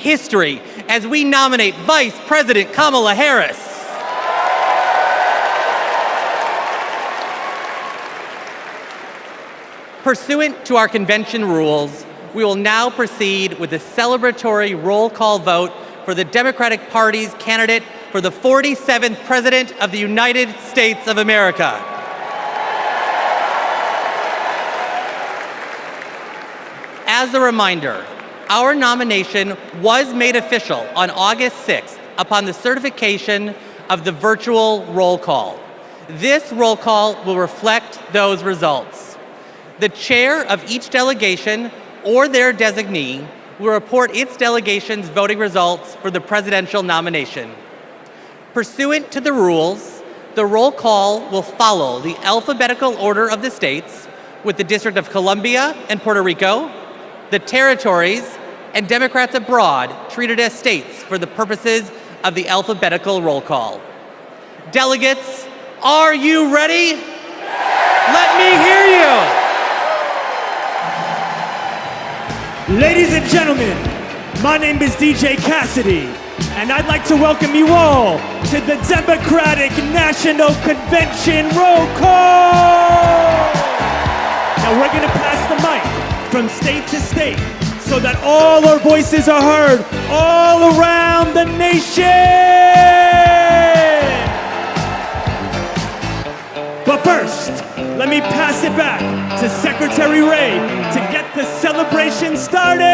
history as we nominate Vice President Kamala Harris. Pursuant to our convention rules, we will now proceed with the celebratory roll call vote for the Democratic Party's candidate for the 47th President of the United States of America. As a reminder, our nomination was made official on August 6th upon the certification of the virtual roll call. This roll call will reflect those results. The chair of each delegation or their designee will report its delegation's voting results for the presidential nomination. Pursuant to the rules, the roll call will follow the alphabetical order of the states, with the District of Columbia and Puerto Rico, the territories, and Democrats abroad treated as states for the purposes of the alphabetical roll call. Delegates, are you ready? Let me hear you. Ladies and gentlemen, my name is DJ Cassidy, and I'd like to welcome you all to the Democratic National Convention roll call. Now we're gonna pass the mic from state to state so that all our voices are heard all around the nation. But first, let me pass it back to Secretary Ray to get the celebration started.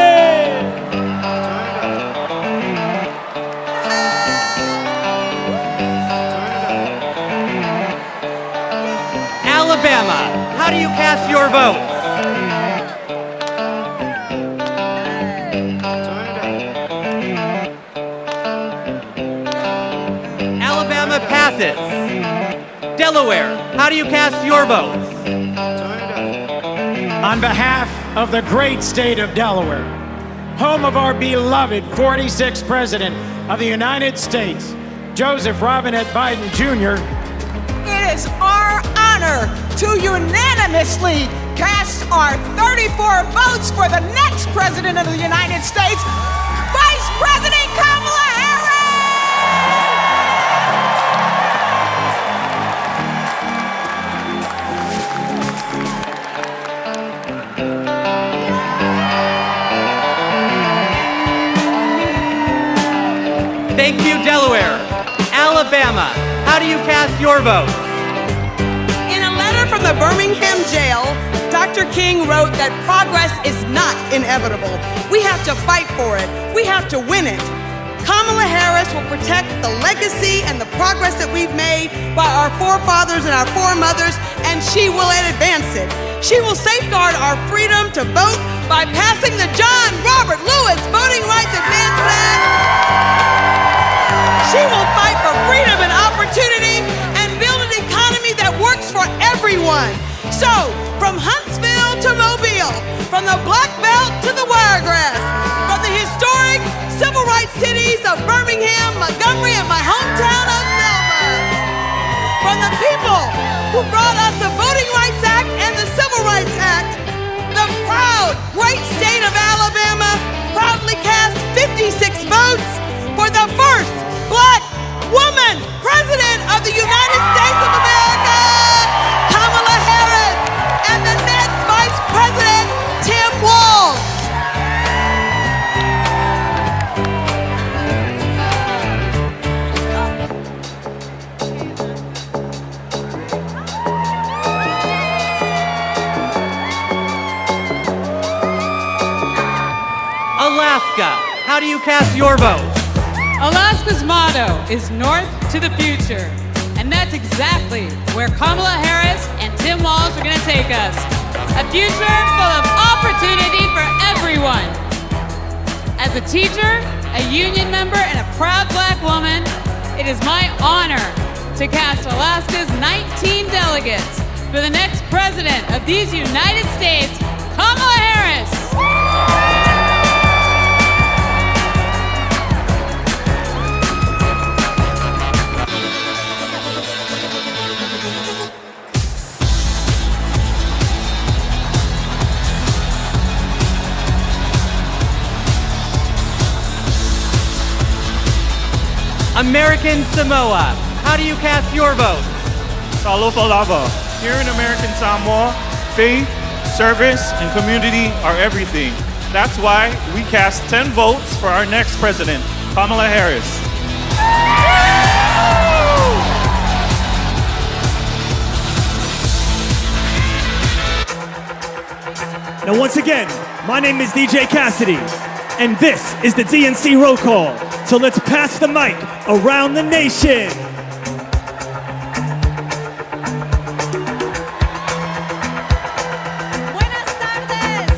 Alabama, how do you cast your votes? Alabama passes. Delaware, how do you cast your votes? On behalf of the great state of Delaware, home of our beloved 46th President of the United States, Joseph Robinette Biden Jr., it is our honor to unanimously cast our 34 votes for the next President of the United States, Vice President Kamala Harris! Thank you, Delaware. Alabama, how do you cast your votes? In a letter from the Birmingham jail, Dr. King wrote that progress is not inevitable. We have to fight for it. We have to win it. Kamala Harris will protect the legacy and the progress that we've made by our forefathers and our foremothers, and she will advance it. She will safeguard our freedom to vote by passing the John Robert Lewis Voting Rights Advancement Act. She will fight for freedom and opportunity and build an economy that works for everyone. So, from Huntsville to Mobile, from the Black Belt to the Wiregrass, from the historic civil rights cities of Birmingham, Montgomery, and my hometown of Selma, from the people who brought us the Voting Rights Act and the Civil Rights Act, the proud, great state of Alabama proudly cast 56 votes for the first Black woman President of the United States of America, Kamala Harris, and the next Vice President, Tim Walz. Alaska, how do you cast your vote? Alaska's motto is North to the Future, and that's exactly where Kamala Harris and Tim Walz are going to take us. A future full of opportunity for everyone. As a teacher, a union member, and a proud Black woman, it is my honor to cast Alaska's 19 delegates for the next President of these United States, Kamala Harris. American Samoa, how do you cast your vote? Talofalava. Here in American Samoa, faith, service, and community are everything. That's why we cast 10 votes for our next president, Kamala Harris. Now, once again, my name is DJ Cassidy, and this is the DNC Roll Call. So let's pass the mic around the nation. Buenas tardes.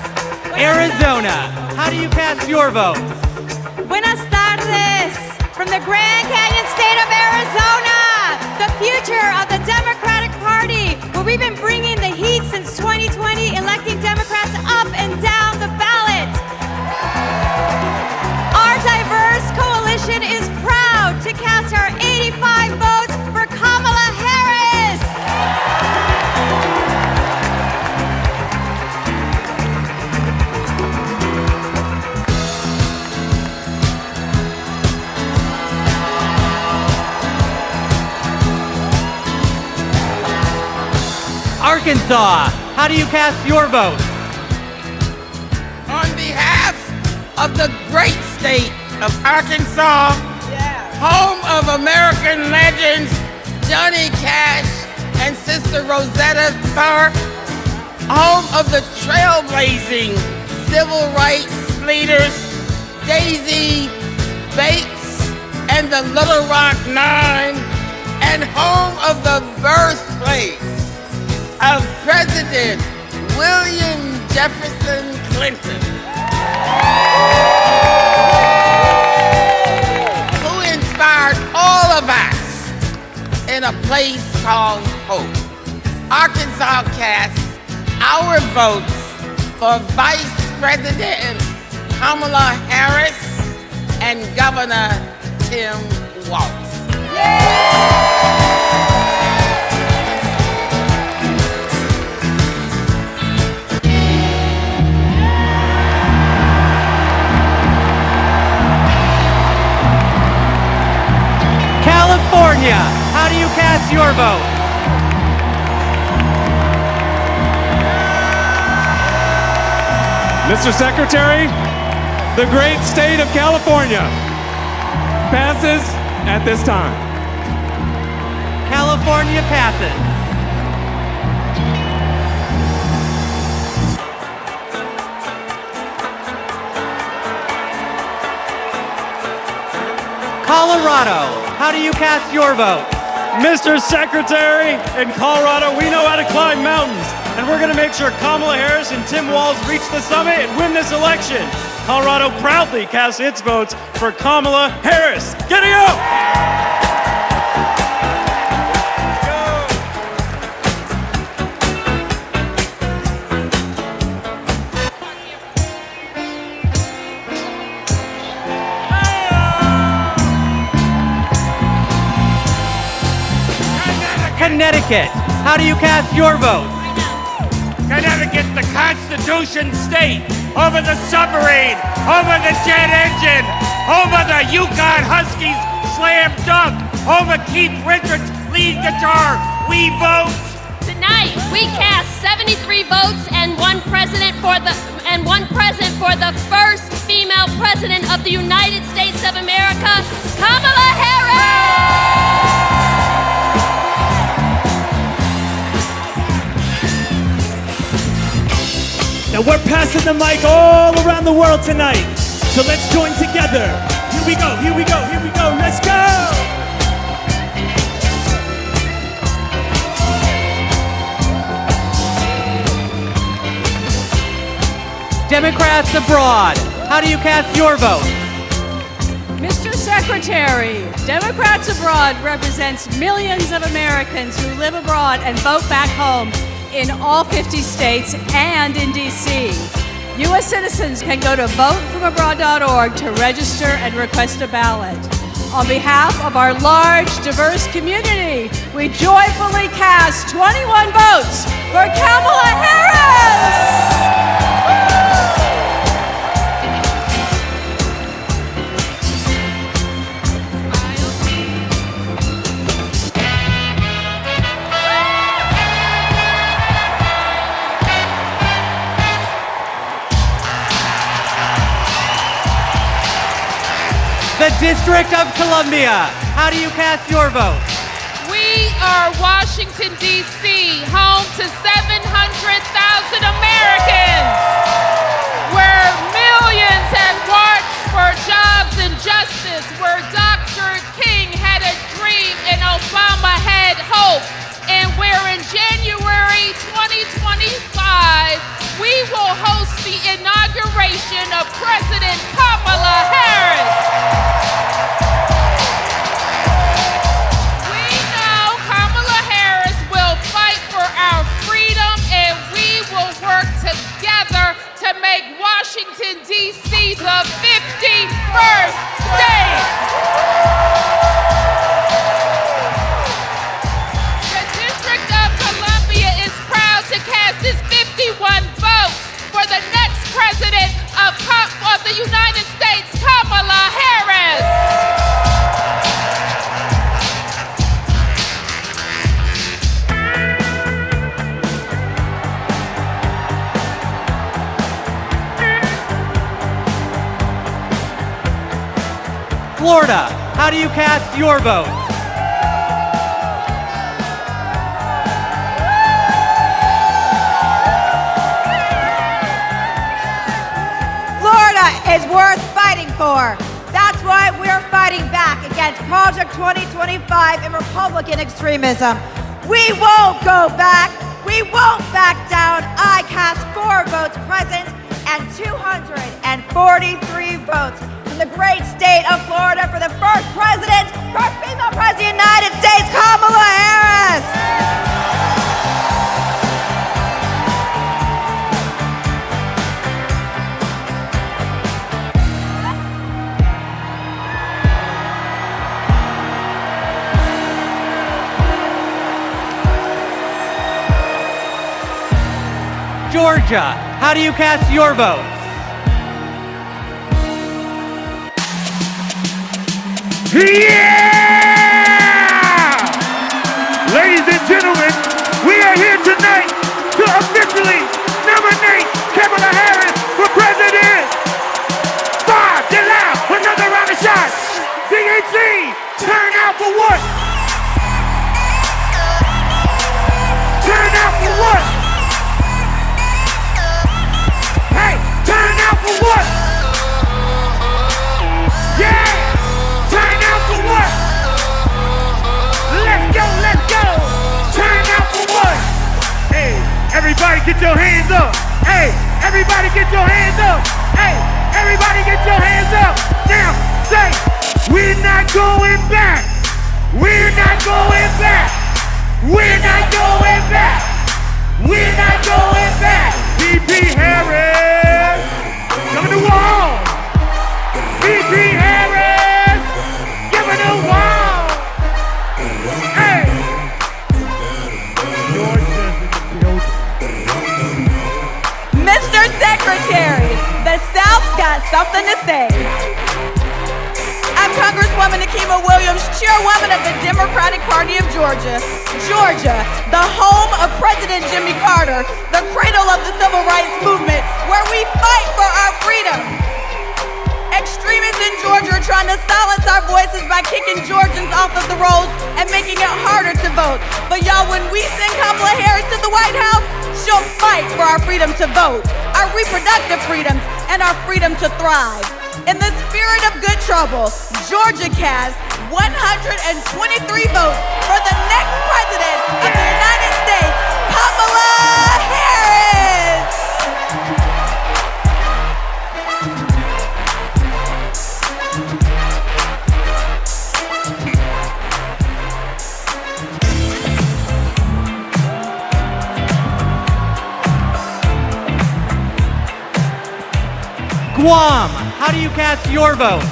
Arizona, how do you cast your vote? Buenas tardes. From the Grand Canyon state of Arizona, the future of the Democratic Party, where we've been bringing the heat since 2020, electing Democrats up and down the ballot. Our diverse coalition is proud to cast our 85 votes for Kamala Harris. Arkansas, how do you cast your vote? On behalf of the great state of Arkansas, home of American legends Johnny Cash and Sister Rosetta Tharpe, home of the trailblazing civil rights leaders Daisy Bates and the Little Rock Nine, and home of the birthplace of President William Jefferson Clinton, who inspired all of us in a place called Hope. Arkansas casts our votes for Vice President Kamala Harris and Governor Tim Walz. California, how do you cast your vote? Mr. Secretary, the great state of California passes at this time. California passes. Colorado, how do you cast your vote? Mr. Secretary, in Colorado, we know how to climb mountains, and we're going to make sure Kamala Harris and Tim Walz reach the summit and win this election. Colorado proudly casts its votes for Kamala Harris. Giddy up! Connecticut, how do you cast your vote? Connecticut, the Constitution state, home of the submarine, home of the jet engine, home of the Yukon Huskies slam dunk, home of Keith Richards lead guitar. We vote. Tonight, we cast 73 votes and one president for the first female president of the United States of America, Kamala Harris! Now we're passing the mic all around the world tonight. So let's join together. Here we go, here we go, here we go, let's go! Democrats abroad, how do you cast your vote? Mr. Secretary, Democrats Abroad represents millions of Americans who live abroad and vote back home in all 50 states and in D.C. U.S. citizens can go to votefromabroad.org to register and request a ballot. On behalf of our large, diverse community, we joyfully cast 21 votes for Kamala Harris! The District of Columbia, how do you cast your vote? We are Washington, D.C., home to 700,000 Americans, where millions have marched for jobs and justice, where Dr. King had a dream and Obama had hope, and where in January 2025, we will host the inauguration of President Kamala Harris. We know Kamala Harris will fight for our freedom, and we will work together to make Washington, D.C. the 51st state. The District of Columbia is proud to cast its 51 votes for the next president of the United States, Kamala Harris. Florida, how do you cast your vote? Florida is worth fighting for. That's why we're fighting back against Project 2025 and Republican extremism. We won't go back. We won't back down. I cast 4 votes present and 243 votes from the great state of Florida for the first president, first female president of the United States, Kamala Harris. Georgia, how do you cast your vote? Yeah! Ladies and gentlemen, we are here tonight to officially nominate Kamala Harris for president. 5, get loud, another round of shots. DNC, turn out for what? Turn out for what? Hey, turn out for what? Yeah! Turn out for what? Let's go, let's go! Turn out for what? Hey, everybody get your hands up! Hey, everybody get your hands up! Hey, everybody get your hands up! Now, say, we're not going back! We're not going back! We're not going back! We're not going back! VP Harris! Coming to wall! VP Harris! Giving the wall! Hey! Mr. Secretary, the South's got something to say. I'm Congresswoman Nikema Williams, chairwoman of the Democratic Party of Georgia. Georgia, the home of President Jimmy Carter, the cradle of the civil rights movement, where we fight for our freedom. Extremists in Georgia are trying to silence our voices by kicking Georgians off of the rolls and making it harder to vote. But y'all, when we send Kamala Harris to the White House, she'll fight for our freedom to vote, our reproductive freedoms, and our freedom to thrive. In the spirit of good trouble, Georgia cast 123 votes for the next president of the United States, Kamala Harris. Guam, how do you cast your vote?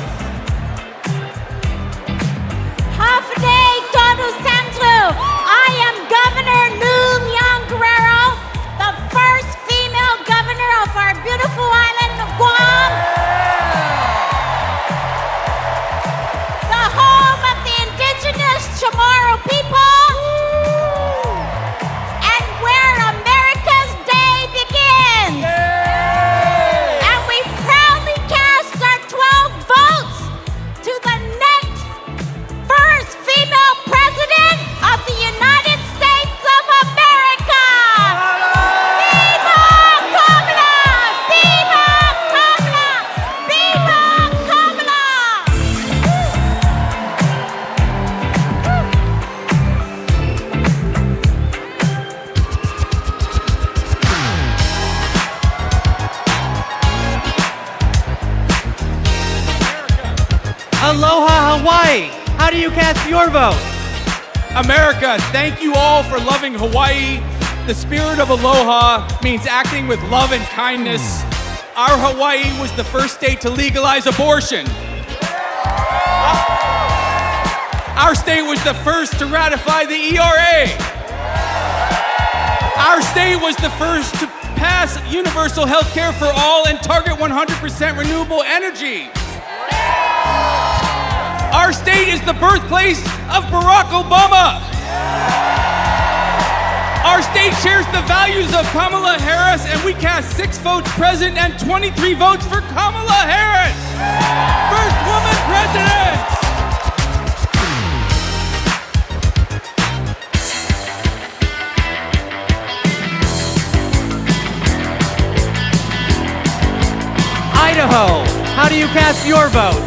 Hafaday Todo Centro. I am Governor Lujan Grisham, the first female governor of our beautiful island of Guam. The home of the indigenous Chamorro people. And where America's day begins. And we proudly cast our 12 votes to Aloha Hawaii, how do you cast your vote? America, thank you all for loving Hawaii. The spirit of aloha means acting with love and kindness. Our Hawaii was the first state to legalize abortion. Our state was the first to ratify the ERA. Our state was the first to pass universal health care for all and target 100% renewable energy. Our state is the birthplace of Barack Obama. Our state shares the values of Kamala Harris, and we cast 6 votes present and 23 votes for Kamala Harris. First woman president. Idaho, how do you cast your vote?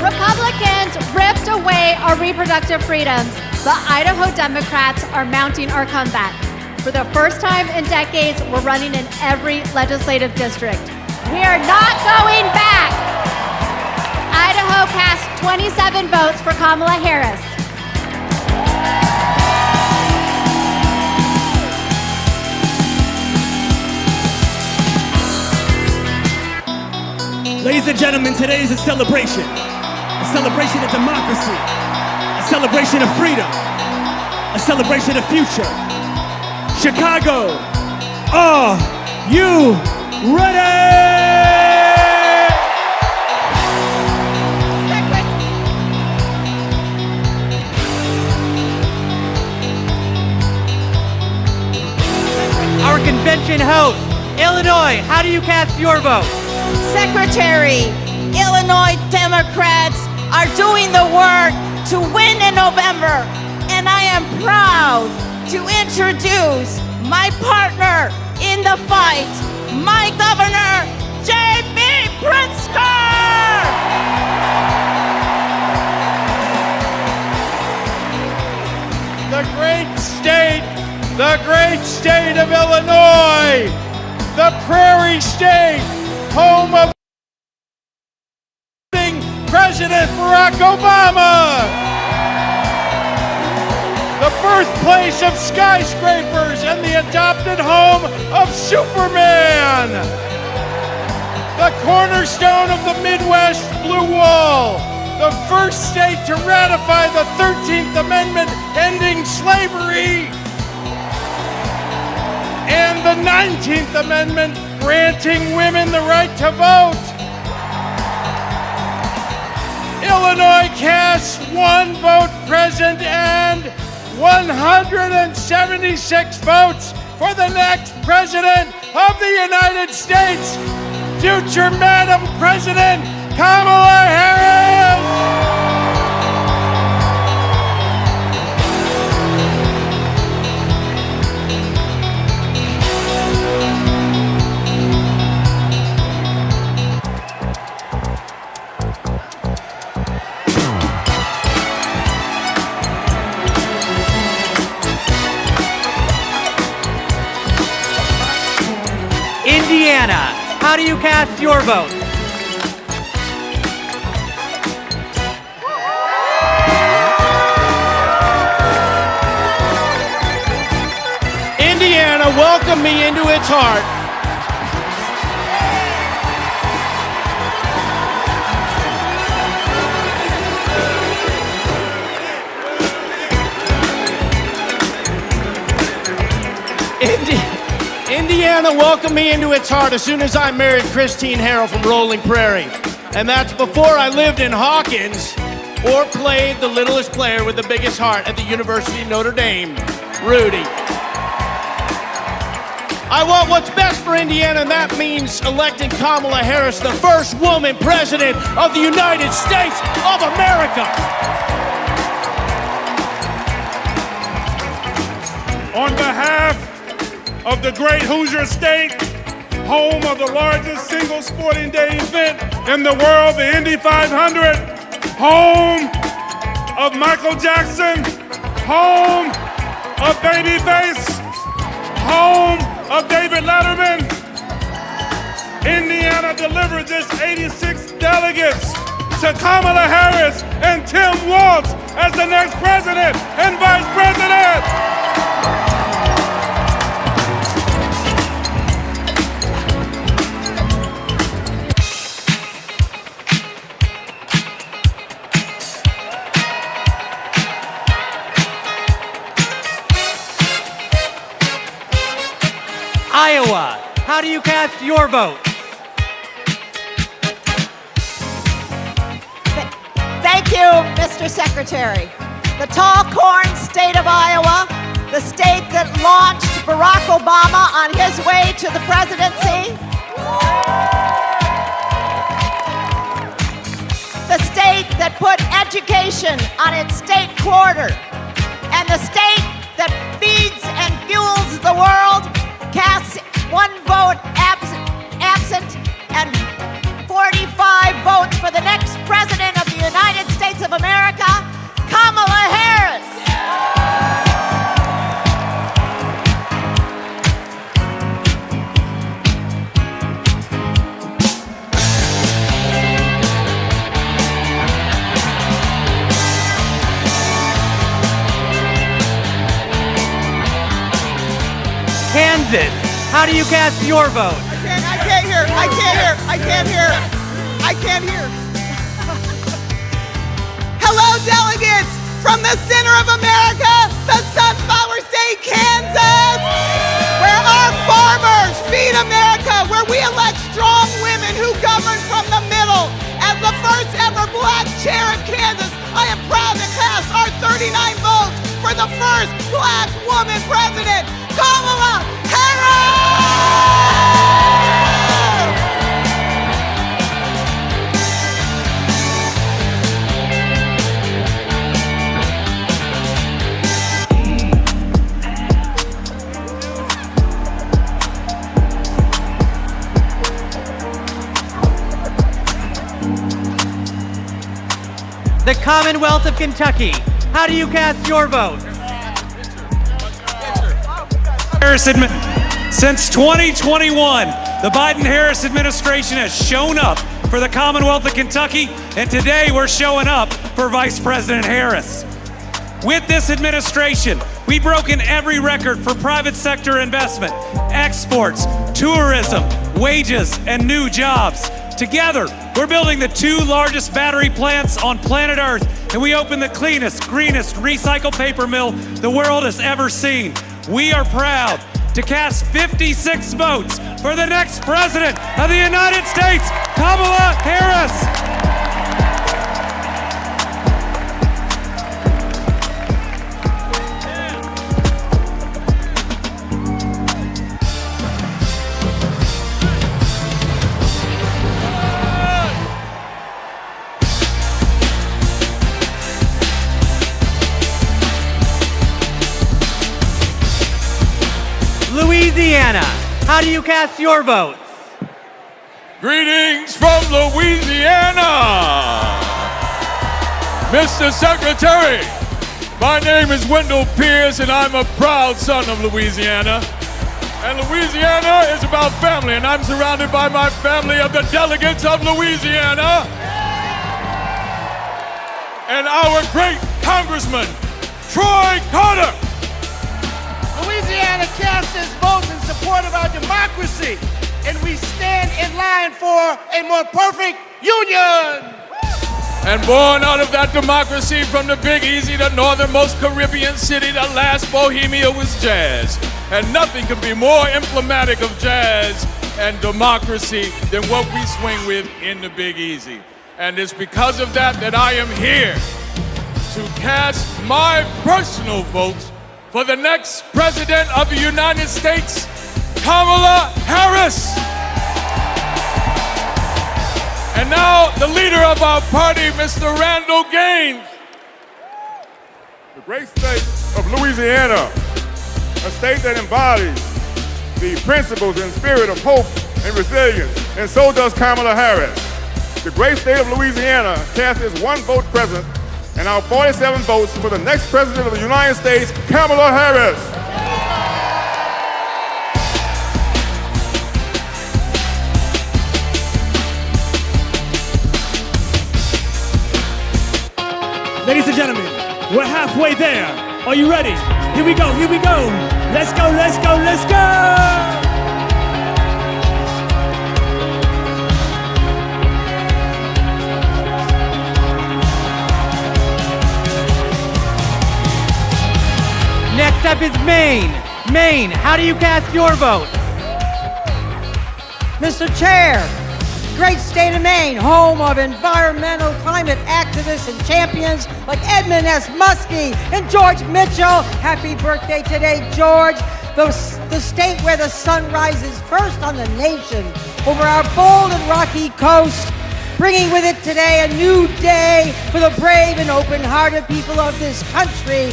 Republicans ripped away our reproductive freedoms. The Idaho Democrats are mounting our comeback. For the first time in decades, we're running in every legislative district. We are not going back. Idaho cast 27 votes for Kamala Harris. Ladies and gentlemen, today is a celebration of democracy, a celebration of freedom, a celebration of future. Chicago, are you ready? Our convention host, Illinois, how do you cast your vote? Secretary, Illinois Democrats are doing the work to win in November, and I am proud to introduce my partner in the fight, my governor, J.B. Pritzker! The great state of Illinois, the prairie state, home of President Barack Obama, the birthplace of skyscrapers and the adopted home of Superman, the cornerstone of the Midwest Blue Wall, the first state to ratify the 13th Amendment ending slavery, and the 19th Amendment granting women the right to vote. Illinois casts 1 vote present and 176 votes for the next President of the United States, future Madam President Kamala Harris. Indiana, how do you cast your vote? Indiana welcomed me into its heart. Indiana welcomed me into its heart as soon as I married Christine Harrell from Rolling Prairie. And that's before I lived in Hawkins or played the littlest player with the biggest heart at the University of Notre Dame, Rudy. I want what's best for Indiana, and that means electing Kamala Harris, the first woman president of the United States of America. On behalf of the great Hoosier State, home of the largest single sporting day event in the world, the Indy 500, home of Michael Jackson, home of Babyface, home of David Letterman, Indiana delivered this 86 delegates to Kamala Harris and Tim Walz as the next president and vice president. Iowa, how do you cast your vote? Thank you, Mr. Secretary. The tall corn state of Iowa, the state that launched Barack Obama on his way to the presidency, the state that put education on its state quarter, and the state that feeds and fuels the world, casts one vote absent and 45 votes for the next president of the United States of America, Kamala Harris. Kansas, how do you cast your vote? I can't hear. Hello, delegates from the center of America, the Sunflower State, Kansas, where our farmers feed America, where we elect strong women who govern from the middle. As the first ever black chair of Kansas, I am proud to cast our 39 votes for the first black woman president, Kamala Harris! The Commonwealth of Kentucky, how do you cast your vote? Since 2021, the Biden-Harris administration has shown up for the Commonwealth of Kentucky, and today we're showing up for Vice President Harris. With this administration, we've broken every record for private sector investment, exports, tourism, wages, and new jobs. Together, we're building the 2 largest battery plants on planet Earth, and we opened the cleanest, greenest recycled paper mill the world has ever seen. We are proud to cast 56 votes for the next president of the United States, Kamala Harris. Louisiana, how do you cast your votes? Greetings from Louisiana. Mr. Secretary, my name is Wendell Pierce and I'm a proud son of Louisiana. And Louisiana is about family, and I'm surrounded by my family of the delegates of Louisiana. And our great Congressman, Troy Carter. Louisiana casts its votes in support of our democracy, and we stand in line for a more perfect union. And born out of that democracy from the Big Easy, the northernmost Caribbean city, the last Bohemia was jazz. And nothing could be more emblematic of jazz and democracy than what we swing with in the Big Easy. And it's because of that that I am here to cast my personal votes for the next president of the United States, Kamala Harris. And now, the leader of our party, Mr. Randall Gaines. The great state of Louisiana, a state that embodies the principles and spirit of hope and resilience, and so does Kamala Harris. The great state of Louisiana cast its 1 vote present, and our 47 votes for the next president of the United States, Kamala Harris. Ladies and gentlemen, we're halfway there. Are you ready? Here we go, here we go. Let's go, let's go, let's go! Next up is Maine. Maine, how do you cast your vote? Mr. Chair, great state of Maine, home of environmental climate activists and champions like Edmund S. Muskie and George Mitchell. Happy birthday today, George. The state where the sun rises first on the nation over our bold and rocky coast, bringing with it today a new day for the brave and open-hearted people of this country.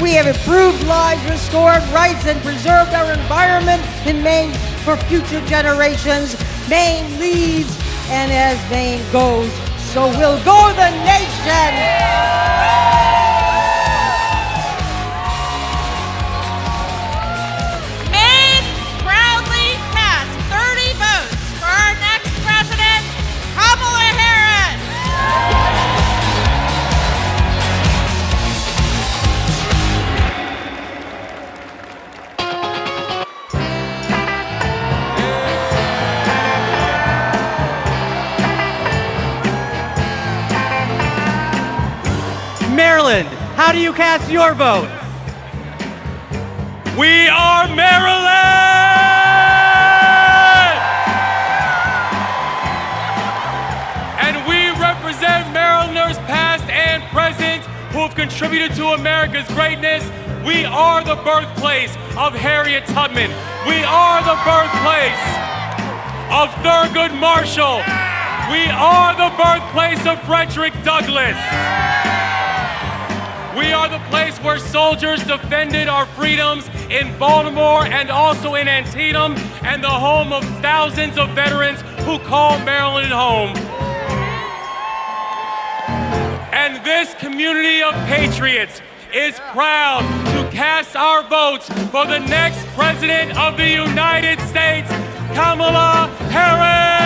We have improved lives, restored rights, and preserved our environment in Maine for future generations. Maine leads, and as Maine goes, so will go the nation. Maine proudly cast 30 votes for our next president, Kamala Harris. Maryland, how do you cast your vote? We are Maryland! And we represent Marylanders past and present who have contributed to America's greatness. We are the birthplace of Harriet Tubman. We are the birthplace of Thurgood Marshall. We are the birthplace of Frederick Douglass. We are the place where soldiers defended our freedoms in Baltimore and also in Antietam, and the home of thousands of veterans who call Maryland home. And this community of patriots is proud to cast our votes for the next President of the United States, Kamala Harris!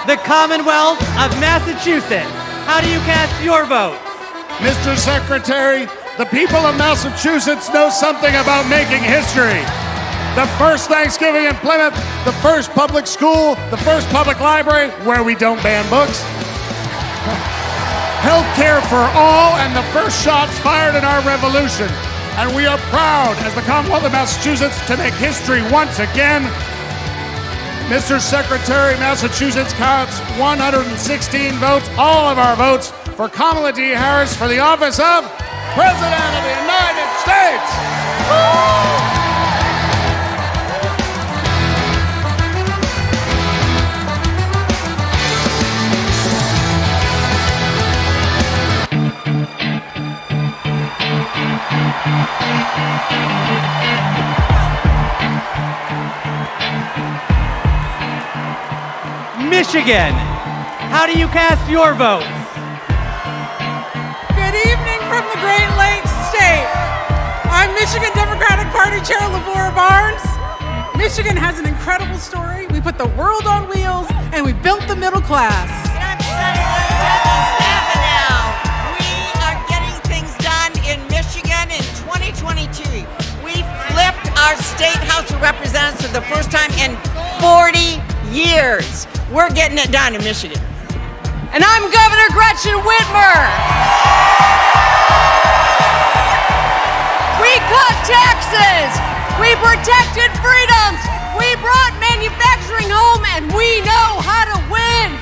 The Commonwealth of Massachusetts, how do you cast your vote? Mr. Secretary, the people of Massachusetts know something about making history. The first Thanksgiving in Plymouth, the first public school, the first public library where we don't ban books. Health care for all, and the first shots fired in our revolution. And we are proud, as the Commonwealth of Massachusetts, to make history once again. Mr. Secretary, Massachusetts counts 116 votes, all of our votes, for Kamala D. Harris for the office of President of the United States. Michigan, how do you cast your votes? Good evening from the Great Lakes State. I'm Michigan Democratic Party Chair Lavora Barnes. Michigan has an incredible story. We put the world on wheels and we built the middle class. And I'm Senator now. We are getting things done in Michigan in 2022. We flipped our state House of Representatives for the first time in 40 years. We're getting it done in Michigan. And I'm Governor Gretchen Whitmer. We cut taxes. We protected freedoms. We brought manufacturing home, and we know how to win.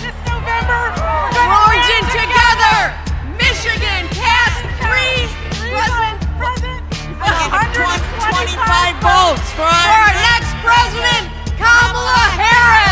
This November, we're origin together. Michigan cast three President. 25 votes for our next president, Kamala Harris.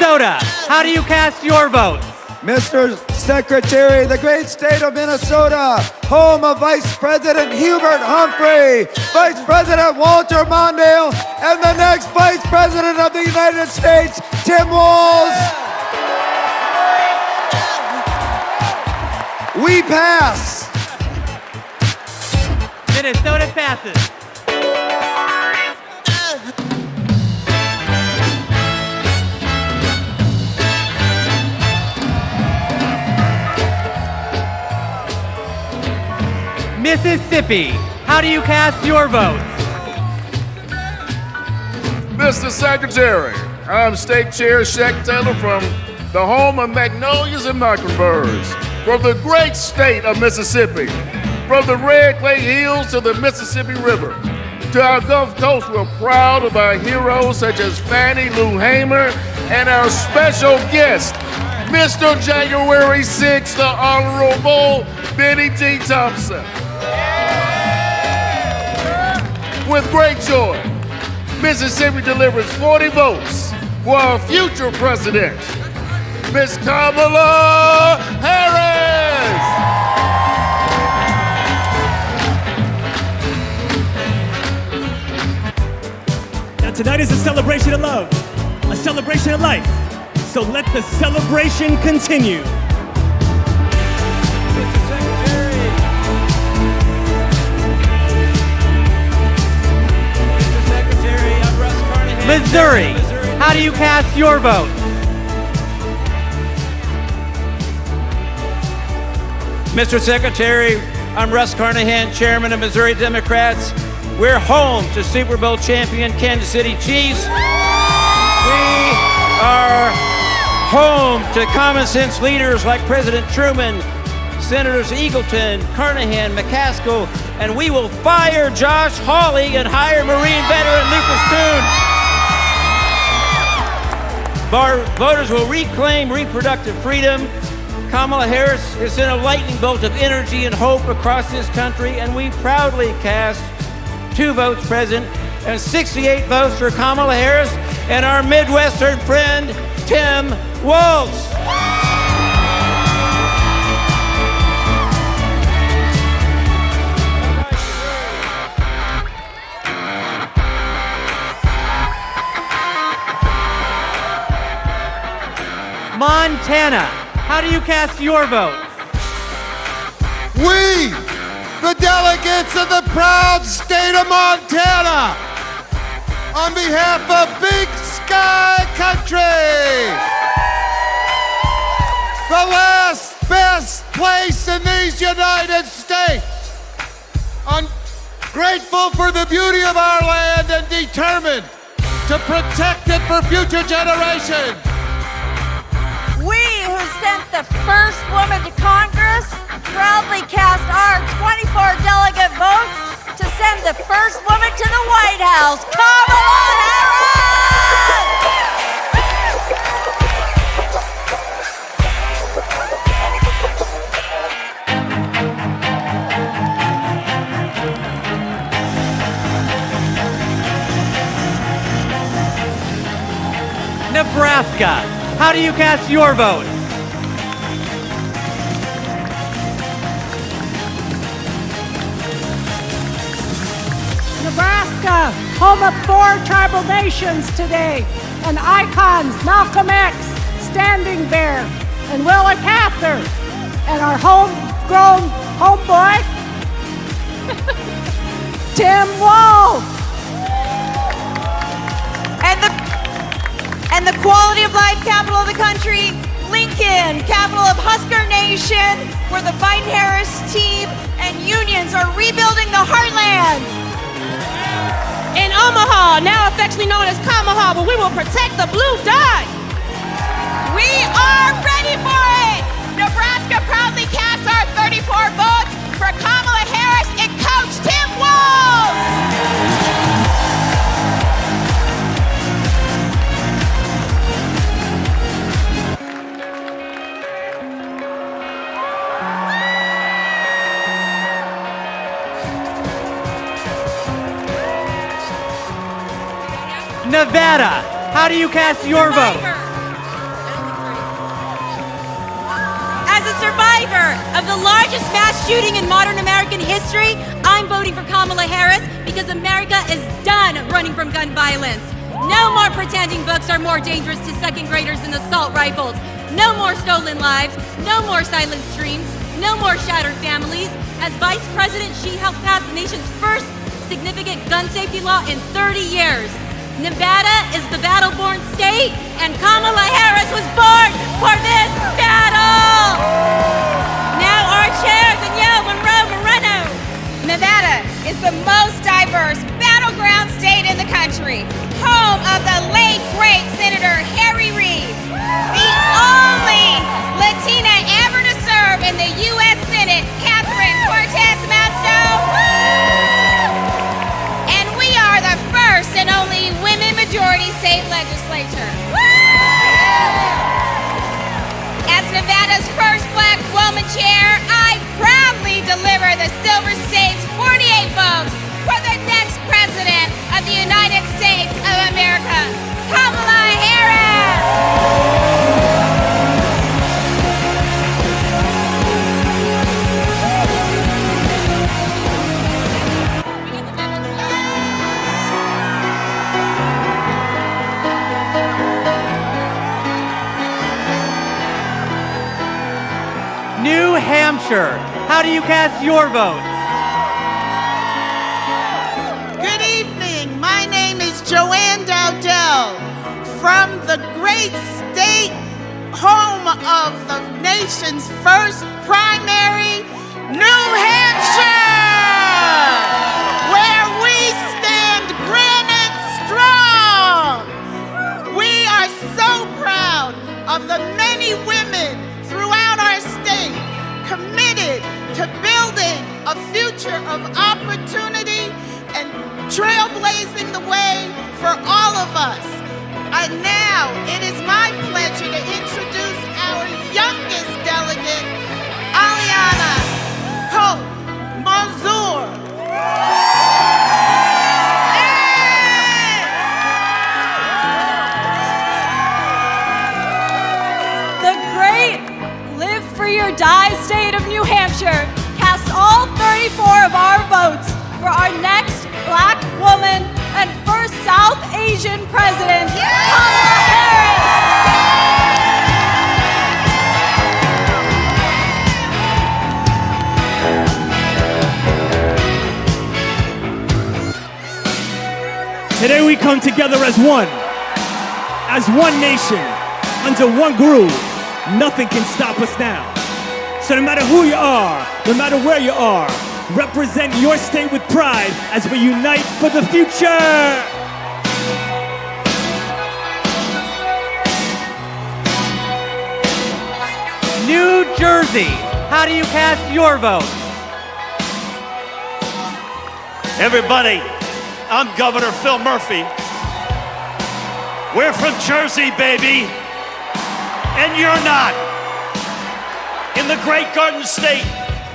Minnesota, how do you cast your votes? Mr. Secretary, the great state of Minnesota, home of Vice President Hubert Humphrey, Vice President Walter Mondale, and the next Vice President of the United States, Tim Walz. We pass. Minnesota passes. Mississippi, how do you cast your votes? Mr. Secretary, I'm State Chair Shaq Taylor from the home of magnolias and mockingbirds, from the great state of Mississippi, from the Red Clay Hills to the Mississippi River. To our Gulf Coast, we're proud of our heroes such as Fannie Lou Hamer and our special guest, Mr. January 6th, the Honorable Benny T. Thompson. With great joy, Mississippi delivers 40 votes for our future president, Miss Kamala Harris. Now tonight is a celebration of love, a celebration of life. So let the celebration continue. Missouri, how do you cast your vote? Mr. Secretary, I'm Russ Carnahan, Chairman of Missouri Democrats. We're home to Super Bowl champion Kansas City Chiefs. We are home to common sense leaders like President Truman, Senators Eagleton, Carnahan, McCaskill, and we will fire Josh Hawley and hire Marine veteran Lucas Coons. Our voters will reclaim reproductive freedom. Kamala Harris has sent a lightning bolt of energy and hope across this country, and we proudly cast 2 votes present and 68 votes for Kamala Harris and our Midwestern friend, Tim Walz. Montana, how do you cast your vote? We, the delegates of the proud state of Montana, on behalf of Big Sky Country, the last best place in these United States, I'm grateful for the beauty of our land and determined to protect it for future generations. We who sent the first woman to Congress proudly cast our 24 delegate votes to send the first woman to the White House, Kamala Nebraska, how do you cast your vote? Nebraska, home of 4 tribal nations today, and icons Malcolm X, Standing Bear, and Willa Cather, and our homegrown homeboy, Tim Walz. And the quality of life capital of the country, Lincoln, capital of Husker Nation, where the Biden-Harris team and unions are rebuilding the heartland. In Omaha, now affectionately known as Kamaha, but we will protect the blue dot. We are ready for it. Nebraska proudly casts our 34 votes for Kamala Harris and Coach Tim Walz. Nevada, how do you cast your vote? survivor of the largest mass shooting in modern American history, I'm voting for Kamala Harris because America is done running from gun violence. No more pretending books are more dangerous to second graders than assault rifles. No more stolen lives. No more silent streams. No more shattered families. As Vice President, she helped pass the nation's first significant gun safety law in 30 years. Nevada is the battle-born state, and Kamala Harris was born for this battle! Now our chair, Danielle Moreno. Nevada is the most diverse battleground state in the country, home of the late, great Senator Harry Reid, the only Latina ever to serve in the U.S. Senate, Catherine Cortez Masto, and we are the first and only women-majority state legislature. As Nevada's first black woman chair, I proudly deliver the Silver State's 48 votes for the next president of the United States of America, Kamala Harris. New Hampshire, how do you cast your votes? Good evening. My name is Joanne Dowdell from the great state home of the nation's first primary, New Hampshire, where we stand granite strong. We are so proud of the many women throughout our state committed to building a future of opportunity and trailblazing the way for all of us. And now it is my pleasure to introduce our youngest delegate, Aliana Hope Manzour. The great Live Free or Die state of New Hampshire casts all 34 of our votes for our next black woman and first South Asian president, Kamala Harris. Today we come together as one nation, under one groove. Nothing can stop us now. So no matter who you are, no matter where you are, represent your state with pride as we unite for the future. New Jersey, how do you cast your vote? Everybody, I'm Governor Phil Murphy. We're from Jersey, baby, and you're not. In the Great Garden State,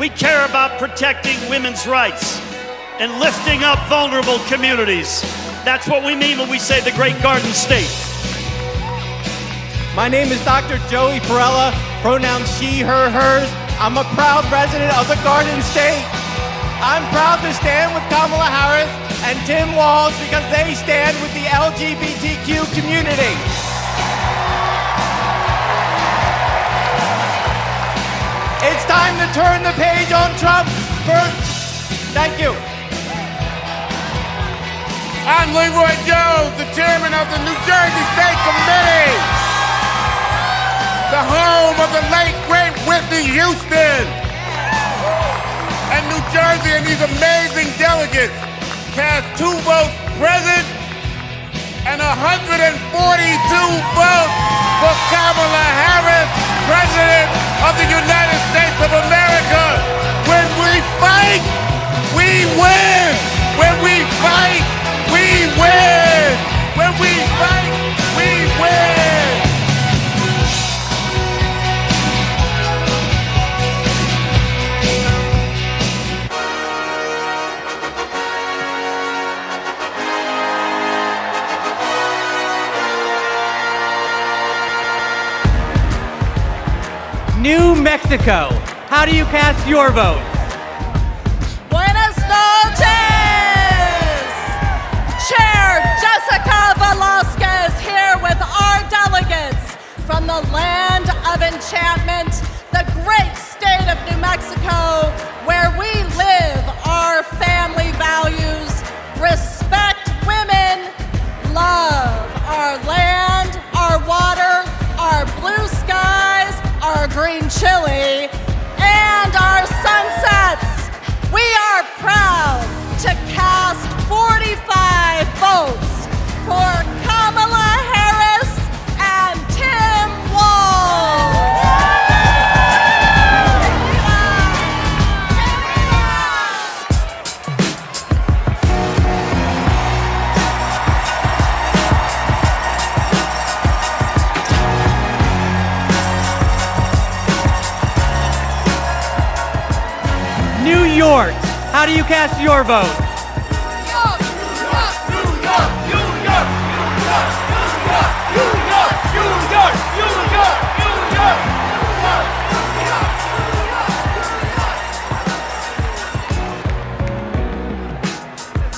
we care about protecting women's rights and lifting up vulnerable communities. That's what we mean when we say the Great Garden State. My name is Dr. Joey Perella, pronouns she, her, hers. I'm a proud resident of the Garden State. I'm proud to stand with Kamala Harris and Tim Walz because they stand with the LGBTQ community. It's time to turn the page on Trump. Thank you. I'm Leroy Jones, the chairman of the New Jersey State Committee, the home of the late, great Whitney Houston. And New Jersey and these amazing delegates cast 2 votes present and 142 votes for Kamala Harris, President of the United States of America. When we fight, we win. When we fight, we win. When we fight, we win. New Mexico, how do you cast your vote? Buenas noches! Chair Jessica Velasquez here with our delegates from the land of enchantment, the great state of New Mexico, where we live our family values, respect women, love our land, our water, our blue skies, our green chili, and our sunsets. We are proud to cast 45 votes for Kamala Harris and Tim Walz. New York, how do you cast your vote?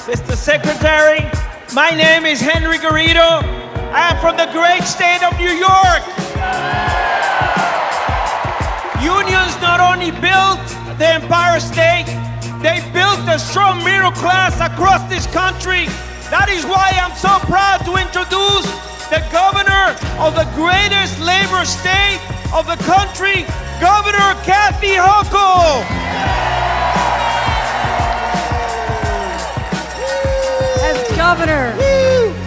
Mr. Secretary, my name is Henry Garrido. I am from the great state of New York. Unions not only built the Empire State, they built a strong middle class across this country. That is why I'm so proud to introduce the governor of the greatest labor state of the country, Governor Kathy Hochul. As governor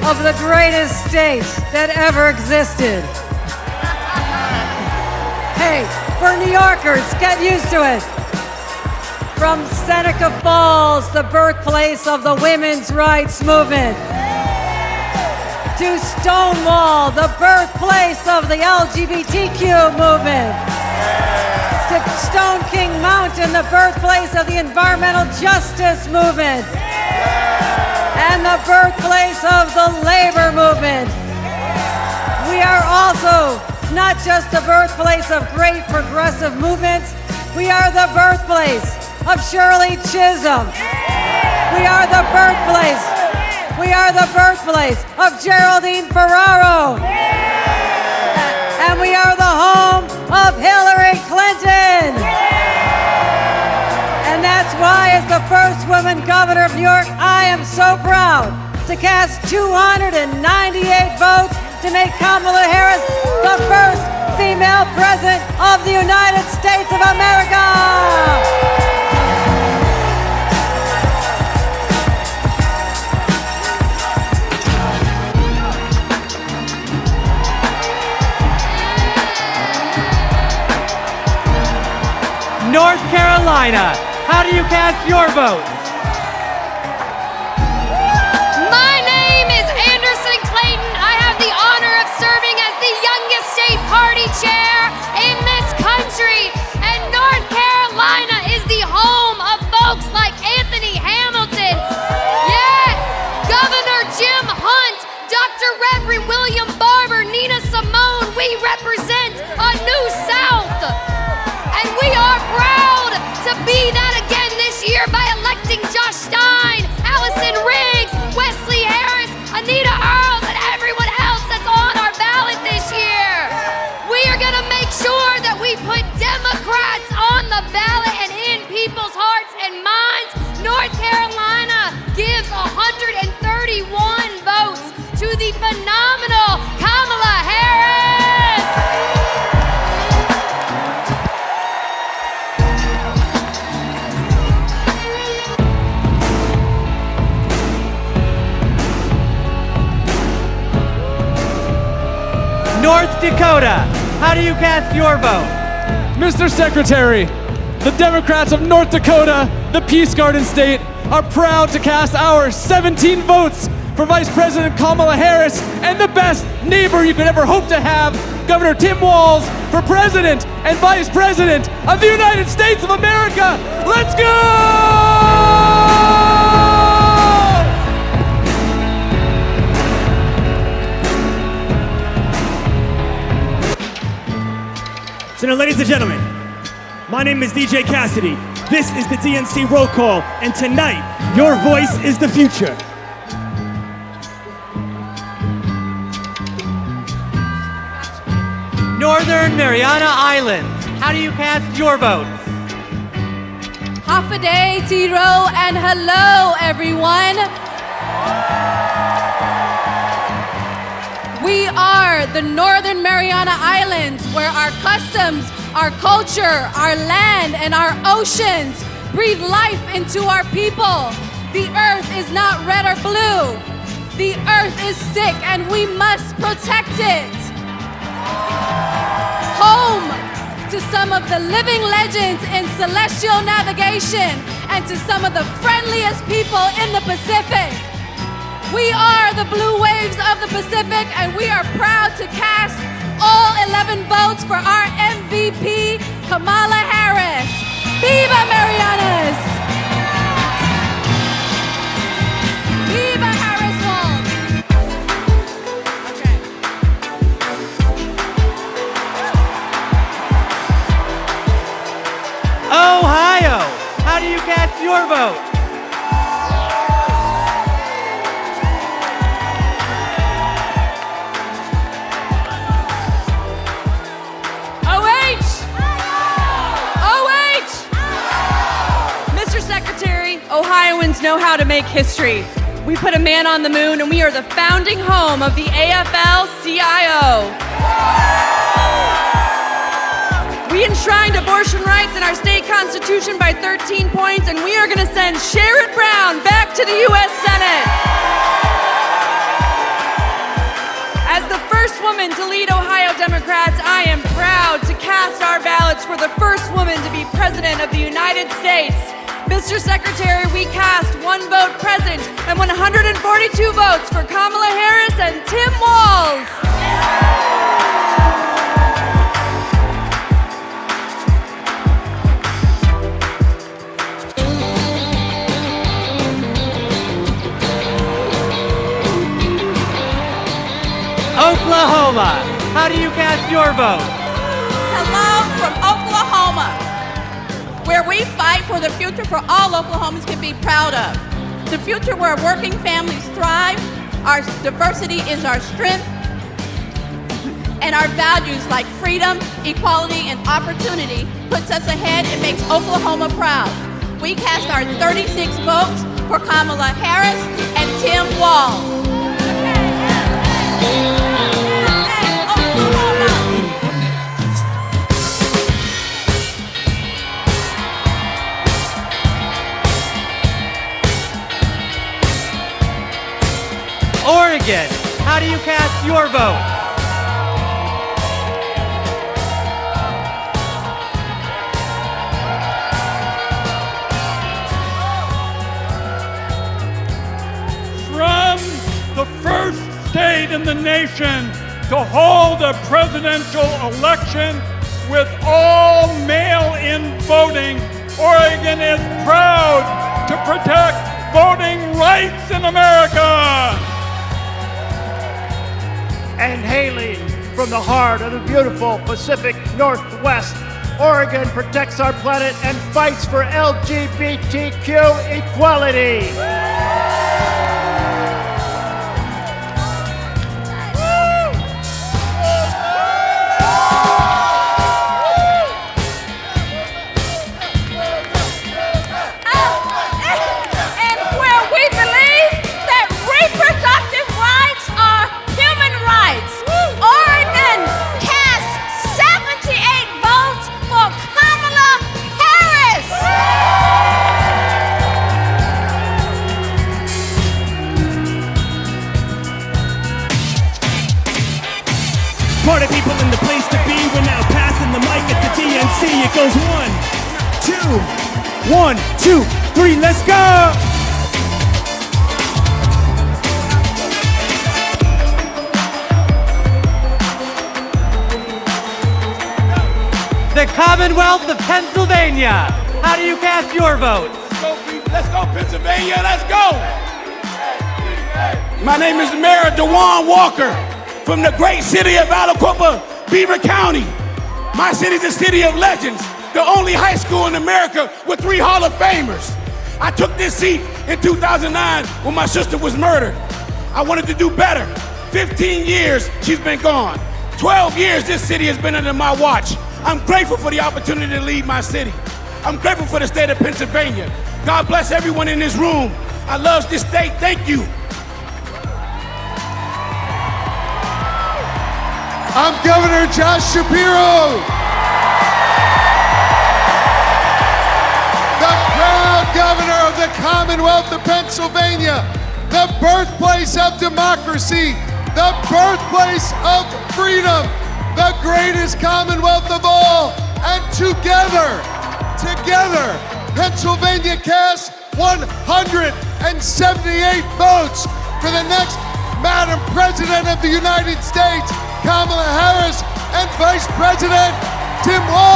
of the greatest state that ever existed. Hey, for New Yorkers, get used to it. From Seneca Falls, the birthplace of the women's rights movement, to Stonewall, the birthplace of the LGBTQ movement, to Stone King Mountain, the birthplace of the environmental justice movement, and the birthplace of the labor movement. We are also not just the birthplace of great progressive movements, we are the birthplace of Shirley Chisholm. We are the birthplace of Geraldine Ferraro. And we are the home of Hillary Clinton. And that's why, as the first woman governor of New York, I am so proud to cast 298 votes to make Kamala Harris the first female president of the United States of America. North Carolina, how do you cast your vote? My name is Anderson Clayton. I have the honor of serving as the youngest state party chair in this country. And North Carolina is the home of folks like Anthony Hamilton. Yeah, Governor Jim Hunt, Dr. Reverend William Barber, Nina Simone. We represent a new South. And we are proud to be that again this year by electing Josh Stein, Allison Riggs, Wesley Harris, Anita Earls, and everyone else that's on our ballot this year. We are going to make sure that we put Democrats on the ballot and in people's hearts and minds. North Carolina gives 131 votes to the phenomenal Kamala Harris. North Dakota, how do you cast your vote? Mr. Secretary, the Democrats of North Dakota, the Peace Garden State, are proud to cast our 17 votes for Vice President Kamala Harris and the best neighbor you could ever hope to have, Governor Tim Walz, for President and Vice President of the United States of America. Let's go! So now, ladies and gentlemen, My name is DJ Cassidy. This is the DNC Roll Call, and tonight, your voice is the future. Northern Mariana Islands, how do you cast your votes? Hafaday, Tiro, and hello, everyone. We are the Northern Mariana Islands, where our customs, our culture, our land, and our oceans breathe life into our people. The earth is not red or blue. The earth is sick, and we must protect it. Home to some of the living legends in celestial navigation and to some of the friendliest people in the Pacific. We are the blue waves of the Pacific, and we are proud to cast all 11 votes for our MVP, Kamala Harris. Viva Marianas! Viva Harris Walls! Ohio, how do you cast your vote? Ohioans know how to make history. We put a man on the moon, and we are the founding home of the AFL-CIO. We enshrined abortion rights in our state constitution by 13 points, and we are going to send Sherrod Brown back to the U.S. Senate. As the first woman to lead Ohio Democrats, I am proud to cast our ballots for the first woman to be president of the United States. Mr. Secretary, we cast 1 vote present and 142 votes for Kamala Harris and Tim Walz. Oklahoma, how do you cast your vote? Hello from Oklahoma, where we fight for the future for all Oklahomans can be proud of. The future where working families thrive, our diversity is our strength, and our values like freedom, equality, and opportunity puts us ahead and makes Oklahoma proud. We cast our 36 votes for Kamala Harris and Tim Walz. Oregon, how do you cast your vote? From the first state in the nation to hold a presidential election with all mail-in voting, Oregon is proud to protect voting rights in America. And hailing from the heart of the beautiful Pacific Northwest, Oregon protects our planet and fights for LGBTQ equality. Party people in the place to be. We're now passing the mic at the DNC. It goes 1, 2, 3, let's go! The Commonwealth of Pennsylvania, how do you cast your vote? Let's go, Pennsylvania, let's go! My name is Mayor DeJuan Walker from the great city of Aliquippa, Beaver County. My city is a city of legends. the only high school in America with 3 Hall of Famers. I took this seat in 2009 when my sister was murdered. I wanted to do better. 15 years she's been gone. 12 years this city has been under my watch. I'm grateful for the opportunity to lead my city. I'm grateful for the state of Pennsylvania. God bless everyone in this room. I love this state. Thank you. I'm Governor Josh Shapiro, the proud governor of the Commonwealth of Pennsylvania, the birthplace of democracy, the birthplace of freedom, the greatest Commonwealth of all. And together, Pennsylvania cast 178 votes for the next Madam President of the United States, Kamala Harris, and Vice President Tim Walz.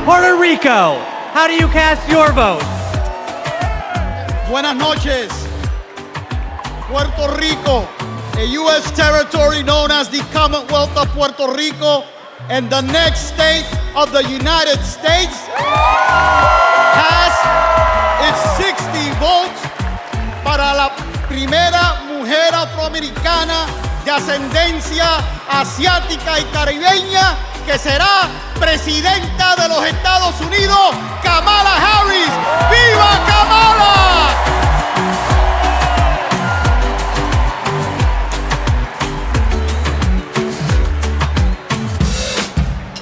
Puerto Rico, how do you cast your vote? Buenas noches. Puerto Rico, a U.S. territory known as the Commonwealth of Puerto Rico and the next state of the United States, has its 60 votes para la primera mujer afroamericana de ascendencia asiática y caribeña que será presidenta de los Estados Unidos, Kamala Harris. ¡Viva Kamala!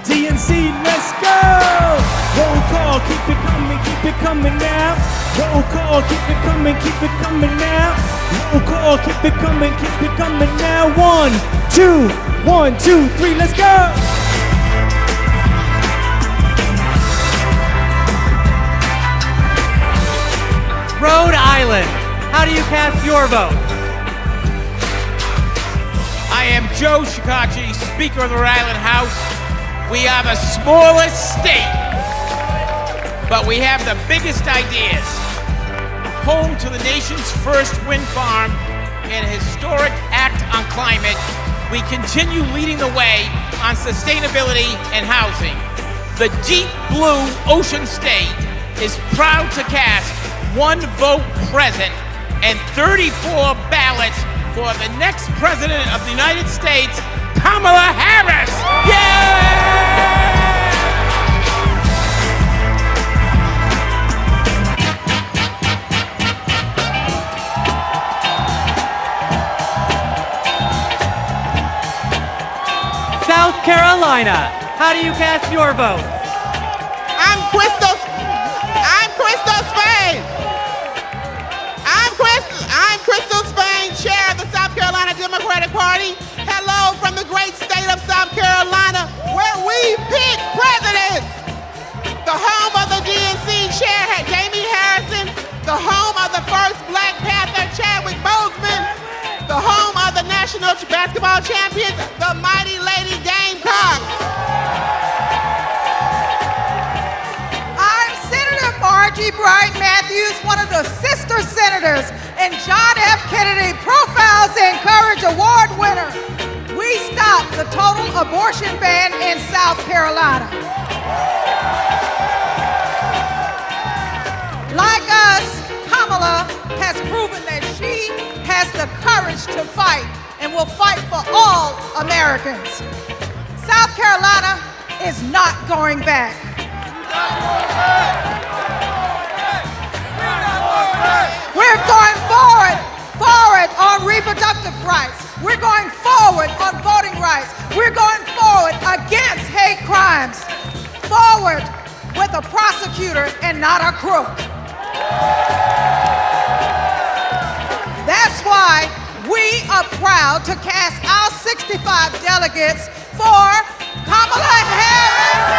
DNC, let's go! Roll call, keep it coming now. Roll call, keep it coming now. Roll call, keep it coming now. 1, 2, 1, 2, 3, let's go! Rhode Island, how do you cast your vote? I am Joe Shekarchi, Speaker of the Rhode Island House. We are the smallest state, but we have the biggest ideas. Home to the nation's first wind farm and a historic act on climate, we continue leading the way on sustainability and housing. The deep blue ocean state is proud to cast 1 vote present and 34 ballots for the next President of the United States, Kamala Harris! South Carolina, how do you cast your vote? I'm Crystal Spain. I'm Crystal Spain, Chair of the South Carolina Democratic Party. Hello from the great state of South Carolina, where we pick presidents. The home of the DNC Chair, Jamie Harrison. The home of the first Black Panther, Chadwick Boseman. The home of the national basketball champions, the mighty Lady Gamecocks. I'm Senator Margie Bright Matthews, one of the sister senators, and John F. Kennedy Profiles in Courage Award winner. We stopped the total abortion ban in South Carolina. Like us, Kamala has proven that she has the courage to fight and will fight for all Americans. South Carolina is not going back. We're going forward on reproductive rights. We're going forward on voting rights. We're going forward against hate crimes. Forward with a prosecutor and not a crook. That's why we are proud to cast our 65 delegates for Kamala Harris.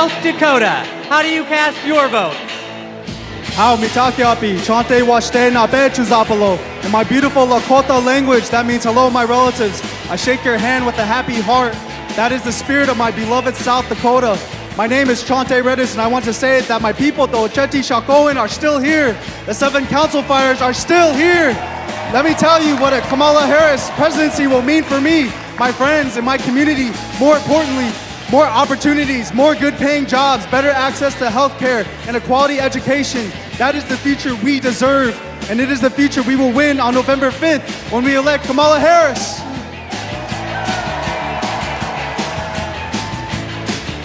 South Dakota, how do you cast your votes? How mitakiapi, chante washte na bechuzapalo. In my beautiful Lakota language, that means hello, my relatives. I shake your hand with a happy heart. That is the spirit of my beloved South Dakota. My name is Chante Redis, and I want to say that my people, the Ocheti Shakoan, are still here. The 7 council fires are still here. Let me tell you what a Kamala Harris presidency will mean for me, my friends, and my community. More importantly, more opportunities, more good-paying jobs, better access to health care, and a quality education. That is the future we deserve, and it is the future we will win on November 5th when we elect Kamala Harris.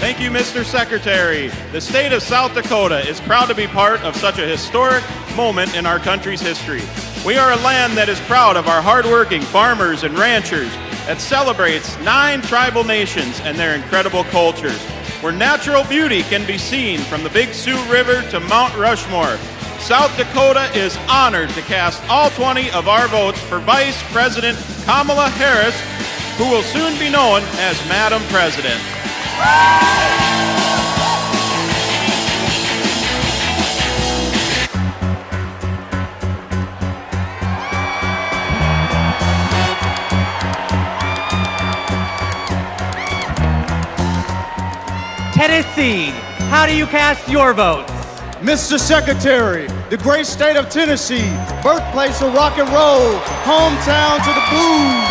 Thank you, Mr. Secretary. The state of South Dakota is proud to be part of such a historic moment in our country's history. We are a land that is proud of our hardworking farmers and ranchers, that celebrates 9 tribal nations and their incredible cultures, where natural beauty can be seen from the Big Sioux River to Mount Rushmore. South Dakota is honored to cast all 20 of our votes for Vice President Kamala Harris, who will soon be known as Madam President. Tennessee, how do you cast your votes? Mr. Secretary, the great state of Tennessee, birthplace of rock and roll, hometown to the blues,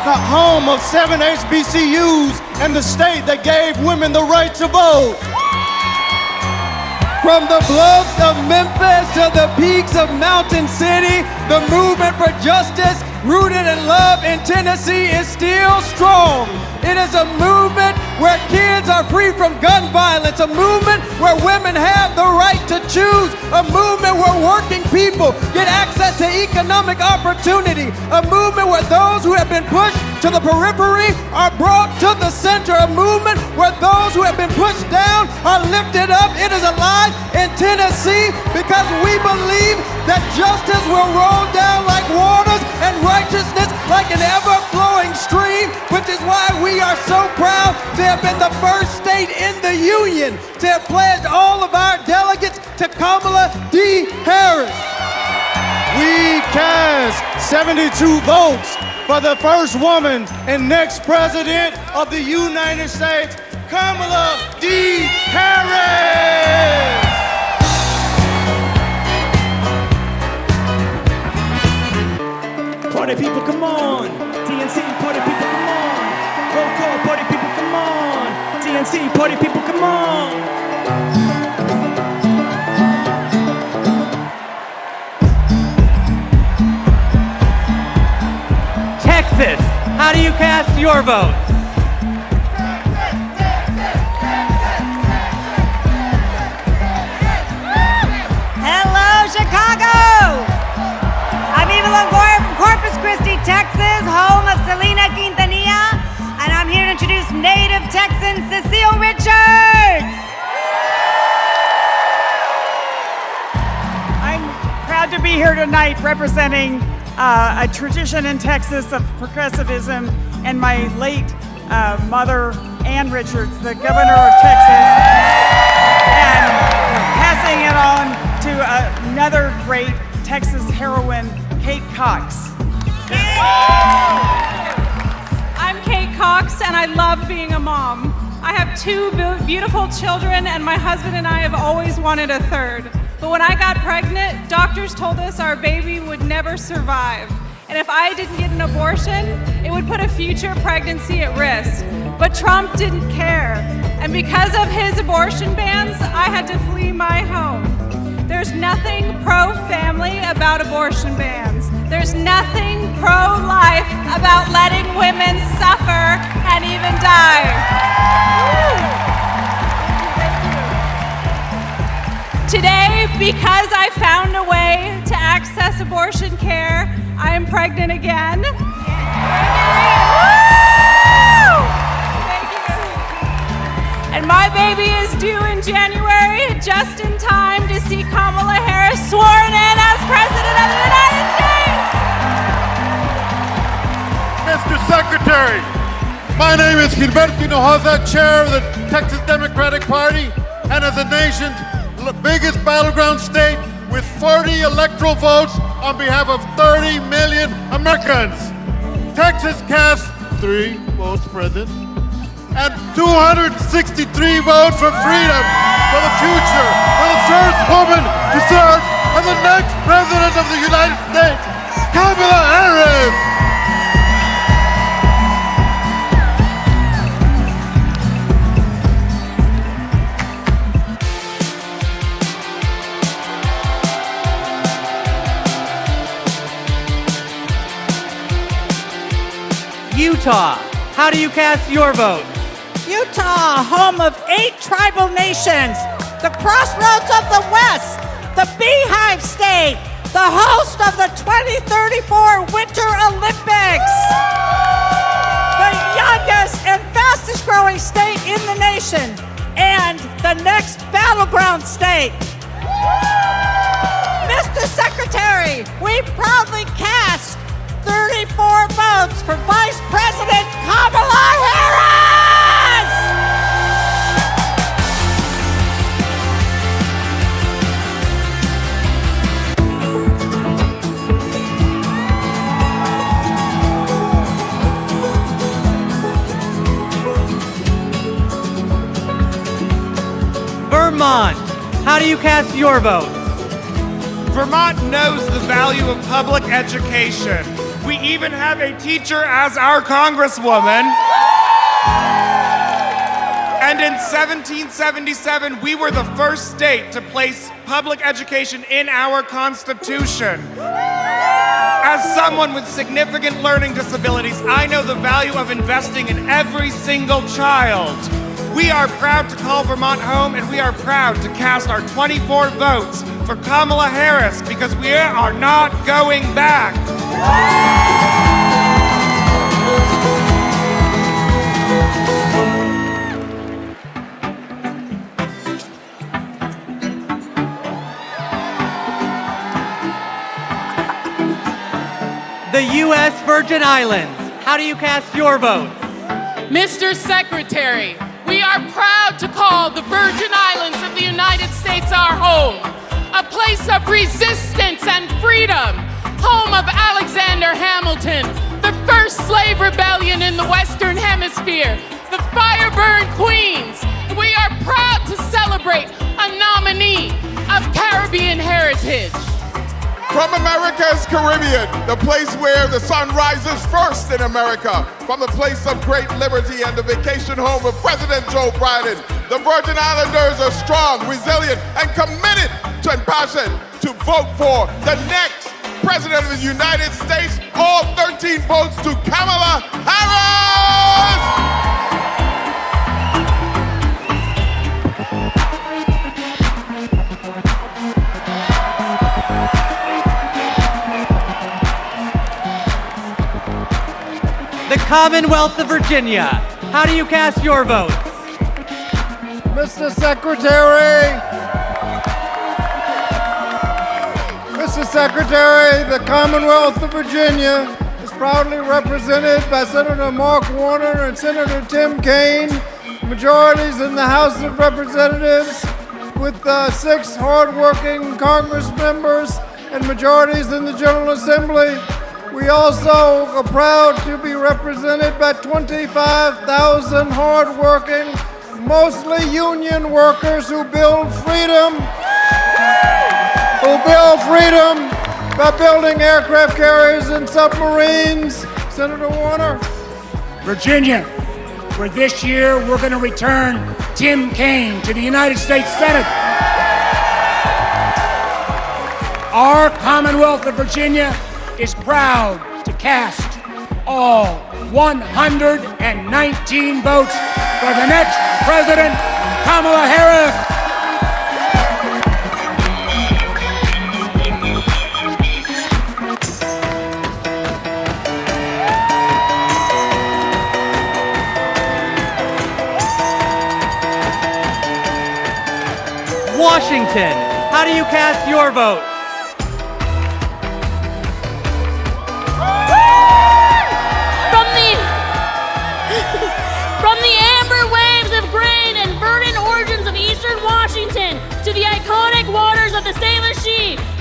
the home of 7 HBCUs, and the state that gave women the right to vote. From the bluffs of Memphis to the peaks of Mountain City, the movement for justice rooted in love in Tennessee is still strong. It is a movement where kids are free from gun violence, a movement where women have the right to choose, a movement where working people get access to economic opportunity, a movement where those who have been pushed to the periphery are brought to the center, a movement where those who have been pushed down are lifted up. It is alive in Tennessee because we believe that justice will roll down like waters and righteousness like an ever-flowing stream, which is why we are so proud to have been the first state in the union to have pledged all of our delegates to Kamala D. Harris. We cast 72 votes for the first woman and next president of the United States, Kamala D. Harris. Party people, come on. TNC, party people, come on. Roll call, party people, come on. TNC, party people, come on. Texas, how do you cast your votes? Hello, Chicago! I'm Eva Longoria from Corpus Christi, Texas, home of Selena Quintanilla, and I'm here to introduce native Texan Cecile Richards. I'm proud to be here tonight representing a tradition in Texas of progressivism and my late mother, Ann Richards, the governor of Texas, and passing it on to another great Texas heroine, Kate Cox. I'm Kate Cox, and I love being a mom. I have 2 beautiful children, and my husband and I have always wanted a third. But when I got pregnant, doctors told us our baby would never survive. And if I didn't get an abortion, it would put a future pregnancy at risk. But Trump didn't care. And because of his abortion bans, I had to flee my home. There's nothing pro-family about abortion bans. There's nothing pro-life about letting women suffer and even die. Today, because I found a way to access abortion care, I am pregnant again. Thank you. And my baby is due in January, just in time to see Kamala Harris sworn in as President of the United States. Mr. Secretary, My name is Gilberto Hinojosa, chair of the Texas Democratic Party, and as the nation's biggest battleground state with 40 electoral votes on behalf of 30 million Americans. Texas cast 3 votes for president and 263 votes for freedom, for the future, for the first woman to serve as the next president of the United States, Kamala Harris. Utah, how do you cast your vote? Utah, home of 8 tribal nations, the crossroads of the West, the Beehive State, the host of the 2034 Winter Olympics, the youngest and fastest growing state in the nation, and the next battleground state. Mr. Secretary, we proudly cast 34 votes for Vice President Kamala Harris! Vermont, how do you cast your vote? Vermont knows the value of public education. We even have a teacher as our congresswoman. And in 1777, we were the first state to place public education in our Constitution. As someone with significant learning disabilities, I know the value of investing in every single child. We are proud to call Vermont home, and we are proud to cast our 24 votes for Kamala Harris because we are not going back. The U.S. Virgin Islands, how do you cast your vote? Mr. Secretary, we are proud to call the Virgin Islands of the United States our home, a place of resistance and freedom, home of Alexander Hamilton, the first slave rebellion in the Western Hemisphere, the fire-burned Queens. We are proud to celebrate a nominee of Caribbean heritage. From America's Caribbean, the place where the sun rises first in America, from the place of great liberty and the vacation home of President Joe Biden, the Virgin Islanders are strong, resilient, and committed and passionate to vote for the next President of the United States. All 13 votes to Kamala Harris! The Commonwealth of Virginia, how do you cast your vote? Mr. Secretary, the Commonwealth of Virginia is proudly represented by Senator Mark Warner and Senator Tim Kaine, majorities in the House of Representatives with 6 hardworking Congress members and majorities in the General Assembly. We also are proud to be represented by 25,000 hardworking, mostly union workers who build freedom by building aircraft carriers and submarines. Senator Warner. Virginia, where this year we're going to return Tim Kaine to the United States Senate. Our Commonwealth of Virginia is proud to cast all 119 votes for the next President, Kamala Harris. Washington, how do you cast your vote?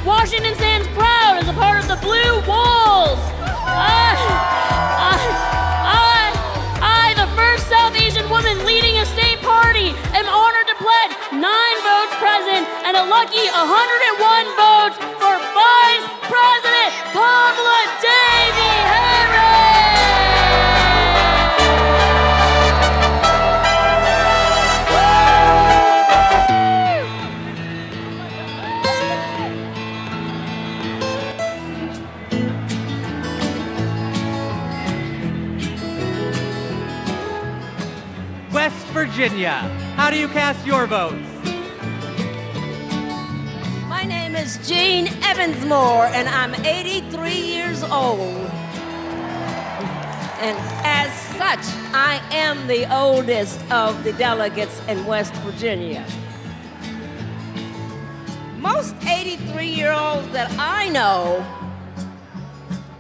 Washington stands proud as a part of the Blue Wolves. I, the first South Asian woman leading a state party, am honored to pledge 9 votes present and a lucky 101 votes for Vice President Kamala Davy Harris. West Virginia, how do you cast your votes? My name is Jean Evansmore, and I'm 83 years old. And as such, I am the oldest of the delegates in West Virginia. Most 83-year-olds that I know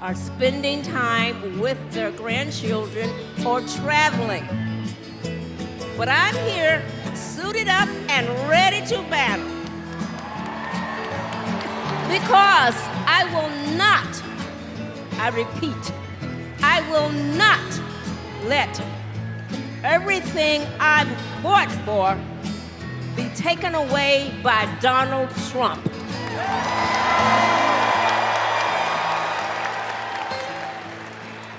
are spending time with their grandchildren or traveling. But I'm here, suited up and ready to battle. Because I will not, I repeat, I will not let everything I've fought for be taken away by Donald Trump.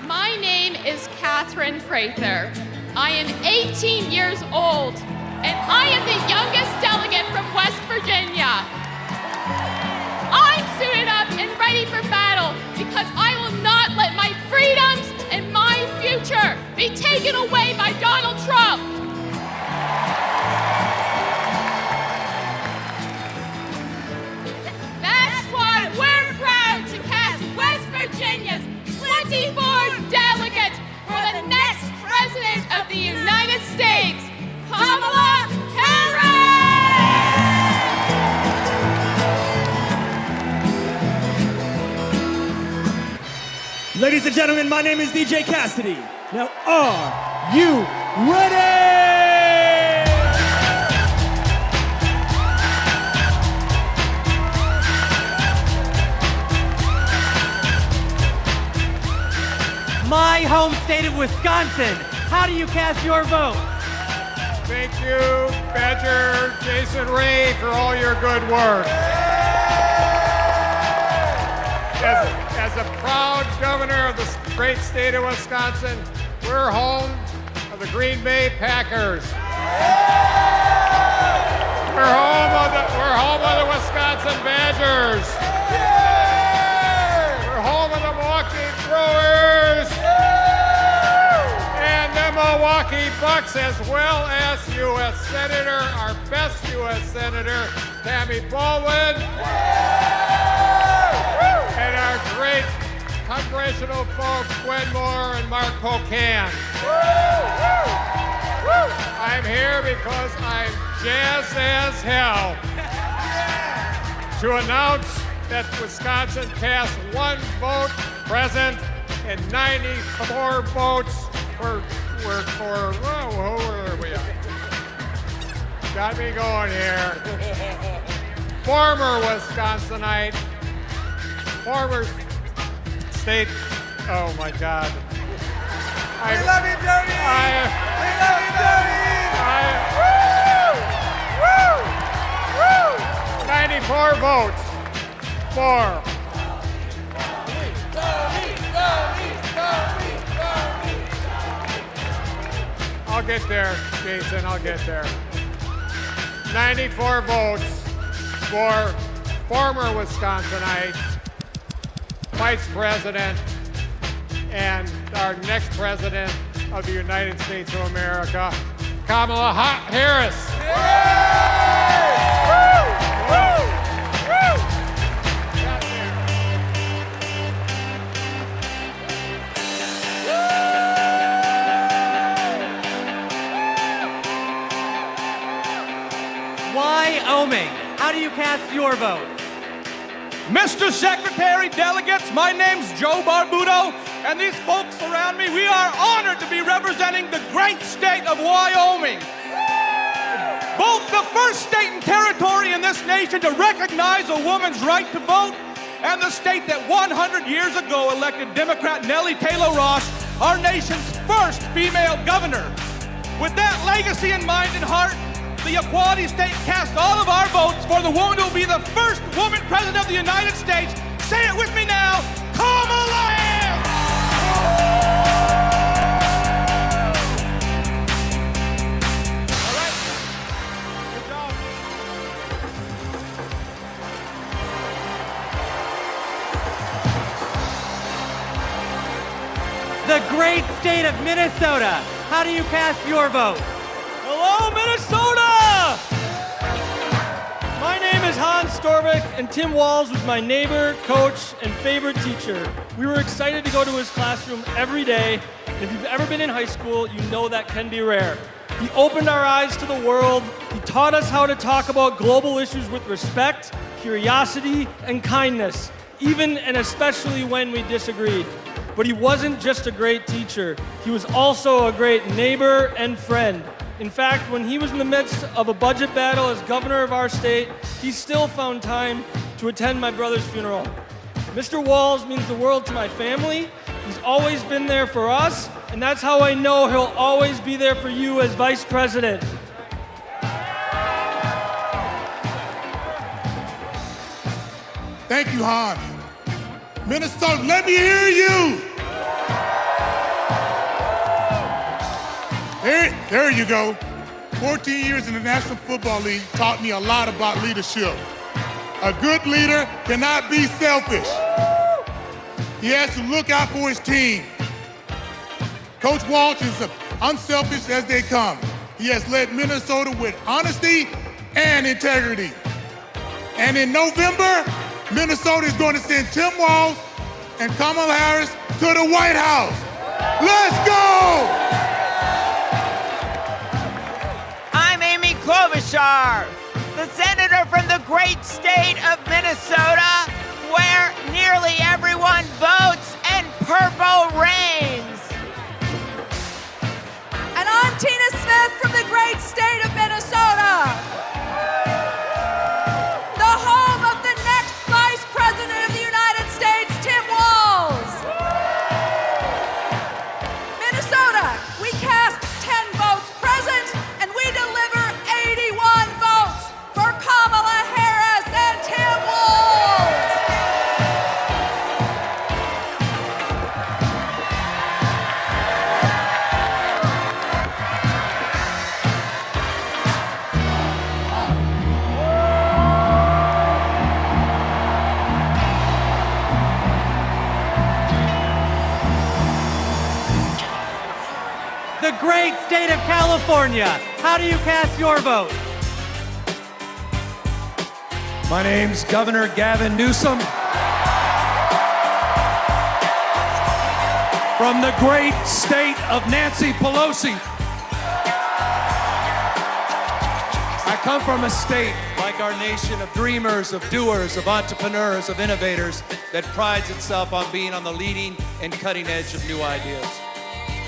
My name is Catherine Prather. I am 18 years old, and I am the youngest delegate from West Virginia. I'm suited up and ready for battle because I will not let my freedoms and my future be taken away by Donald Trump. That's why we're proud to cast West Virginia's 24 delegates for the next President of the United States, Kamala Harris! Ladies and gentlemen, my name is DJ Cassidy. Now, are you ready? My home state of Wisconsin, how do you cast your vote? Thank you, Badger Jason Ray, for all your good work. As a proud governor of the great state of Wisconsin, we're home of the Green Bay Packers. We're home of the Wisconsin Badgers. We're home of the Milwaukee Brewers. And the Milwaukee Bucks, as well as U.S. Senator, our best U.S. Senator, Tammy Baldwin. And our great congressional folks, Gwen Moore and Mark Pocan. I'm here because I'm jazzed as hell to announce that Wisconsin cast 1 vote present and 94 votes for where are we at? Got me going here. Former Wisconsinite, former state, oh my God. We love you, Jody! We love you, Jody! 94 votes for. I'll get there, Jason, I'll get there. 94 votes for former Wisconsinite, Vice President, and our next President of the United States of America, Kamala Harris. Wyoming, how do you cast your vote? Mr. Secretary, delegates, my name's Joe Barbudo, and these folks around me, we are honored to be representing the great state of Wyoming. both the first state and territory in this nation to recognize a woman's right to vote, and the state that 100 years ago elected Democrat Nellie Taylor Ross, our nation's first female governor. With that legacy in mind and heart, the Equality State cast all of our votes for the woman who will be the first woman president of the United States. Say it with me now, Kamala Harris! All right. Good job. The great state of Minnesota. How do you cast your vote? Hello, Minnesota! My name is Hans Storvik, and Tim Walz was my neighbor, coach, and favorite teacher. We were excited to go to his classroom every day, and if you've ever been in high school, you know that can be rare. He opened our eyes to the world. He taught us how to talk about global issues with respect, curiosity, and kindness, even and especially when we disagreed. But he wasn't just a great teacher. He was also a great neighbor and friend. In fact, when he was in the midst of a budget battle as governor of our state, he still found time to attend my brother's funeral. Mr. Walz means the world to my family. He's always been there for us, and that's how I know he'll always be there for you as vice president. Thank you, Hans. Minnesota, let me hear you. There you go. 14 years in the National Football League taught me a lot about leadership. A good leader cannot be selfish. He has to look out for his team. Coach Walsh is unselfish as they come. He has led Minnesota with honesty and integrity. And in November, Minnesota is going to send Tim Walz and Kamala Harris to the White House. Let's go! I'm Amy Klobuchar, the senator from the great state of Minnesota, where nearly everyone votes and purple reigns. And I'm Tina Smith from the great state of Minnesota, the home of the next Vice President of the United States, Tim Walz. Minnesota, we cast 10 votes present, and we deliver 81 votes for Kamala Harris and Tim Walz. The great state of California. How do you cast your vote? My name's Governor Gavin Newsom. From the great state of Nancy Pelosi. I come from a state, like our nation, of dreamers, of doers, of entrepreneurs, of innovators, that prides itself on being on the leading and cutting edge of new ideas.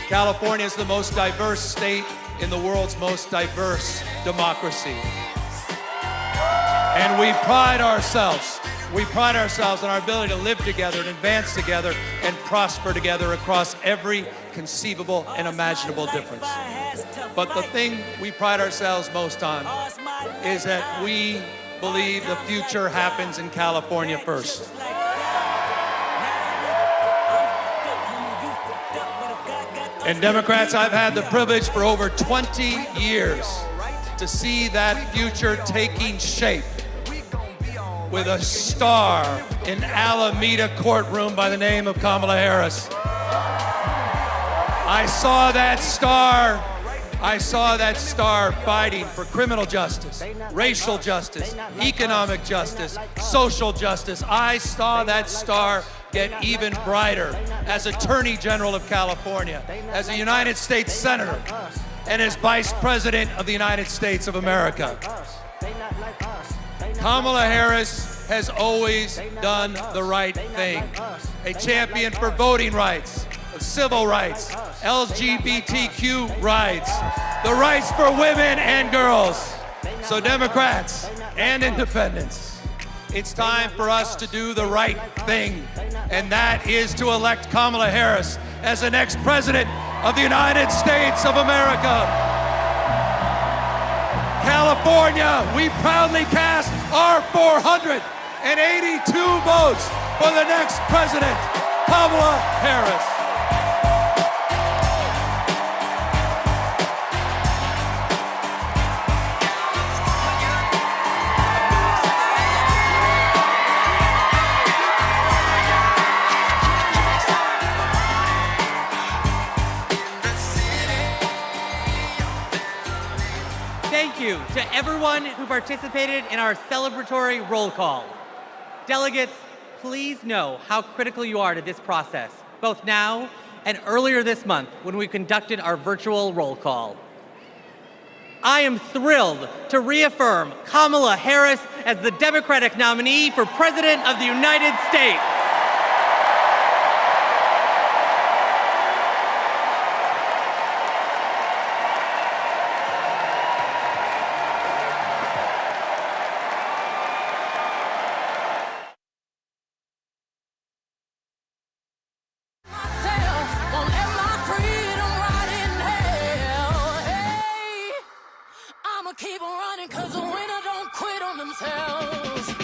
California is the most diverse state in the world's most diverse democracy. And we pride ourselves on our ability to live together and advance together and prosper together across every conceivable and imaginable difference. But the thing we pride ourselves most on is that we believe the future happens in California first. And Democrats, I've had the privilege for over 20 years to see that future taking shape with a star in Alameda courtroom by the name of Kamala Harris. I saw that star fighting for criminal justice, racial justice, economic justice, social justice. I saw that star get even brighter as Attorney General of California, as a United States Senator, and as Vice President of the United States of America. Kamala Harris has always done the right thing. A champion for voting rights, civil rights, LGBTQ rights, the rights for women and girls. So Democrats and independents, it's time for us to do the right thing, and that is to elect Kamala Harris as the next president of the United States of America. California, we proudly cast our 482 votes for the next president, Kamala Harris. Thank you to everyone who participated in our celebratory roll call. Delegates, please know how critical you are to this process, both now and earlier this month when we conducted our virtual roll call. I am thrilled to reaffirm Kamala Harris as the Democratic nominee for President of the United States. Keep on running, cause the winner don't quit on themselves.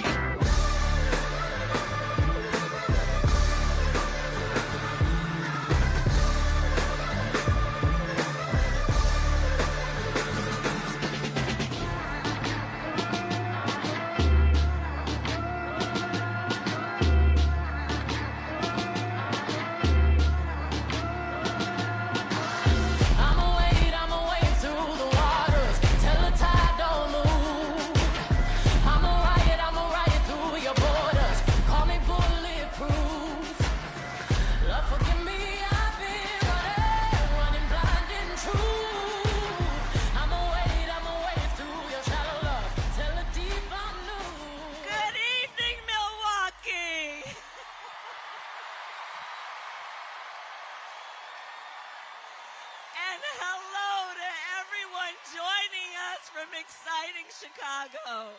Exciting Chicago.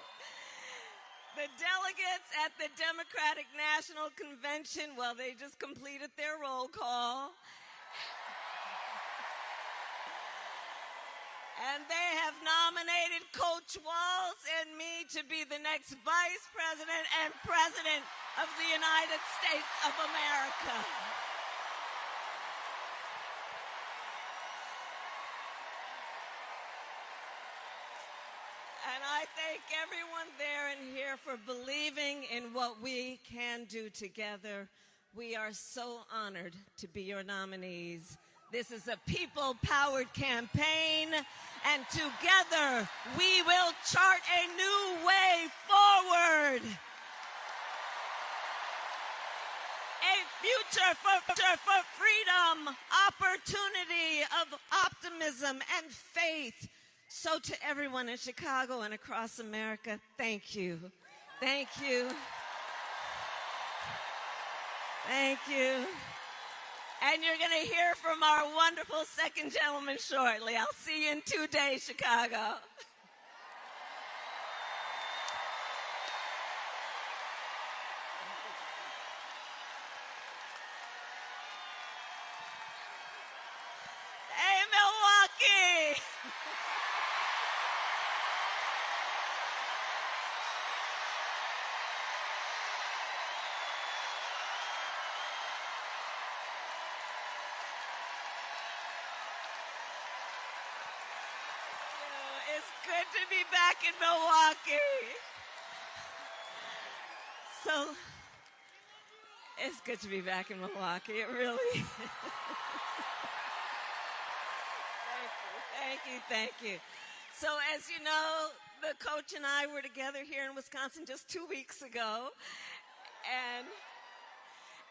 The delegates at the Democratic National Convention, well, they just completed their roll call. And they have nominated Coach Walz and me to be the next Vice President and President of the United States of America. And I thank everyone there and here for believing in what we can do together. We are so honored to be your nominees. This is a people-powered campaign, and together we will chart a new way forward. A future for freedom, opportunity, of optimism and faith. So to everyone in Chicago and across America, thank you. Thank you. Thank you. And you're going to hear from our wonderful second gentleman shortly. I'll see you in 2 days, Chicago. Hey, Milwaukee! It's good to be back in Milwaukee. So, it's good to be back in Milwaukee. It really is. Thank you. So, as you know, the coach and I were together here in Wisconsin just 2 weeks ago.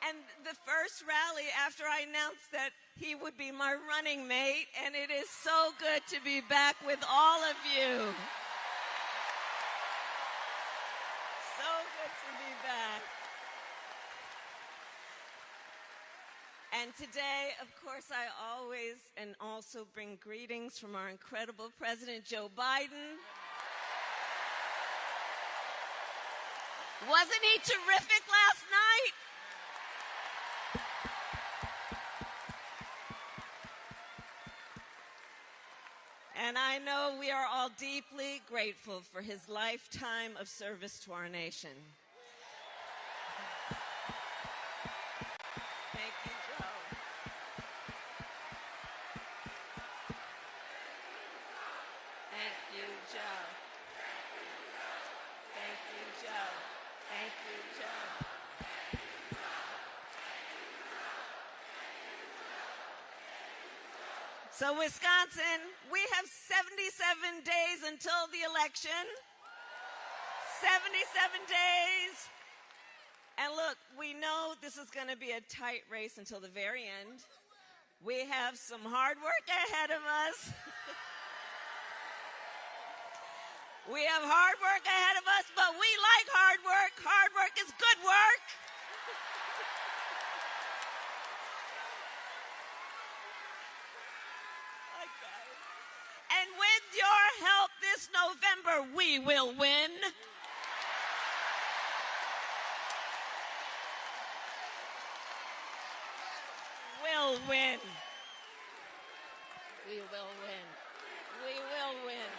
And the first rally after I announced that he would be my running mate, and it is so good to be back with all of you. So good to be back. And today, of course, I always and also bring greetings from our incredible President Joe Biden. Wasn't he terrific last night? And I know we are all deeply grateful for his lifetime of service to our nation. Thank you, Joe. Thank you, Joe. Thank you, Joe. Thank you, Joe. So, Wisconsin, we have 77 days until the election. 77 days. And look, we know this is going to be a tight race until the very end. We have some hard work ahead of us. We have hard work ahead of us, but we like hard work. Hard work is good work. And with your help this November, we will win. We'll win. We will win. We will win.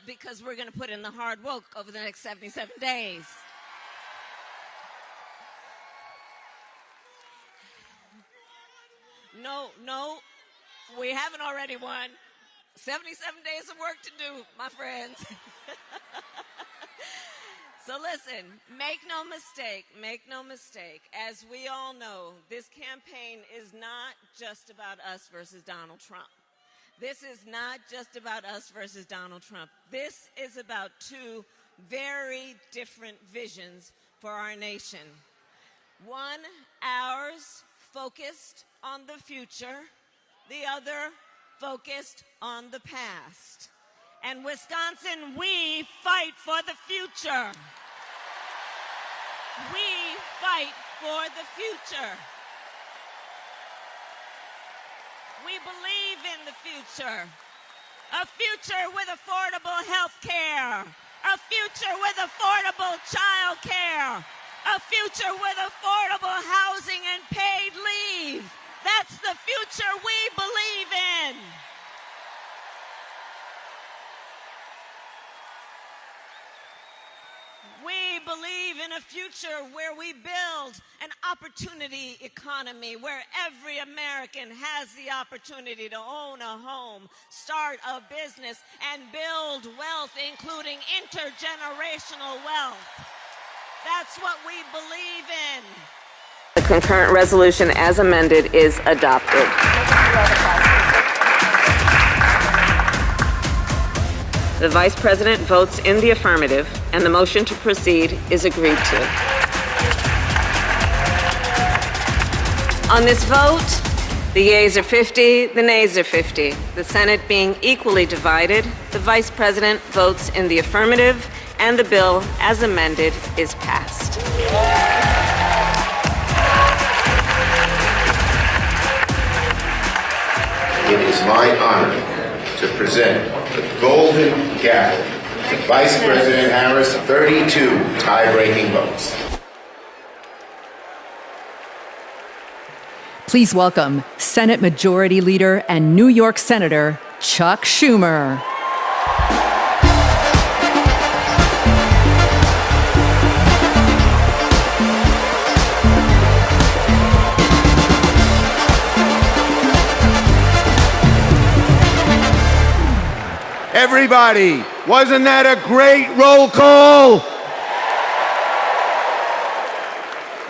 Because we're going to put in the hard work over the next 77 days. No, we haven't already won. 77 days of work to do, my friends. So listen, make no mistake. As we all know, this campaign is not just about us versus Donald Trump. This is not just about us versus Donald Trump. This is about two very different visions for our nation. One, ours, focused on the future. The other, focused on the past. And Wisconsin, we fight for the future. We fight for the future. We believe in the future. A future with affordable health care. A future with affordable child care. A future with affordable housing and paid leave. That's the future we believe in. We believe in a future where we build an opportunity economy, where every American has the opportunity to own a home, start a business, and build wealth, including intergenerational wealth. That's what we believe in. The concurrent resolution as amended is adopted. The Vice President votes in the affirmative, and the motion to proceed is agreed to. On this vote, the yeas are 50, the nays are 50. The Senate being equally divided, the Vice President votes in the affirmative, and the bill, as amended, is passed. It is my honor to present the Golden Gavel to Vice President Harris, 32 tie-breaking votes. Please welcome Senate Majority Leader and New York Senator Chuck Schumer. Everybody, wasn't that a great roll call?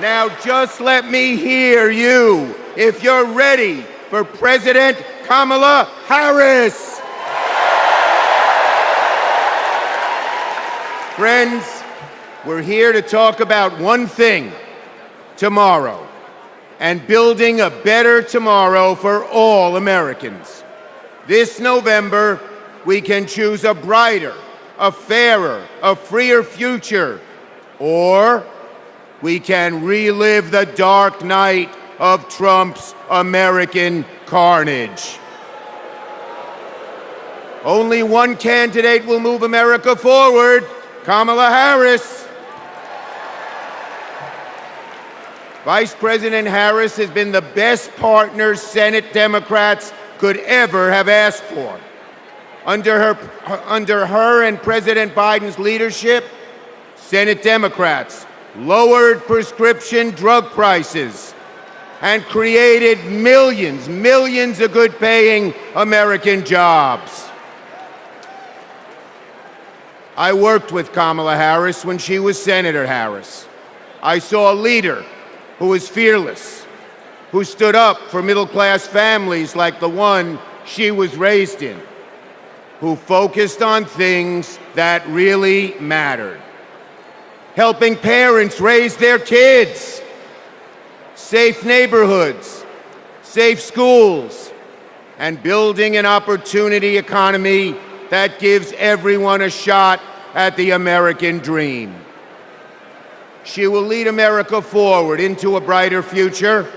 Now just let me hear you if you're ready for President Kamala Harris. Friends, we're here to talk about one thing, tomorrow, and building a better tomorrow for all Americans. This November, we can choose a brighter, a fairer, a freer future, or we can relive the dark night of Trump's American carnage. Only one candidate will move America forward, Kamala Harris. Vice President Harris has been the best partner Senate Democrats could ever have asked for. Under her and President Biden's leadership, Senate Democrats lowered prescription drug prices and created millions of good-paying American jobs. I worked with Kamala Harris when she was Senator Harris. I saw a leader who was fearless, who stood up for middle-class families like the one she was raised in, who focused on things that really mattered. Helping parents raise their kids, safe neighborhoods, safe schools, and building an opportunity economy that gives everyone a shot at the American dream. She will lead America forward into a brighter future,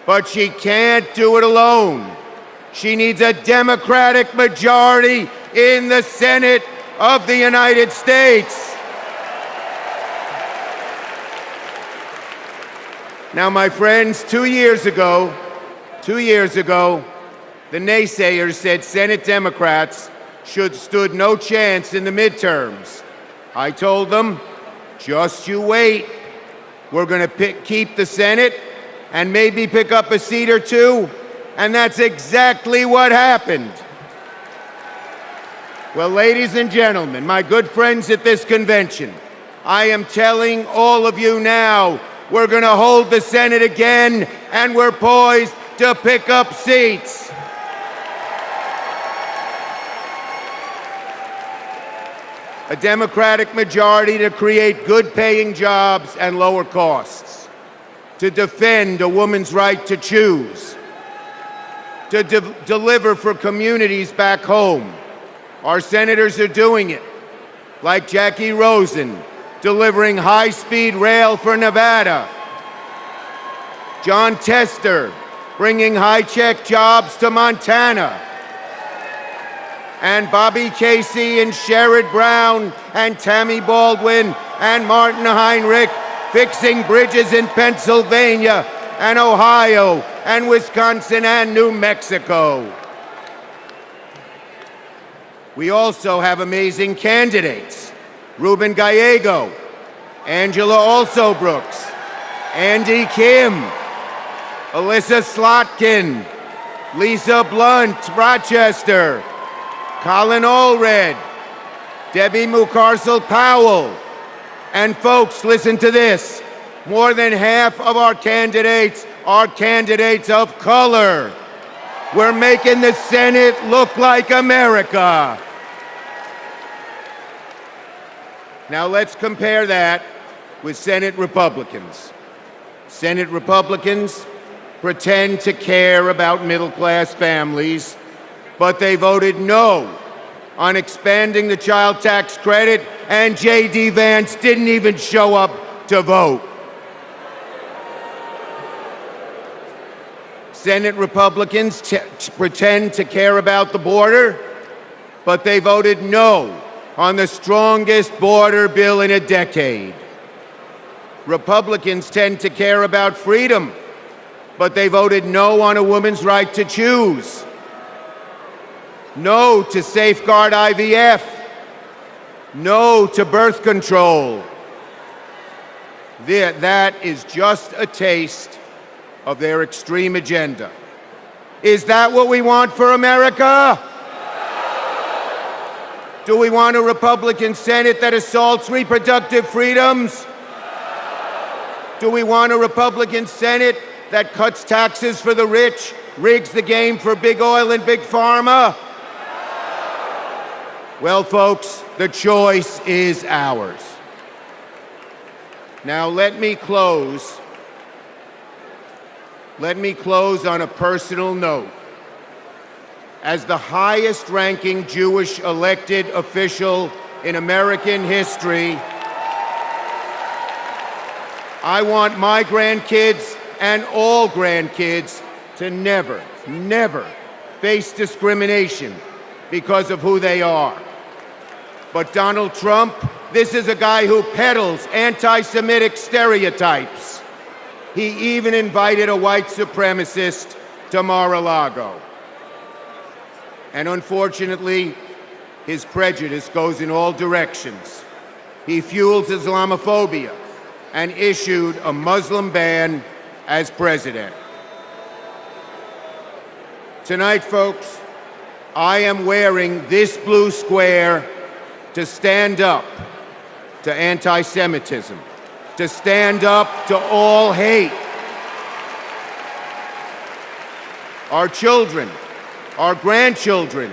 but she can't do it alone. She needs a Democratic majority in the Senate of the United States. Now, my friends, 2 years ago, the naysayers said Senate Democrats stood no chance in the midterms. I told them, just you wait. We're going to keep the Senate and maybe pick up a seat or two, and that's exactly what happened. Well, ladies and gentlemen, my good friends at this convention, I am telling all of you now, we're going to hold the Senate again, and we're poised to pick up seats. A Democratic majority to create good-paying jobs and lower costs, to defend a woman's right to choose, to deliver for communities back home. Our senators are doing it, like Jackie Rosen, delivering high-speed rail for Nevada, John Tester, bringing high-tech jobs to Montana, and Bobby Casey and Sherrod Brown and Tammy Baldwin and Martin Heinrich fixing bridges in Pennsylvania and Ohio and Wisconsin and New Mexico. We also have amazing candidates. Ruben Gallego, Angela Alsobrooks, Andy Kim, Alyssa Slotkin, Lisa Blunt, Rochester, Colin Allred, Debbie Mucarsel-Powell, and folks, listen to this. More than half of our candidates are candidates of color. We're making the Senate look like America. Now let's compare that with Senate Republicans. Senate Republicans pretend to care about middle-class families, but they voted no on expanding the child tax credit, and J.D. Vance didn't even show up to vote. Senate Republicans pretend to care about the border, but they voted no on the strongest border bill in a decade. Republicans tend to care about freedom, but they voted no on a woman's right to choose. No to safeguard IVF. No to birth control. That is just a taste of their extreme agenda. Is that what we want for America? Do we want a Republican Senate that assaults reproductive freedoms? Do we want a Republican Senate that cuts taxes for the rich, rigs the game for big oil and big pharma? Well, folks, the choice is ours. Now, let me close on a personal note. As the highest-ranking Jewish elected official in American history, I want my grandkids and all grandkids to never, never face discrimination because of who they are. But Donald Trump, this is a guy who peddles anti-Semitic stereotypes. He even invited a white supremacist to Mar-a-Lago. And unfortunately, his prejudice goes in all directions. He fuels Islamophobia and issued a Muslim ban as president. Tonight, folks, I am wearing this blue square to stand up to anti-Semitism, to stand up to all hate. Our children, our grandchildren,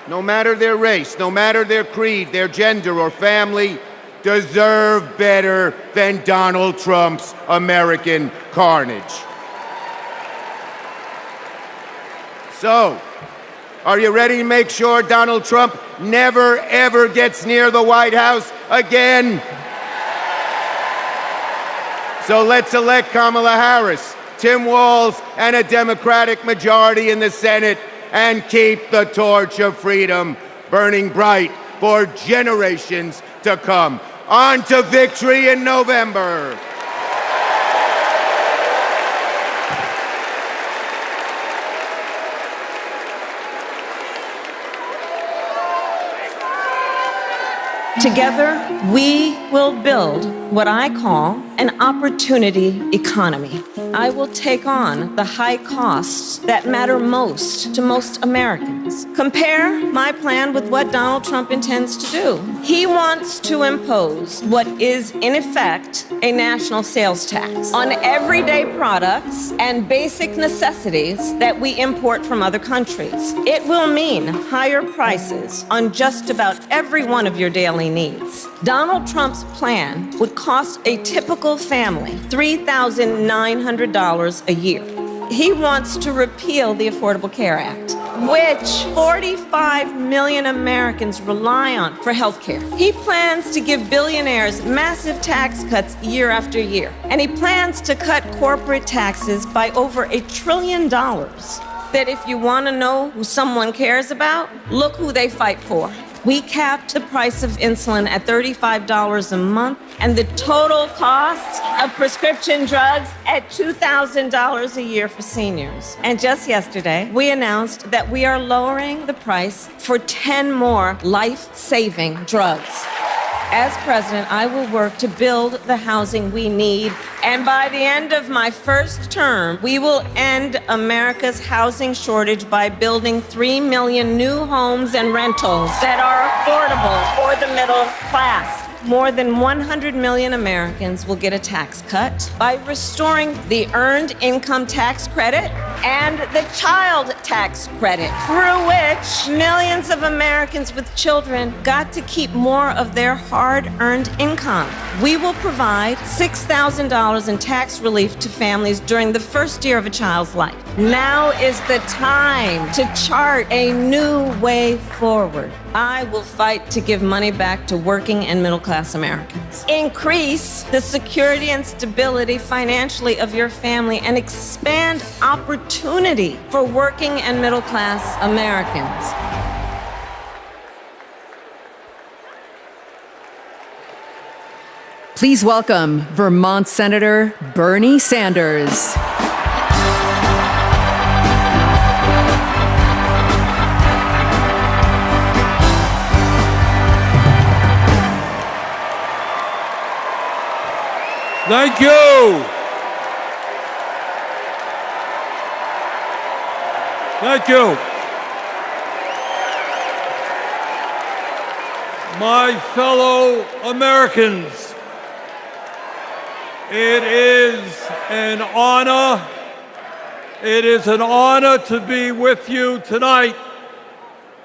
no matter their race, no matter their creed, their gender or family, deserve better than Donald Trump's American carnage. So, are you ready to make sure Donald Trump never, ever gets near the White House again? So let's elect Kamala Harris, Tim Walz, and a Democratic majority in the Senate and keep the torch of freedom burning bright for generations to come. On to victory in November. Together, we will build what I call an opportunity economy. I will take on the high costs that matter most to most Americans. Compare my plan with what Donald Trump intends to do. He wants to impose what is, in effect, a national sales tax on everyday products and basic necessities that we import from other countries. It will mean higher prices on just about every one of your daily needs. Donald Trump's plan would cost a typical family $3,900 a year. He wants to repeal the Affordable Care Act, which 45 million Americans rely on for health care. He plans to give billionaires massive tax cuts year after year. And he plans to cut corporate taxes by over $1 trillion. That if you want to know who someone cares about, look who they fight for. We capped the price of insulin at $35 a month and the total cost of prescription drugs at $2,000 a year for seniors. And just yesterday, we announced that we are lowering the price for 10 more life-saving drugs. As president, I will work to build the housing we need, and by the end of my first term, we will end America's housing shortage by building 3 million new homes and rentals that are affordable for the middle class. More than 100 million Americans will get a tax cut by restoring the Earned Income Tax Credit and the Child Tax Credit, through which millions of Americans with children got to keep more of their hard-earned income. We will provide $6,000 in tax relief to families during the first year of a child's life. Now is the time to chart a new way forward. I will fight to give money back to working and middle-class Americans. Increase the security and stability financially of your family and expand opportunity for working and middle-class Americans. Please welcome Vermont Senator Bernie Sanders. Thank you. Thank you. My fellow Americans, it is an honor to be with you tonight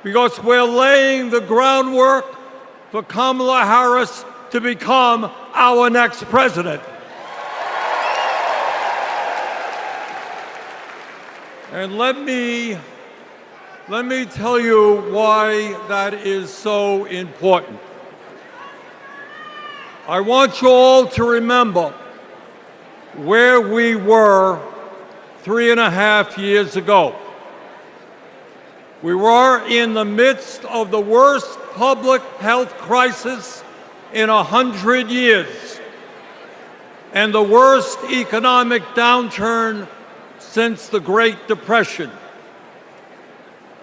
because we're laying the groundwork for Kamala Harris to become our next president. And let me tell you why that is so important. I want you all to remember where we were 3.5 years ago. We were in the midst of the worst public health crisis in 100 years and the worst economic downturn since the Great Depression.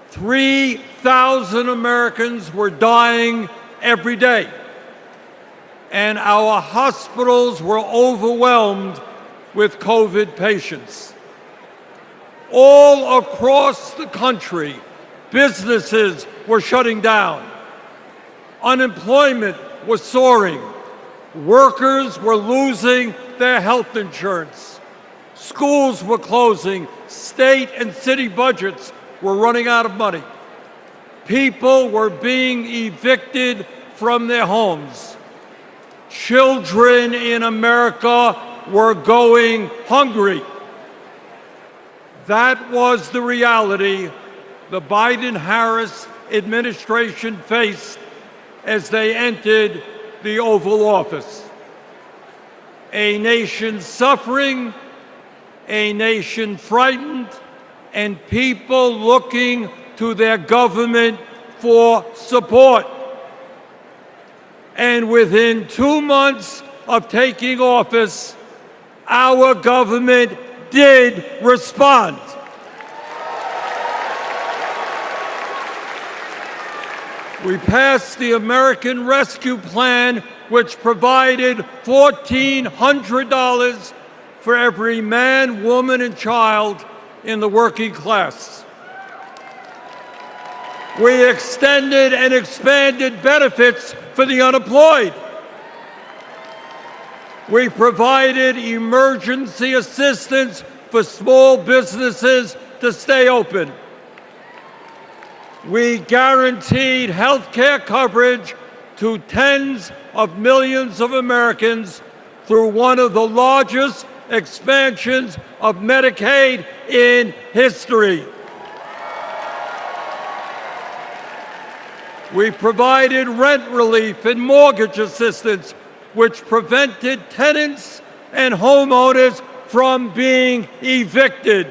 3,000 Americans were dying every day, and our hospitals were overwhelmed with COVID patients. All across the country, businesses were shutting down. Unemployment was soaring. Workers were losing their health insurance. Schools were closing. State and city budgets were running out of money. People were being evicted from their homes. Children in America were going hungry. That was the reality the Biden-Harris administration faced as they entered the Oval Office. A nation suffering, a nation frightened, and people looking to their government for support. And within 2 months of taking office, our government did respond. We passed the American Rescue Plan, which provided $1,400 for every man, woman, and child in the working class. We extended and expanded benefits for the unemployed. We provided emergency assistance for small businesses to stay open. We guaranteed health care coverage to tens of millions of Americans through one of the largest expansions of Medicaid in history. We provided rent relief and mortgage assistance, which prevented tenants and homeowners from being evicted.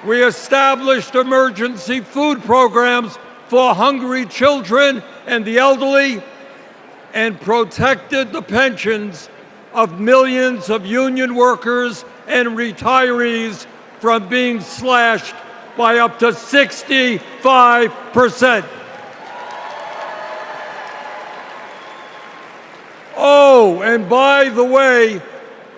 We established emergency food programs for hungry children and the elderly, and protected the pensions of millions of union workers and retirees from being slashed by up to 65%. Oh, and by the way,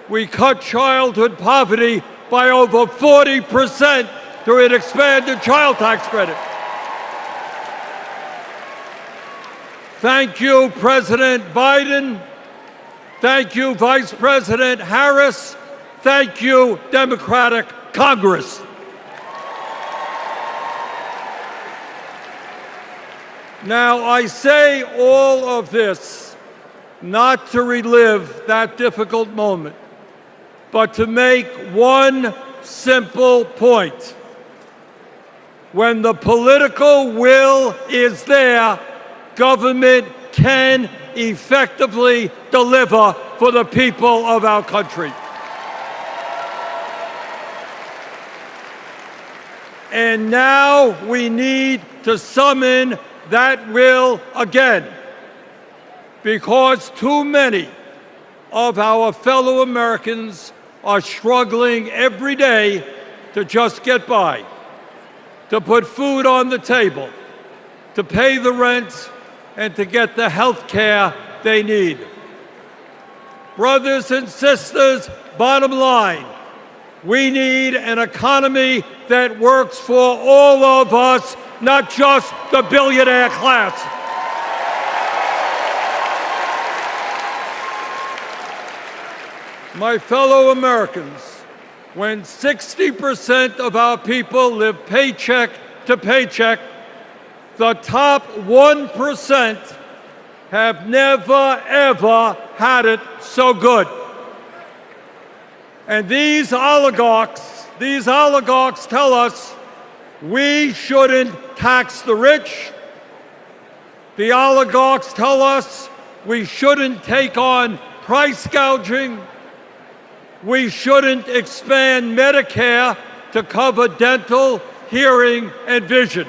we cut childhood poverty by over 40% through an expanded child tax credit. Thank you, President Biden. Thank you, Vice President Harris. Thank you, Democratic Congress. Now, I say all of this not to relive that difficult moment, but to make one simple point. When the political will is there, government can effectively deliver for the people of our country. And now we need to summon that will again, because too many of our fellow Americans are struggling every day to just get by, to put food on the table, to pay the rent, and to get the health care they need. Brothers and sisters, bottom line, we need an economy that works for all of us, not just the billionaire class. My fellow Americans, when 60% of our people live paycheck to paycheck, the top 1% have never, ever had it so good. And these oligarchs tell us we shouldn't tax the rich. The oligarchs tell us we shouldn't take on price gouging. We shouldn't expand Medicare to cover dental, hearing, and vision.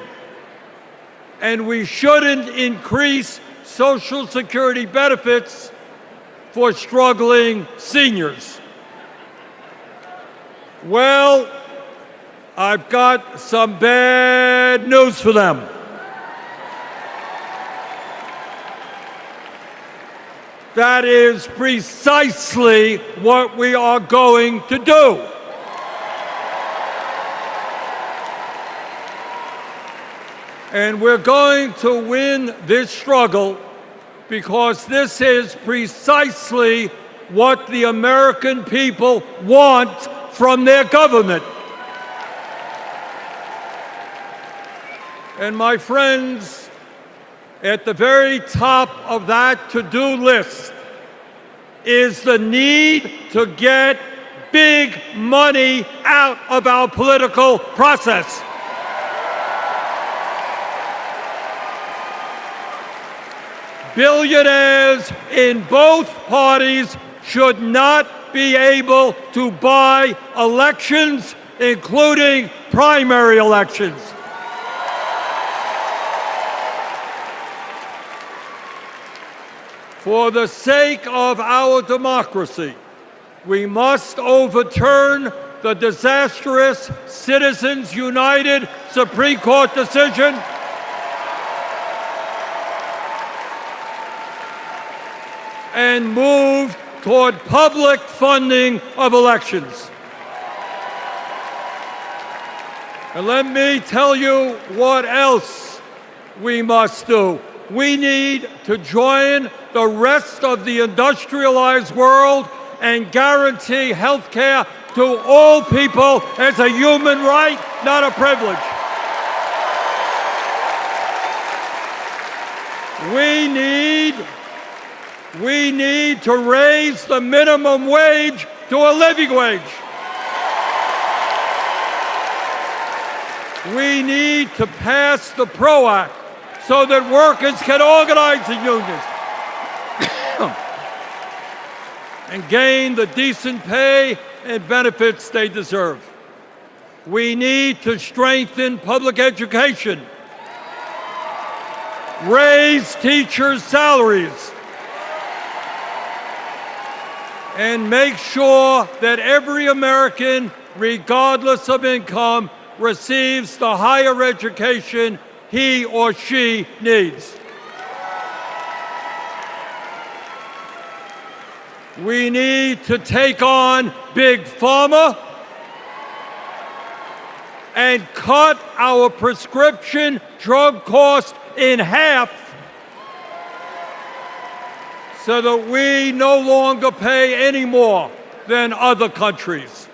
And we shouldn't increase Social Security benefits for struggling seniors. Well, I've got some bad news for them. That is precisely what we are going to do. And we're going to win this struggle because this is precisely what the American people want from their government. And my friends, at the very top of that to-do list is the need to get big money out of our political process. Billionaires in both parties should not be able to buy elections, including primary elections. For the sake of our democracy, we must overturn the disastrous Citizens United Supreme Court decision and move toward public funding of elections. And let me tell you what else we must do. We need to join the rest of the industrialized world and guarantee health care to all people as a human right, not a privilege. We need to raise the minimum wage to a living wage. We need to pass the PRO Act so that workers can organize in unions and gain the decent pay and benefits they deserve. We need to strengthen public education, raise teachers' salaries, and make sure that every American, regardless of income, receives the higher education he or she needs. We need to take on Big Pharma and cut our prescription drug costs in half so that we no longer pay any more than other countries.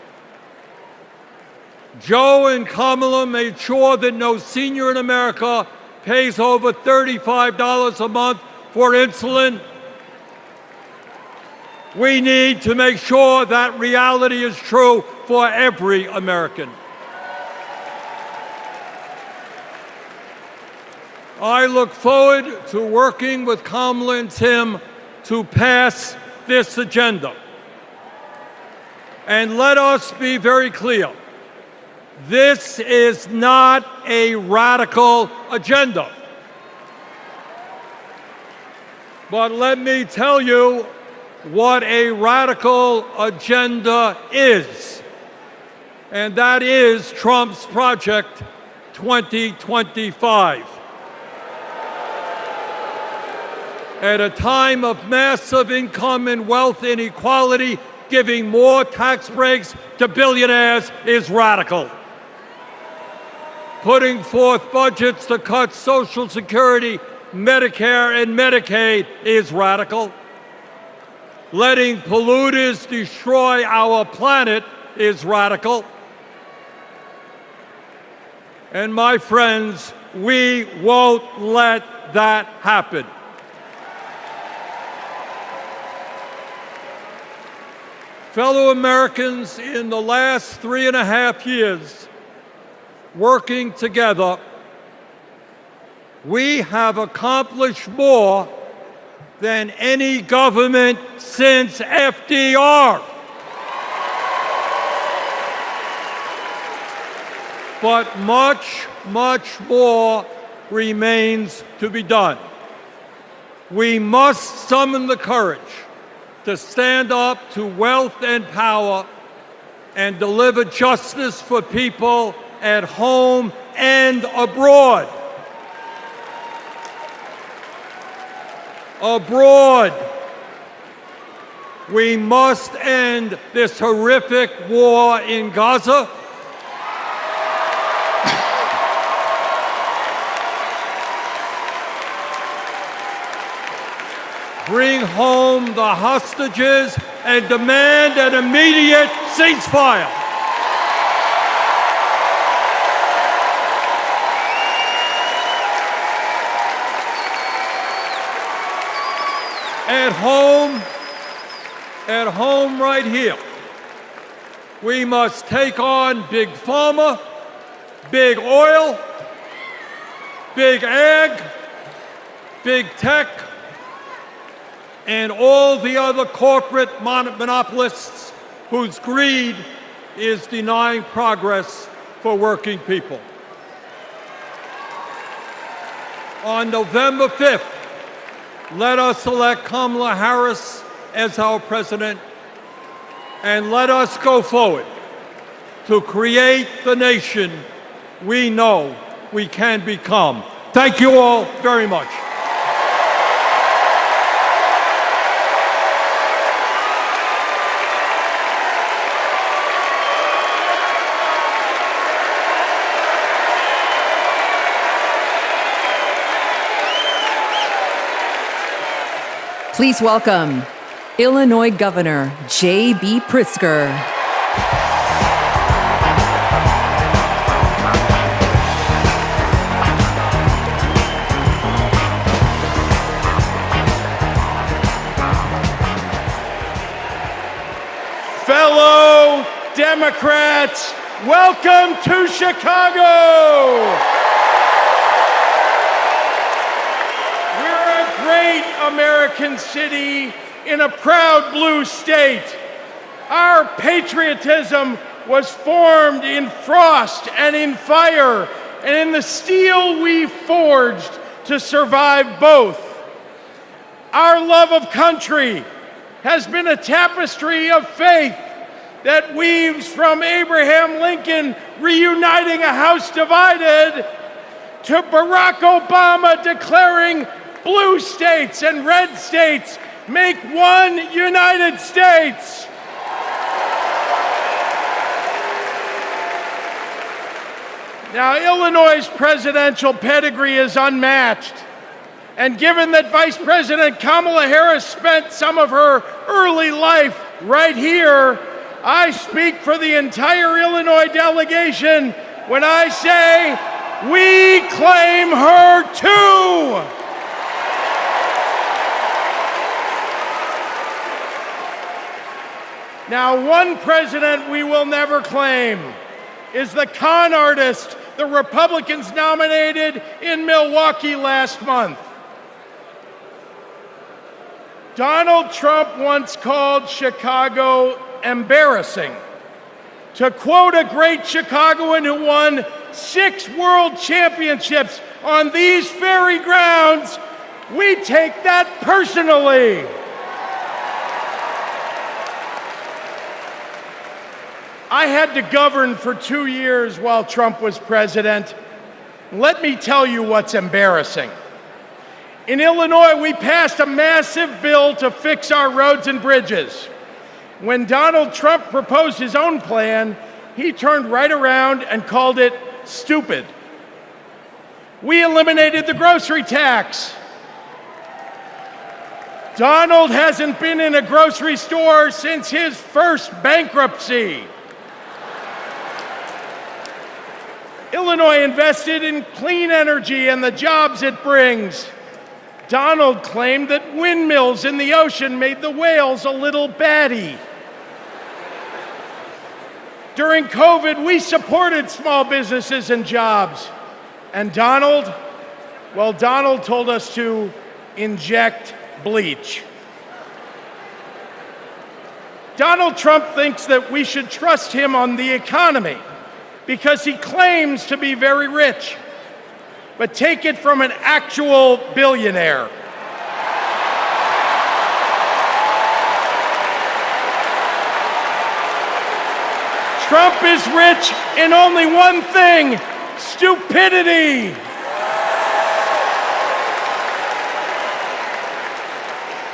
Joe and Kamala made sure that no senior in America pays over $35 a month for insulin. We need to make sure that reality is true for every American. I look forward to working with Kamala and Tim to pass this agenda. And let us be very clear. This is not a radical agenda. But let me tell you what a radical agenda is. And that is Trump's Project 2025. At a time of massive income and wealth inequality, giving more tax breaks to billionaires is radical. Putting forth budgets to cut Social Security, Medicare, and Medicaid is radical. Letting polluters destroy our planet is radical. And my friends, we won't let that happen. Fellow Americans, in the last 3.5 years, working together, we have accomplished more than any government since FDR. but much, much more remains to be done. We must summon the courage to stand up to wealth and power and deliver justice for people at home and abroad. Abroad, we must end this horrific war in Gaza. Bring home the hostages and demand an immediate ceasefire. At home right here, we must take on big pharma, big oil, big ag, big tech, and all the other corporate monopolists whose greed is denying progress for working people. On November 5th, let us elect Kamala Harris as our president, and let us go forward to create the nation we know we can become. Thank you all very much. Please welcome Illinois Governor J.B. Pritzker. Fellow Democrats, welcome to Chicago! Great American city in a proud blue state. Our patriotism was formed in frost and in fire, and in the steel we forged to survive both. Our love of country has been a tapestry of faith that weaves from Abraham Lincoln reuniting a house divided to Barack Obama declaring blue states and red states make one United States. Now, Illinois' presidential pedigree is unmatched. And given that Vice President Kamala Harris spent some of her early life right here, I speak for the entire Illinois delegation when I say, we claim her too. Now, one president we will never claim is the con artist the Republicans nominated in Milwaukee last month. Donald Trump once called Chicago embarrassing. To quote a great Chicagoan who won 6 world championships on these very grounds, we take that personally. I had to govern for 2 years while Trump was president. Let me tell you what's embarrassing. In Illinois, we passed a massive bill to fix our roads and bridges. When Donald Trump proposed his own plan, he turned right around and called it stupid. We eliminated the grocery tax. Donald hasn't been in a grocery store since his first bankruptcy. Illinois invested in clean energy and the jobs it brings. Donald claimed that windmills in the ocean made the whales a little batty. During COVID, we supported small businesses and jobs. And Donald told us to inject bleach. Donald Trump thinks that we should trust him on the economy. because he claims to be very rich. But take it from an actual billionaire. Trump is rich in only one thing: stupidity.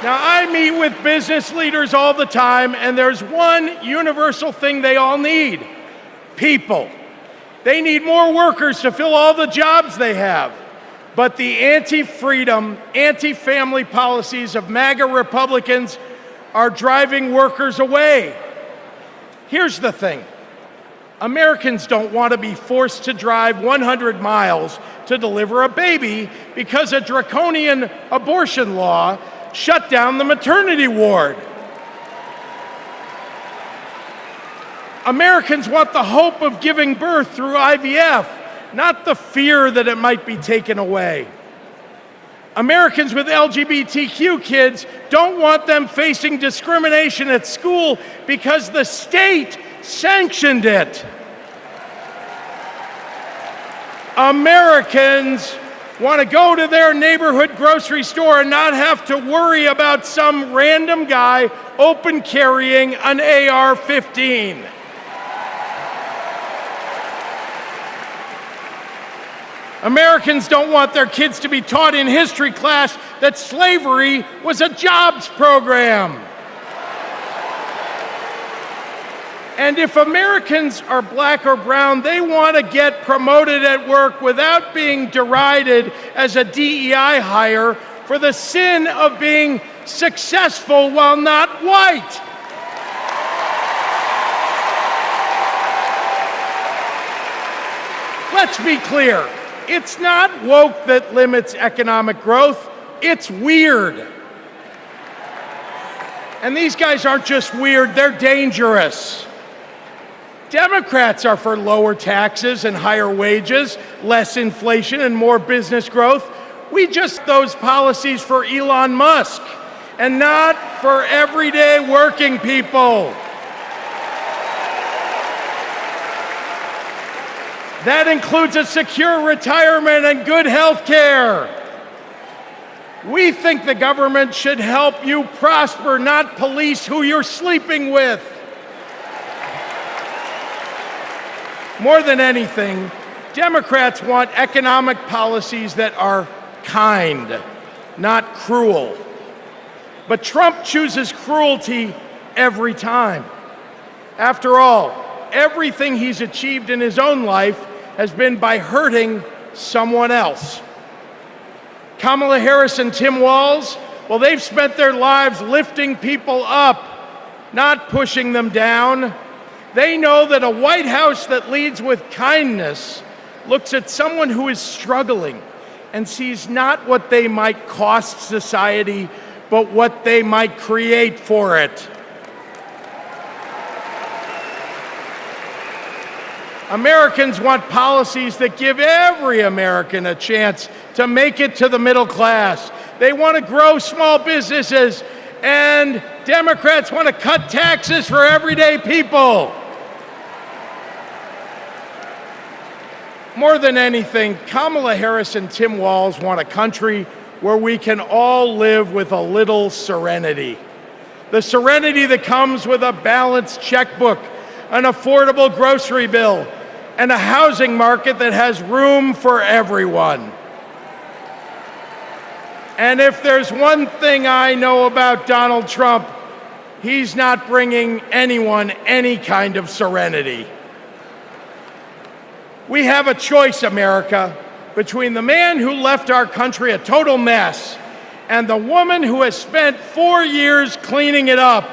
Now, I meet with business leaders all the time, and there's one universal thing they all need: people. They need more workers to fill all the jobs they have. But the anti-freedom, anti-family policies of MAGA Republicans are driving workers away. Here's the thing. Americans don't want to be forced to drive 100 miles to deliver a baby because a draconian abortion law shut down the maternity ward. Americans want the hope of giving birth through IVF, not the fear that it might be taken away. Americans with LGBTQ kids don't want them facing discrimination at school because the state sanctioned it. Americans want to go to their neighborhood grocery store and not have to worry about some random guy open carrying an AR-15. Americans don't want their kids to be taught in history class that slavery was a jobs program. And if Americans are black or brown, they want to get promoted at work without being derided as a DEI hire for the sin of being successful while not white. Let's be clear. It's not woke that limits economic growth. It's weird. And these guys aren't just weird, they're dangerous. Democrats are for lower taxes and higher wages, less inflation and more business growth. We just those policies for Elon Musk and not for everyday working people. That includes a secure retirement and good health care. We think the government should help you prosper, not police who you're sleeping with. More than anything, Democrats want economic policies that are kind, not cruel. But Trump chooses cruelty every time. After all, everything he's achieved in his own life has been by hurting someone else. Kamala Harris and Tim Walz, well, they've spent their lives lifting people up, not pushing them down. They know that a White House that leads with kindness looks at someone who is struggling and sees not what they might cost society, but what they might create for it. Americans want policies that give every American a chance to make it to the middle class. They want to grow small businesses, and Democrats want to cut taxes for everyday people. More than anything, Kamala Harris and Tim Walz want a country where we can all live with a little serenity. The serenity that comes with a balanced checkbook, an affordable grocery bill, and a housing market that has room for everyone. And if there's one thing I know about Donald Trump, he's not bringing anyone any kind of serenity. We have a choice, America, between the man who left our country a total mess and the woman who has spent 4 years cleaning it up.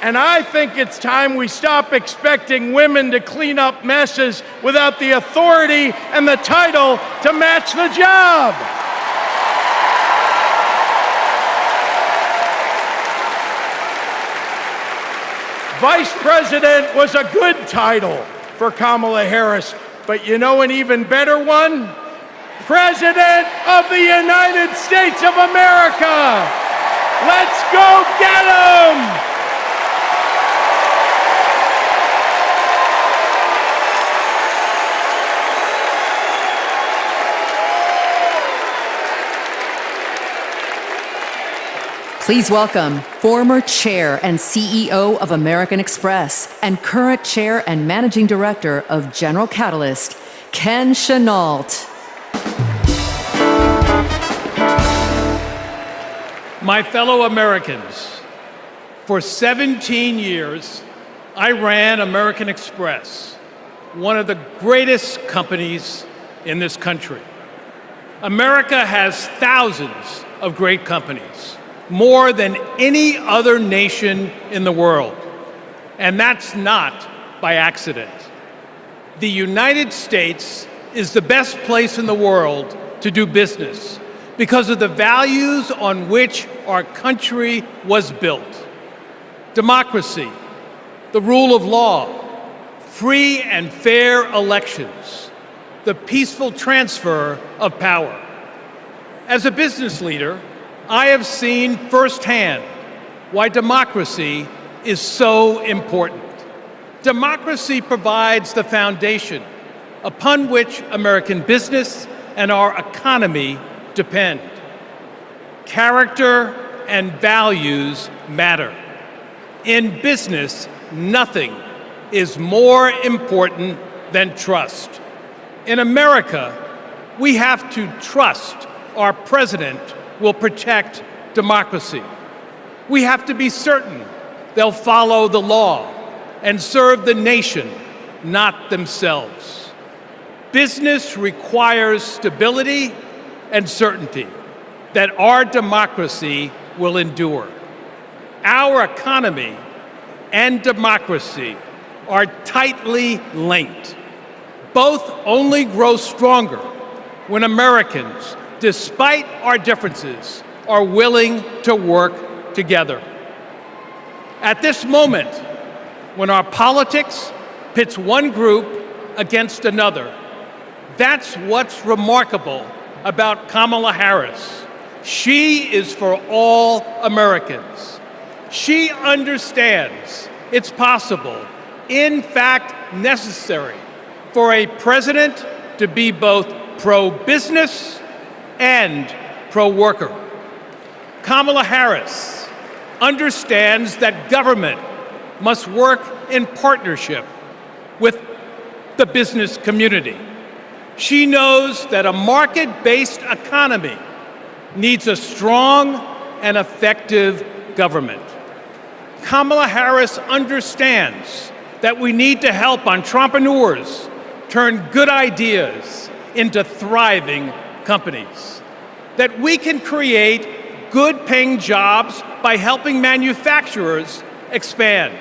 And I think it's time we stop expecting women to clean up messes without the authority and the title to match the job. Vice President was a good title for Kamala Harris, but you know an even better one? President of the United States of America. Let's go get him! Please welcome former chair and CEO of American Express and current chair and managing director of General Catalyst, Ken Chenault. My fellow Americans, for 17 years, I ran American Express, one of the greatest companies in this country. America has thousands of great companies, more than any other nation in the world. And that's not by accident. The United States is the best place in the world to do business because of the values on which our country was built. Democracy, the rule of law, free and fair elections, the peaceful transfer of power. As a business leader, I have seen firsthand why democracy is so important. Democracy provides the foundation upon which American business and our economy depend. Character and values matter. In business, nothing is more important than trust. In America, we have to trust our president will protect democracy. We have to be certain they'll follow the law and serve the nation, not themselves. Business requires stability and certainty that our democracy will endure. Our economy and democracy are tightly linked. Both only grow stronger when Americans, despite our differences, are willing to work together. At this moment, when our politics pits one group against another, that's what's remarkable about Kamala Harris. She is for all Americans. She understands it's possible, in fact necessary, for a president to be both pro-business and pro-worker. Kamala Harris understands that government must work in partnership with the business community. She knows that a market-based economy needs a strong and effective government. Kamala Harris understands that we need to help entrepreneurs turn good ideas into thriving companies, that we can create good-paying jobs by helping manufacturers expand.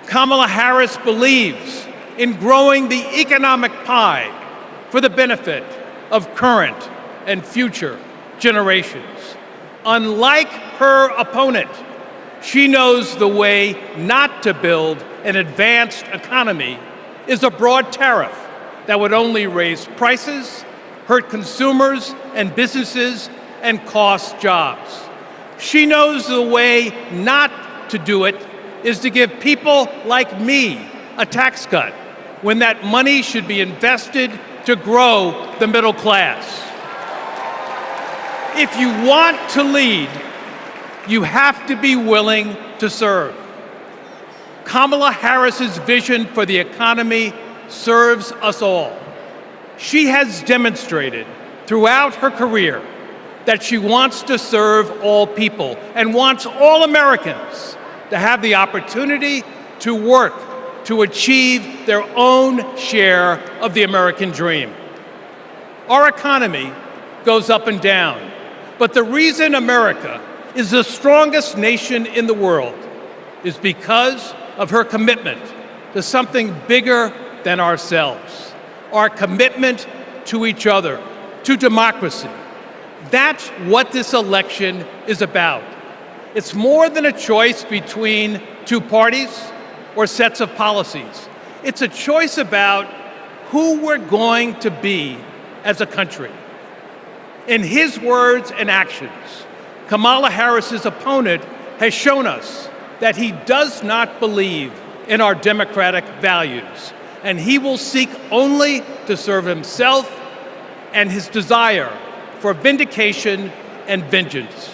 Kamala Harris believes in growing the economic pie for the benefit of current and future generations. Unlike her opponent, she knows the way not to build an advanced economy is a broad tariff that would only raise prices, hurt consumers and businesses, and cost jobs. She knows the way not to do it is to give people like me a tax cut when that money should be invested to grow the middle class. If you want to lead, you have to be willing to serve. Kamala Harris's vision for the economy serves us all. She has demonstrated throughout her career that she wants to serve all people and wants all Americans to have the opportunity to work to achieve their own share of the American dream. Our economy goes up and down, but the reason America is the strongest nation in the world is because of her commitment to something bigger than ourselves, our commitment to each other, to democracy. That's what this election is about. It's more than a choice between two parties or sets of policies. It's a choice about who we're going to be as a country. In his words and actions, Kamala Harris's opponent has shown us that he does not believe in our democratic values, and he will seek only to serve himself and his desire for vindication and vengeance.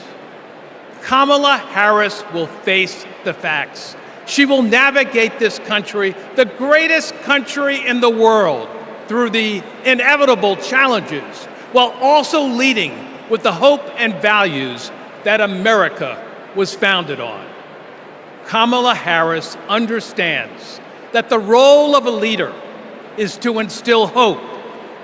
Kamala Harris will face the facts. She will navigate this country, the greatest country in the world, through the inevitable challenges, while also leading with the hope and values that America was founded on. Kamala Harris understands that the role of a leader is to instill hope,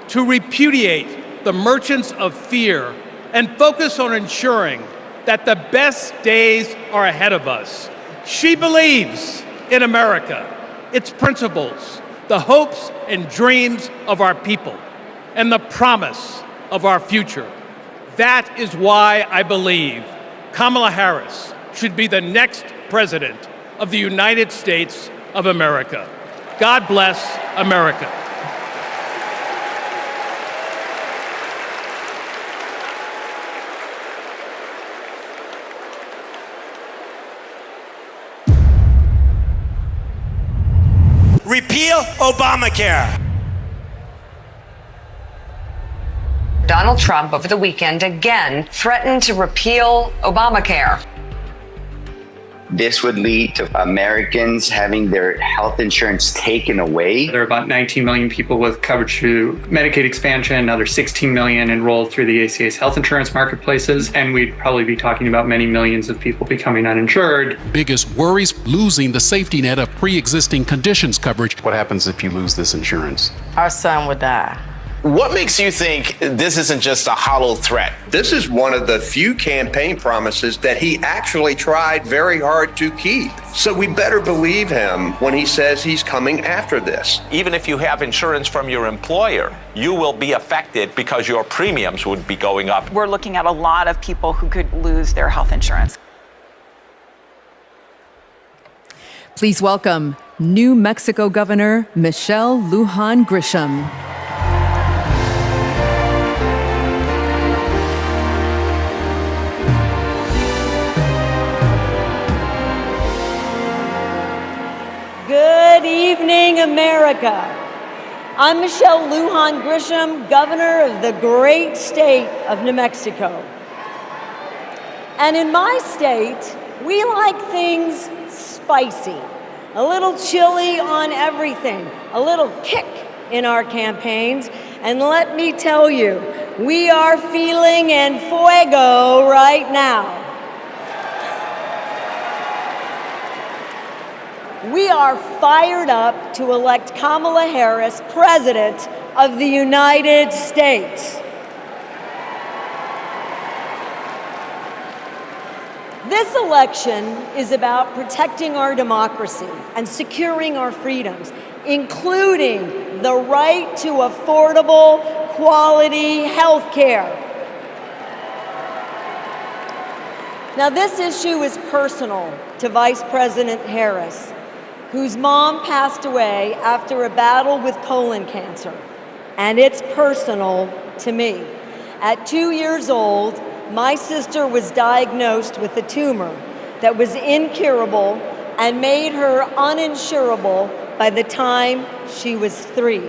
to repudiate the merchants of fear, and focus on ensuring that the best days are ahead of us. She believes in America, its principles, the hopes and dreams of our people, and the promise of our future. That is why I believe Kamala Harris should be the next president of the United States of America. God bless America. Repeal Obamacare. Donald Trump over the weekend again threatened to repeal Obamacare. This would lead to Americans having their health insurance taken away. There are about 19 million people with coverage through Medicaid expansion, another 16 million enrolled through the ACA's health insurance marketplaces, and we'd probably be talking about many millions of people becoming uninsured. Biggest worries, losing the safety net of pre-existing conditions coverage. What happens if you lose this insurance? Our son would die. What makes you think this isn't just a hollow threat? This is one of the few campaign promises that he actually tried very hard to keep. So we better believe him when he says he's coming after this. Even if you have insurance from your employer, you will be affected because your premiums would be going up. We're looking at a lot of people who could lose their health insurance. Please welcome New Mexico Governor Michelle Lujan Grisham. Good evening, America. I'm Michelle Lujan Grisham, governor of the great state of New Mexico. And in my state, we like things spicy, a little chili on everything, a little kick in our campaigns. And let me tell you, we are feeling en fuego right now. We are fired up to elect Kamala Harris President of the United States. This election is about protecting our democracy and securing our freedoms, including the right to affordable, quality health care. Now, this issue is personal to Vice President Harris, whose mom passed away after a battle with colon cancer. And it's personal to me. At 2 years old, my sister was diagnosed with a tumor that was incurable and made her uninsurable by the time she was 3.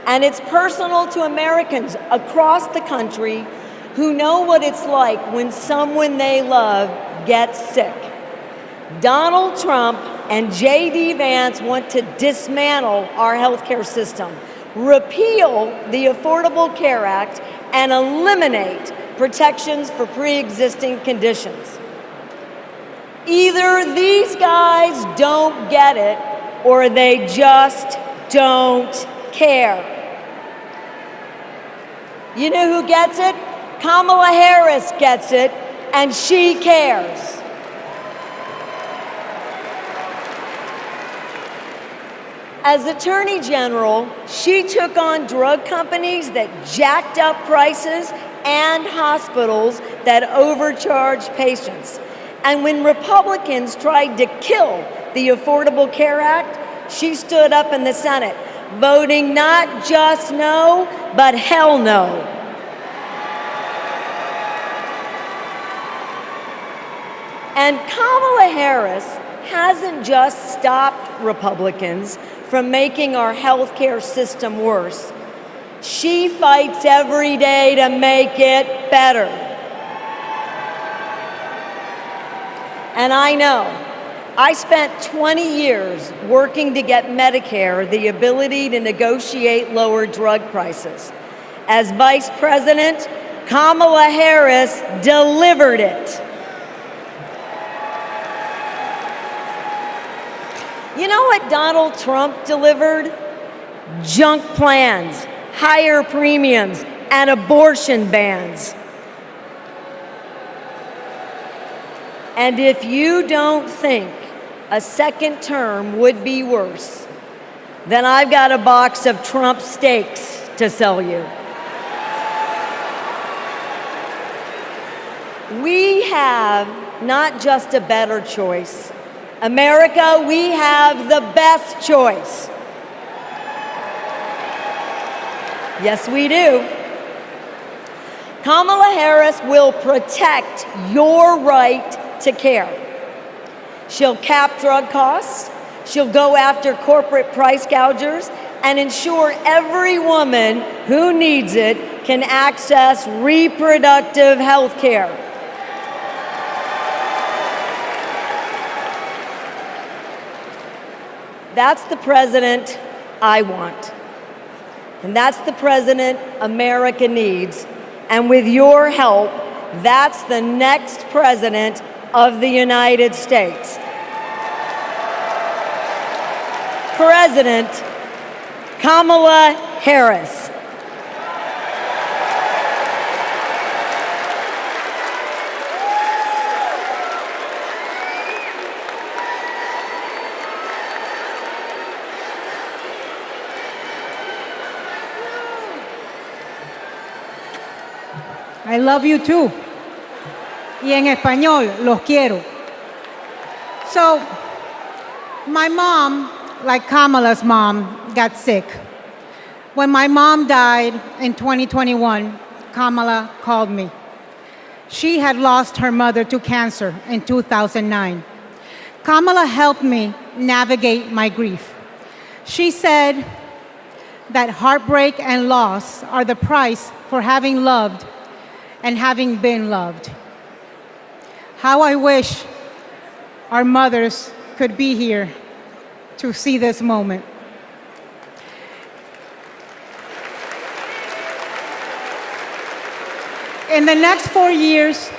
And it's personal to Americans across the country who know what it's like when someone they love gets sick. Donald Trump and J.D. Vance want to dismantle our healthcare system, repeal the Affordable Care Act, and eliminate protections for pre-existing conditions. Either these guys don't get it, or they just don't care. You know who gets it? Kamala Harris gets it, and she cares. As Attorney General, she took on drug companies that jacked up prices and hospitals that overcharged patients. And when Republicans tried to kill the Affordable Care Act, she stood up in the Senate, voting not just no, but hell no. And Kamala Harris hasn't just stopped Republicans from making our healthcare system worse. She fights every day to make it better. And I know. I spent 20 years working to get Medicare the ability to negotiate lower drug prices. As Vice President, Kamala Harris delivered it. You know what Donald Trump delivered? Junk plans, higher premiums, and abortion bans. And if you don't think a second term would be worse, then I've got a box of Trump steaks to sell you. We have not just a better choice. America, we have the best choice. Yes, we do. Kamala Harris will protect your right to care. She'll cap drug costs, she'll go after corporate price gougers, and ensure every woman who needs it can access reproductive health care. That's the president I want. And that's the president America needs. And with your help, that's the next president of the United States. President Kamala Harris. I love you too. Y en español, los quiero. So, my mom, like Kamala's mom, got sick. When my mom died in 2021, Kamala called me. She had lost her mother to cancer in 2009. Kamala helped me navigate my grief. She said that heartbreak and loss are the price for having loved and having been loved. How I wish our mothers could be here to see this moment. In the next 4 years,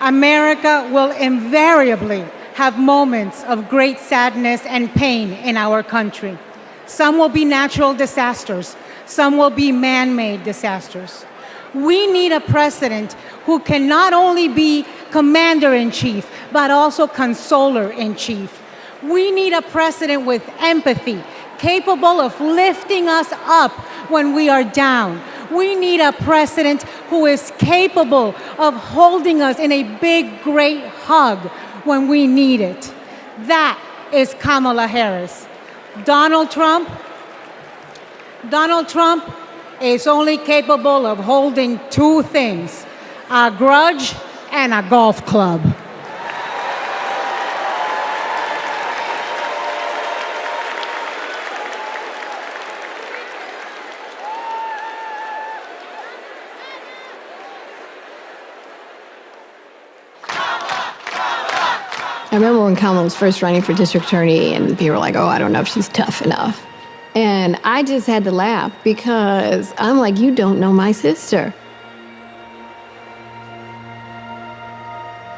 America will invariably have moments of great sadness and pain in our country. Some will be natural disasters. Some will be man-made disasters. We need a president who can not only be commander-in-chief, but also consoler-in-chief. We need a president with empathy, capable of lifting us up when we are down. We need a president who is capable of holding us in a big, great hug when we need it. That is Kamala Harris. Donald Trump is only capable of holding two things, a grudge and a golf club. I remember when Kamala was first running for district attorney and people were like, oh, I don't know if she's tough enough. And I just had to laugh because I'm like, you don't know my sister.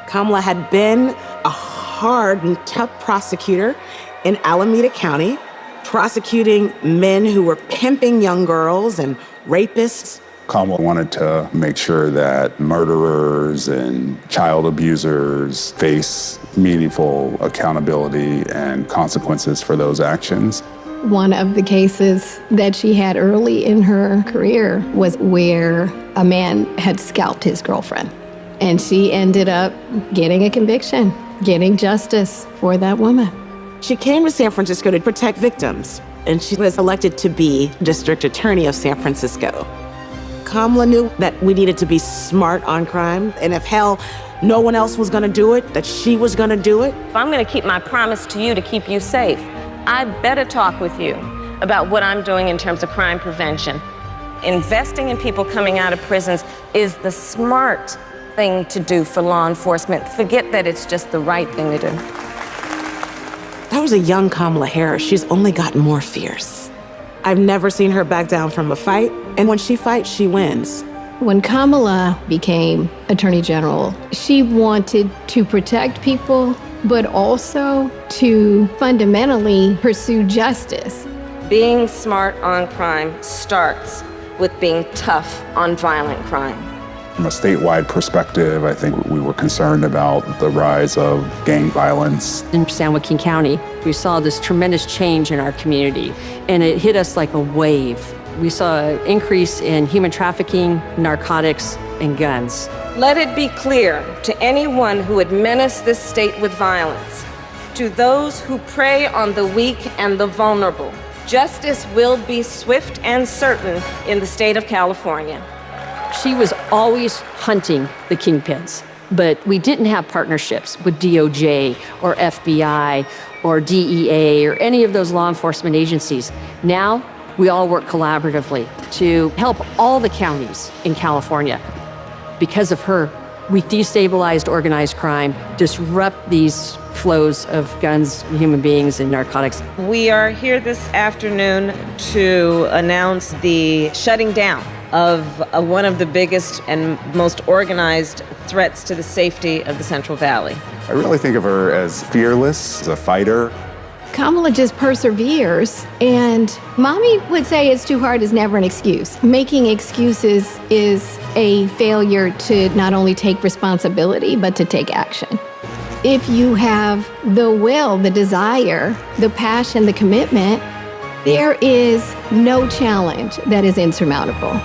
Kamala had been a hard and tough prosecutor in Alameda County, prosecuting men who were pimping young girls and rapists. Kamala wanted to make sure that murderers and child abusers face meaningful accountability and consequences for those actions. One of the cases that she had early in her career was where a man had scalped his girlfriend. And she ended up getting a conviction, getting justice for that woman. She came to San Francisco to protect victims, and she was elected to be district attorney of San Francisco. Kamala knew that we needed to be smart on crime, and if no one else was gonna do it, that she was gonna do it. If I'm gonna keep my promise to you to keep you safe, I better talk with you about what I'm doing in terms of crime prevention. Investing in people coming out of prisons is the smart thing to do for law enforcement. Forget that it's just the right thing to do. That was a young Kamala Harris. She's only gotten more fierce. I've never seen her back down from a fight, and when she fights, she wins. When Kamala became Attorney General, she wanted to protect people, but also to fundamentally pursue justice. Being smart on crime starts with being tough on violent crime. From a statewide perspective, I think we were concerned about the rise of gang violence. In San Joaquin County, we saw this tremendous change in our community, and it hit us like a wave. We saw an increase in human trafficking, narcotics, and guns. Let it be clear to anyone who would menace this state with violence, to those who prey on the weak and the vulnerable, justice will be swift and certain in the state of California. She was always hunting the kingpins, but we didn't have partnerships with DOJ or FBI or DEA or any of those law enforcement agencies. Now, we all work collaboratively to help all the counties in California. Because of her, we destabilized organized crime, disrupt these flows of guns, human beings, and narcotics. We are here this afternoon to announce the shutting down of one of the biggest and most organized threats to the safety of the Central Valley. I really think of her as fearless, as a fighter. Kamala just perseveres, and mommy would say it's too hard is never an excuse. Making excuses is a failure to not only take responsibility, but to take action. If you have the will, the desire, the passion, the commitment, there is no challenge that is insurmountable.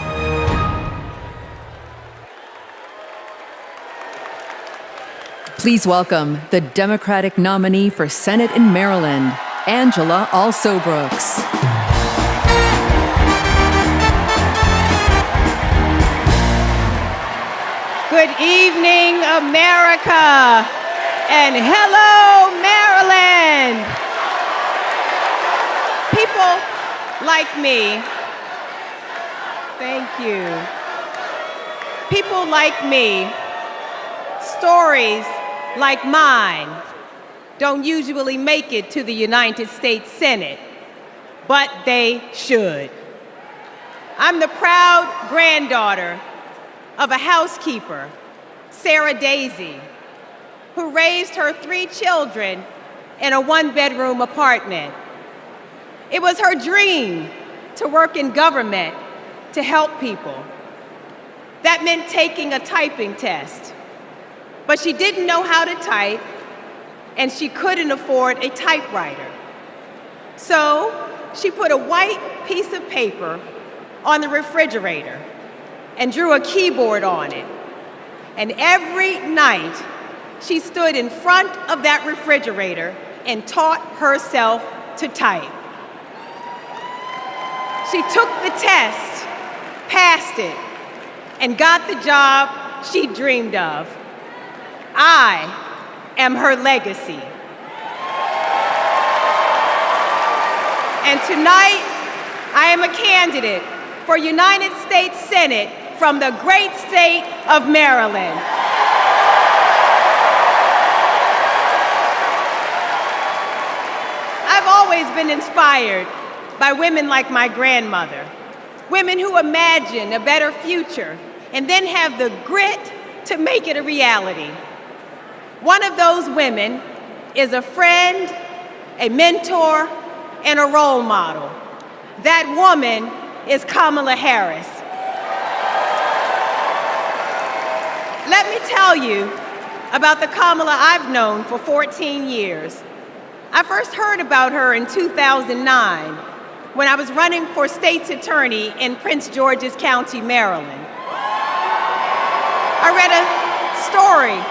Please welcome the Democratic nominee for Senate in Maryland, Angela Alsobrooks. Good evening, America, and hello, Maryland. People like me, thank you. People like me, stories like mine don't usually make it to the United States Senate, but they should. I'm the proud granddaughter of a housekeeper, Sarah Daisy, who raised her 3 children in a 1-bedroom apartment. It was her dream to work in government to help people. That meant taking a typing test. But she didn't know how to type, and she couldn't afford a typewriter. So she put a white piece of paper on the refrigerator and drew a keyboard on it. And every night, she stood in front of that refrigerator and taught herself to type. She took the test, passed it, and got the job she dreamed of. I am her legacy. And tonight, I am a candidate for United States Senate from the great state of Maryland. I've always been inspired by women like my grandmother, women who imagine a better future and then have the grit to make it a reality. One of those women is a friend, a mentor, and a role model. That woman is Kamala Harris. Let me tell you about the Kamala I've known for 14 years. I first heard about her in 2009 when I was running for state's attorney in Prince George's County, Maryland. I read a story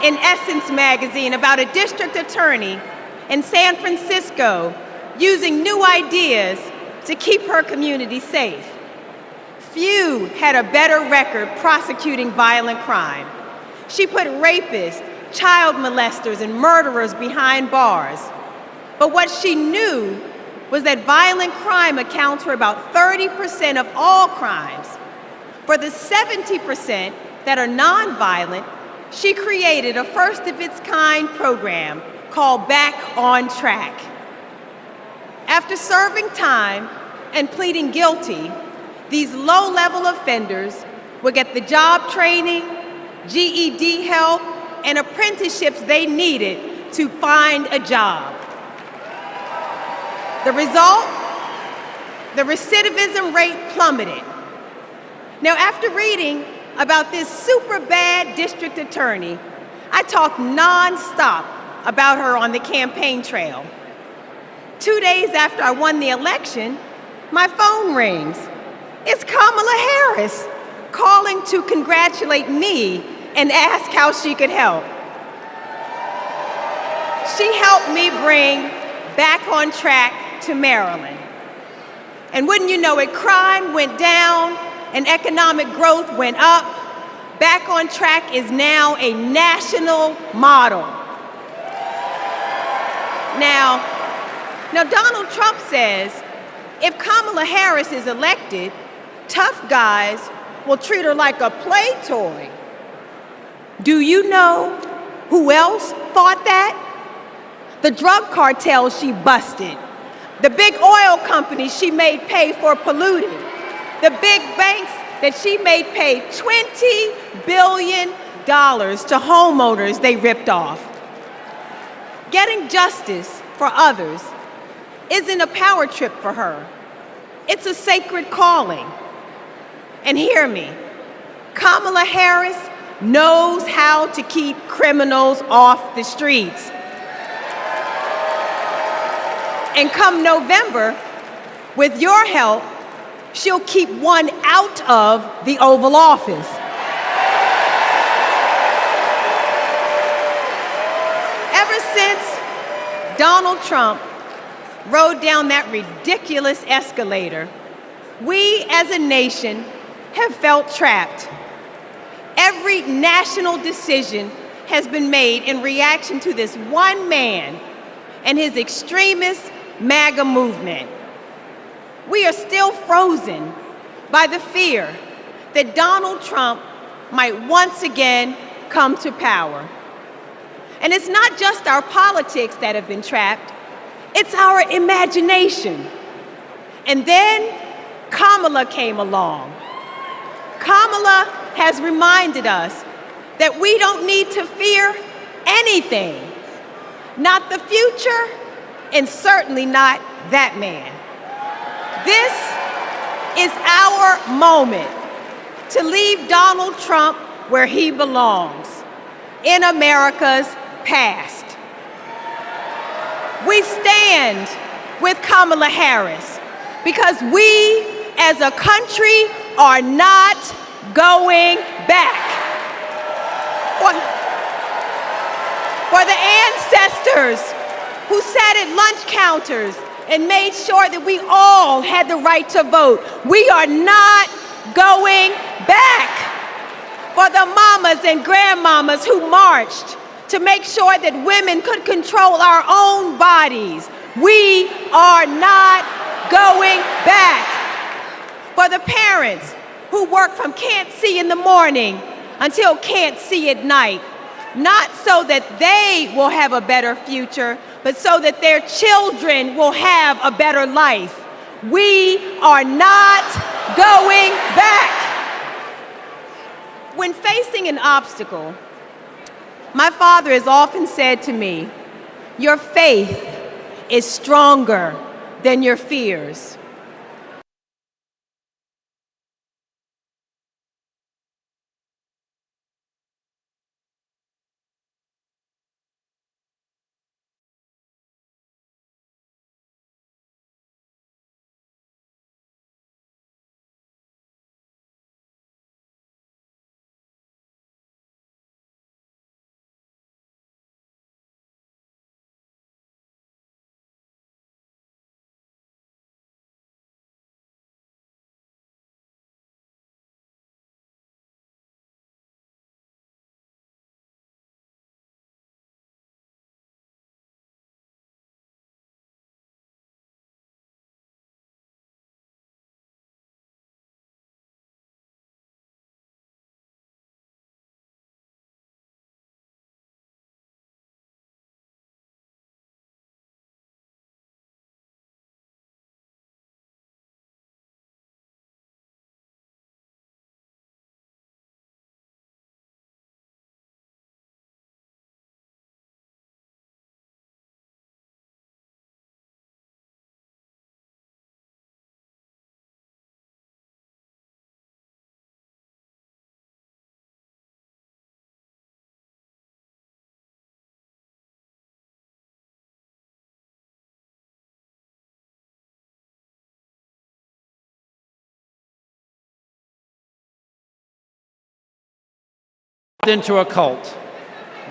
in Essence magazine about a district attorney in San Francisco using new ideas to keep her community safe. Few had a better record prosecuting violent crime. She put rapists, child molesters, and murderers behind bars. But what she knew was that violent crime accounts for about 30% of all crimes. For the 70% that are nonviolent, she created a first-of-its-kind program called Back on Track. After serving time and pleading guilty, these low-level offenders will get the job training, GED help, and apprenticeships they needed to find a job. The result? The recidivism rate plummeted. Now, after reading about this super bad district attorney, I talked nonstop about her on the campaign trail. 2 days after I won the election, my phone rings. It's Kamala Harris calling to congratulate me and ask how she could help. She helped me bring Back on Track to Maryland. And wouldn't you know it, crime went down and economic growth went up. Back on Track is now a national model. Now, Donald Trump says if Kamala Harris is elected, tough guys will treat her like a play toy. Do you know who else thought that? The drug cartels she busted, the big oil companies she made pay for polluting, the big banks that she made pay $20 billion to homeowners they ripped off. Getting justice for others isn't a power trip for her. It's a sacred calling. And hear me, Kamala Harris knows how to keep criminals off the streets. And come November, with your help, she'll keep one out of the Oval Office. Ever since Donald Trump rode down that ridiculous escalator, we as a nation have felt trapped. Every national decision has been made in reaction to this one man and his extremist MAGA movement. We are still frozen by the fear that Donald Trump might once again come to power. And it's not just our politics that have been trapped, it's our imagination. And then Kamala came along. Kamala has reminded us that we don't need to fear anything, not the future, and certainly not that man. This is our moment to leave Donald Trump where he belongs, in America's past. We stand with Kamala Harris because we as a country are not going back. For the ancestors who sat at lunch counters and made sure that we all had the right to vote, we are not going back. For the mamas and grandmamas who marched to make sure that women could control our own bodies, we are not going back. For the parents who work from can't see in the morning until can't see at night, not so that they will have a better future, but so that their children will have a better life. We are not going back. When facing an obstacle, my father has often said to me, your faith is stronger than your fears. into a cult,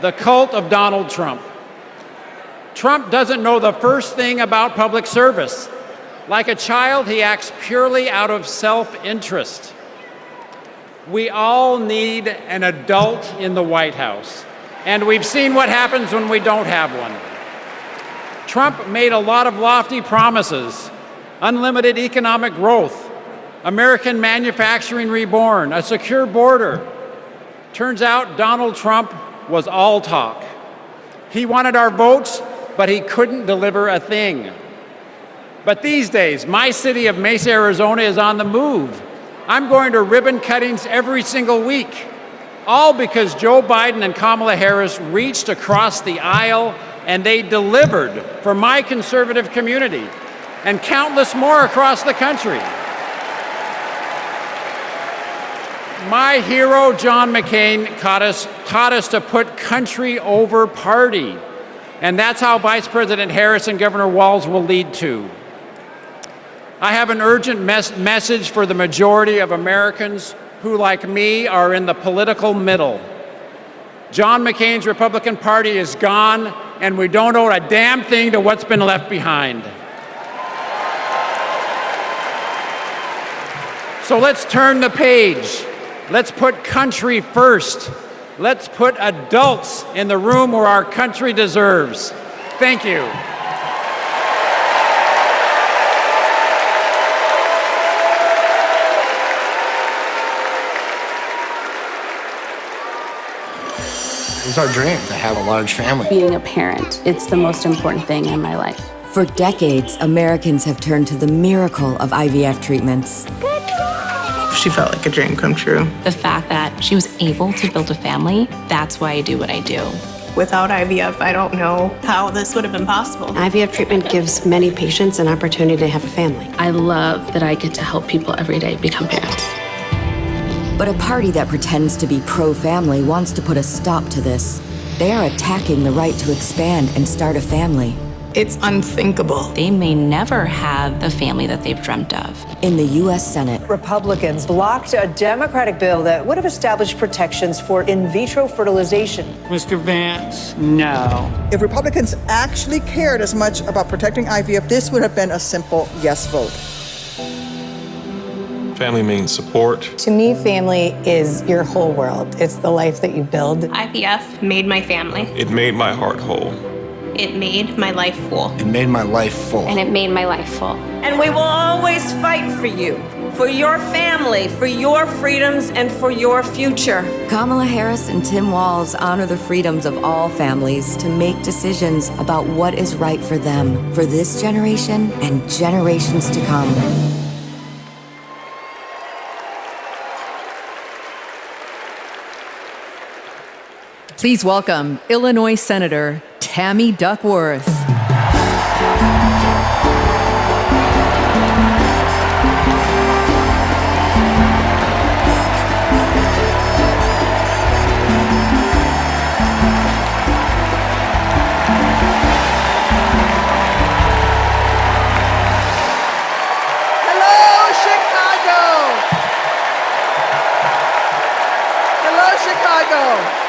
the cult of Donald Trump. Trump doesn't know the first thing about public service. Like a child, he acts purely out of self-interest. We all need an adult in the White House, and we've seen what happens when we don't have one. Trump made a lot of lofty promises: unlimited economic growth, American manufacturing reborn, a secure border. Turns out Donald Trump was all talk. He wanted our votes, but he couldn't deliver a thing. But these days, my city of Mesa, Arizona is on the move. I'm going to ribbon cuttings every single week, all because Joe Biden and Kamala Harris reached across the aisle and they delivered for my conservative community and countless more across the country. My hero, John McCain, taught us to put country over party. And that's how Vice President Harris and Governor Walz will lead too. I have an urgent message for the majority of Americans who, like me, are in the political middle. John McCain's Republican Party is gone, and we don't owe a damn thing to what's been left behind. So let's turn the page. Let's put country first. Let's put adults in the room where our country deserves. Thank you. It's our dream to have a large family. Being a parent, it's the most important thing in my life. For decades, Americans have turned to the miracle of IVF treatments. She felt like a dream come true. The fact that she was able to build a family, that's why I do what I do. Without IVF, I don't know how this would have been possible. IVF treatment gives many patients an opportunity to have a family. I love that I get to help people every day become parents. But a party that pretends to be pro-family wants to put a stop to this. They are attacking the right to expand and start a family. It's unthinkable. They may never have the family that they've dreamt of. In the U.S. Senate, Republicans blocked a Democratic bill that would have established protections for in vitro fertilization. Mr. Vance, no. If Republicans actually cared as much about protecting IVF, this would have been a simple yes vote. Family means support. To me, family is your whole world. It's the life that you build. IVF made my family. It made my heart whole. It made my life full. It made my life full. And it made my life full. And we will always fight for you, for your family, for your freedoms, and for your future. Kamala Harris and Tim Walz honor the freedoms of all families to make decisions about what is right for them, for this generation and generations to come. Please welcome Illinois Senator Tammy Duckworth. Hello, Chicago.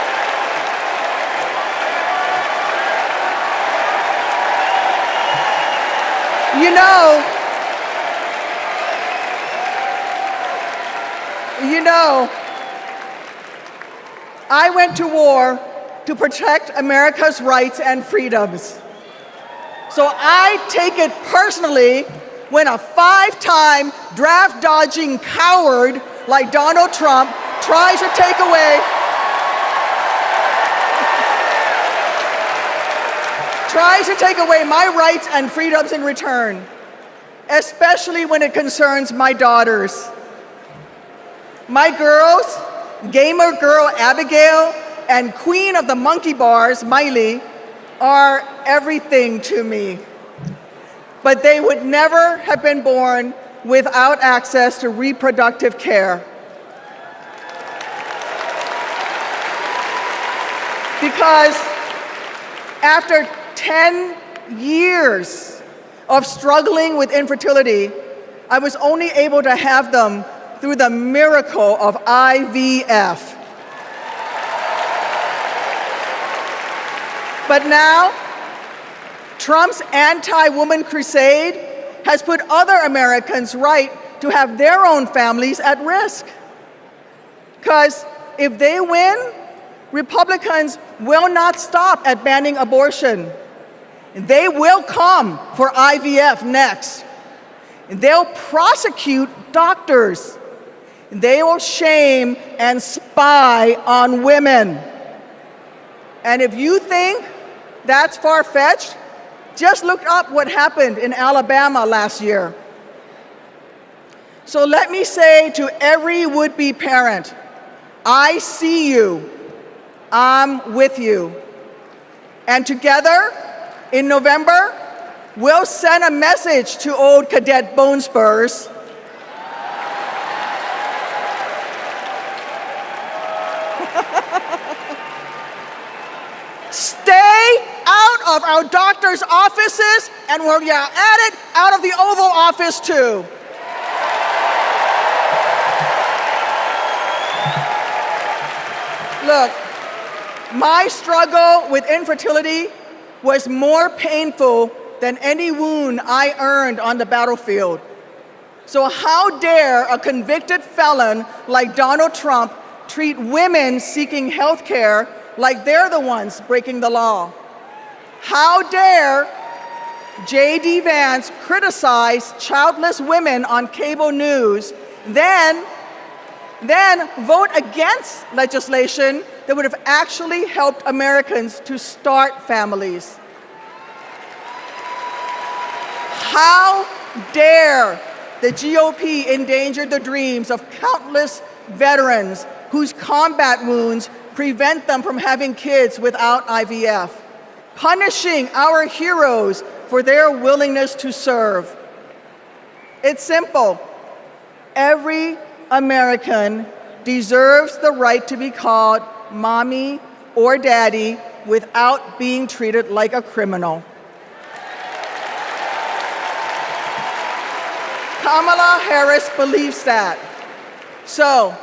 You know, I went to war to protect America's rights and freedoms. So I take it personally when a five-time draft-dodging coward like Donald Trump tries to take away my rights and freedoms in return, especially when it concerns my daughters. My girls, gamer girl Abigail and queen of the monkey bars, Miley, are everything to me. But they would never have been born without access to reproductive care. Because after 10 years of struggling with infertility, I was only able to have them through the miracle of IVF. But now, Trump's anti-woman crusade has put other Americans' right to have their own families at risk. Because if they win, Republicans will not stop at banning abortion. They will come for IVF next. They'll prosecute doctors. They will shame and spy on women. And if you think that's far-fetched, just look up what happened in Alabama last year. So let me say to every would-be parent, I see you, I'm with you. And together, in November, we'll send a message to old Cadet Bone Spurs. Stay out of our doctors' offices, and where you're at it, out of the Oval Office too. Look, my struggle with infertility was more painful than any wound I earned on the battlefield. So how dare a convicted felon like Donald Trump treat women seeking health care like they're the ones breaking the law? How dare J.D. Vance criticize childless women on cable news, then vote against legislation that would have actually helped Americans to start families? How dare the GOP endanger the dreams of countless veterans whose combat wounds prevent them from having kids without IVF, punishing our heroes for their willingness to serve? It's simple. Every American deserves the right to be called mommy or daddy without being treated like a criminal. Kamala Harris believes that. So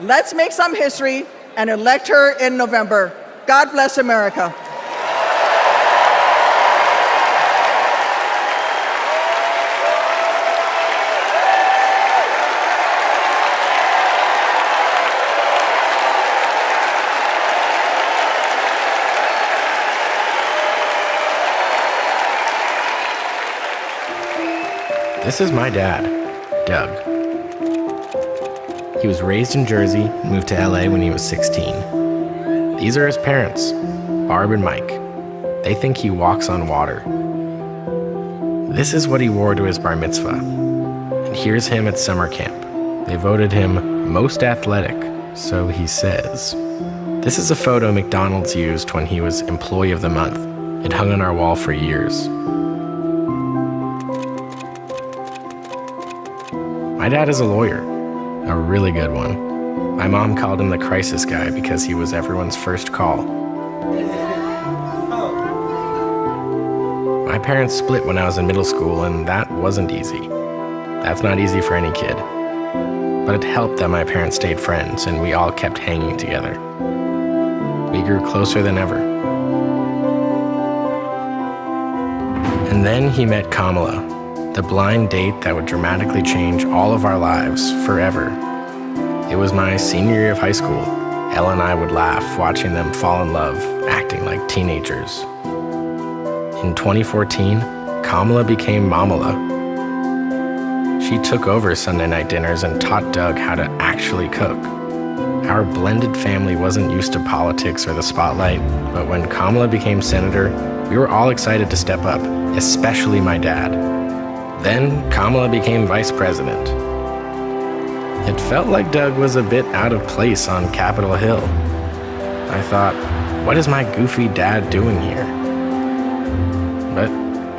let's make some history and elect her in November. God bless America. This is my dad, Doug. He was raised in Jersey and moved to LA when he was 16. These are his parents, Barb and Mike. They think he walks on water. This is what he wore to his bar mitzvah. And here's him at summer camp. They voted him most athletic, so he says. This is a photo McDonald's used when he was Employee of the Month. It hung on our wall for years. My dad is a lawyer, a really good one. My mom called him the crisis guy because he was everyone's first call. My parents split when I was in middle school, and that wasn't easy. That's not easy for any kid. But it helped that my parents stayed friends, and we all kept hanging together. We grew closer than ever. And then he met Kamala, the blind date that would dramatically change all of our lives forever. It was my senior year of high school. Ella and I would laugh watching them fall in love, acting like teenagers. In 2014, Kamala became Mamala. She took over Sunday night dinners and taught Doug how to actually cook. Our blended family wasn't used to politics or the spotlight, but when Kamala became senator, we were all excited to step up, especially my dad. Then Kamala became vice president. It felt like Doug was a bit out of place on Capitol Hill. I thought, what is my goofy dad doing here? But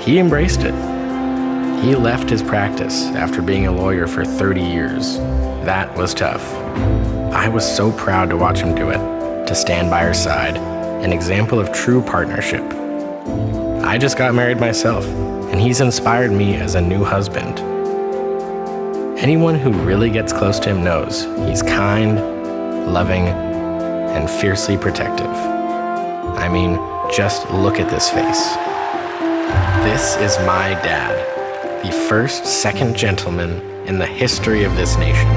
he embraced it. He left his practice after being a lawyer for 30 years. That was tough. I was so proud to watch him do it, to stand by her side, an example of true partnership. I just got married myself, and he's inspired me as a new husband. Anyone who really gets close to him knows he's kind, loving, and fiercely protective. I mean, Just look at this face. This is my dad, the first second gentleman in the history of this nation.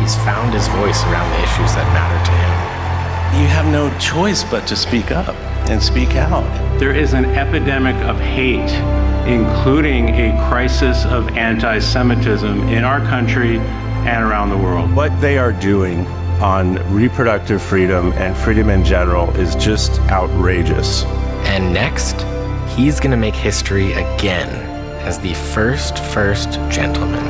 He's found his voice around the issues that matter to him. You have no choice but to speak up and speak out. There is an epidemic of hate, including a crisis of anti-Semitism in our country and around the world. What they are doing on reproductive freedom and freedom in general is just outrageous. And next, he's gonna make history again as the first gentleman.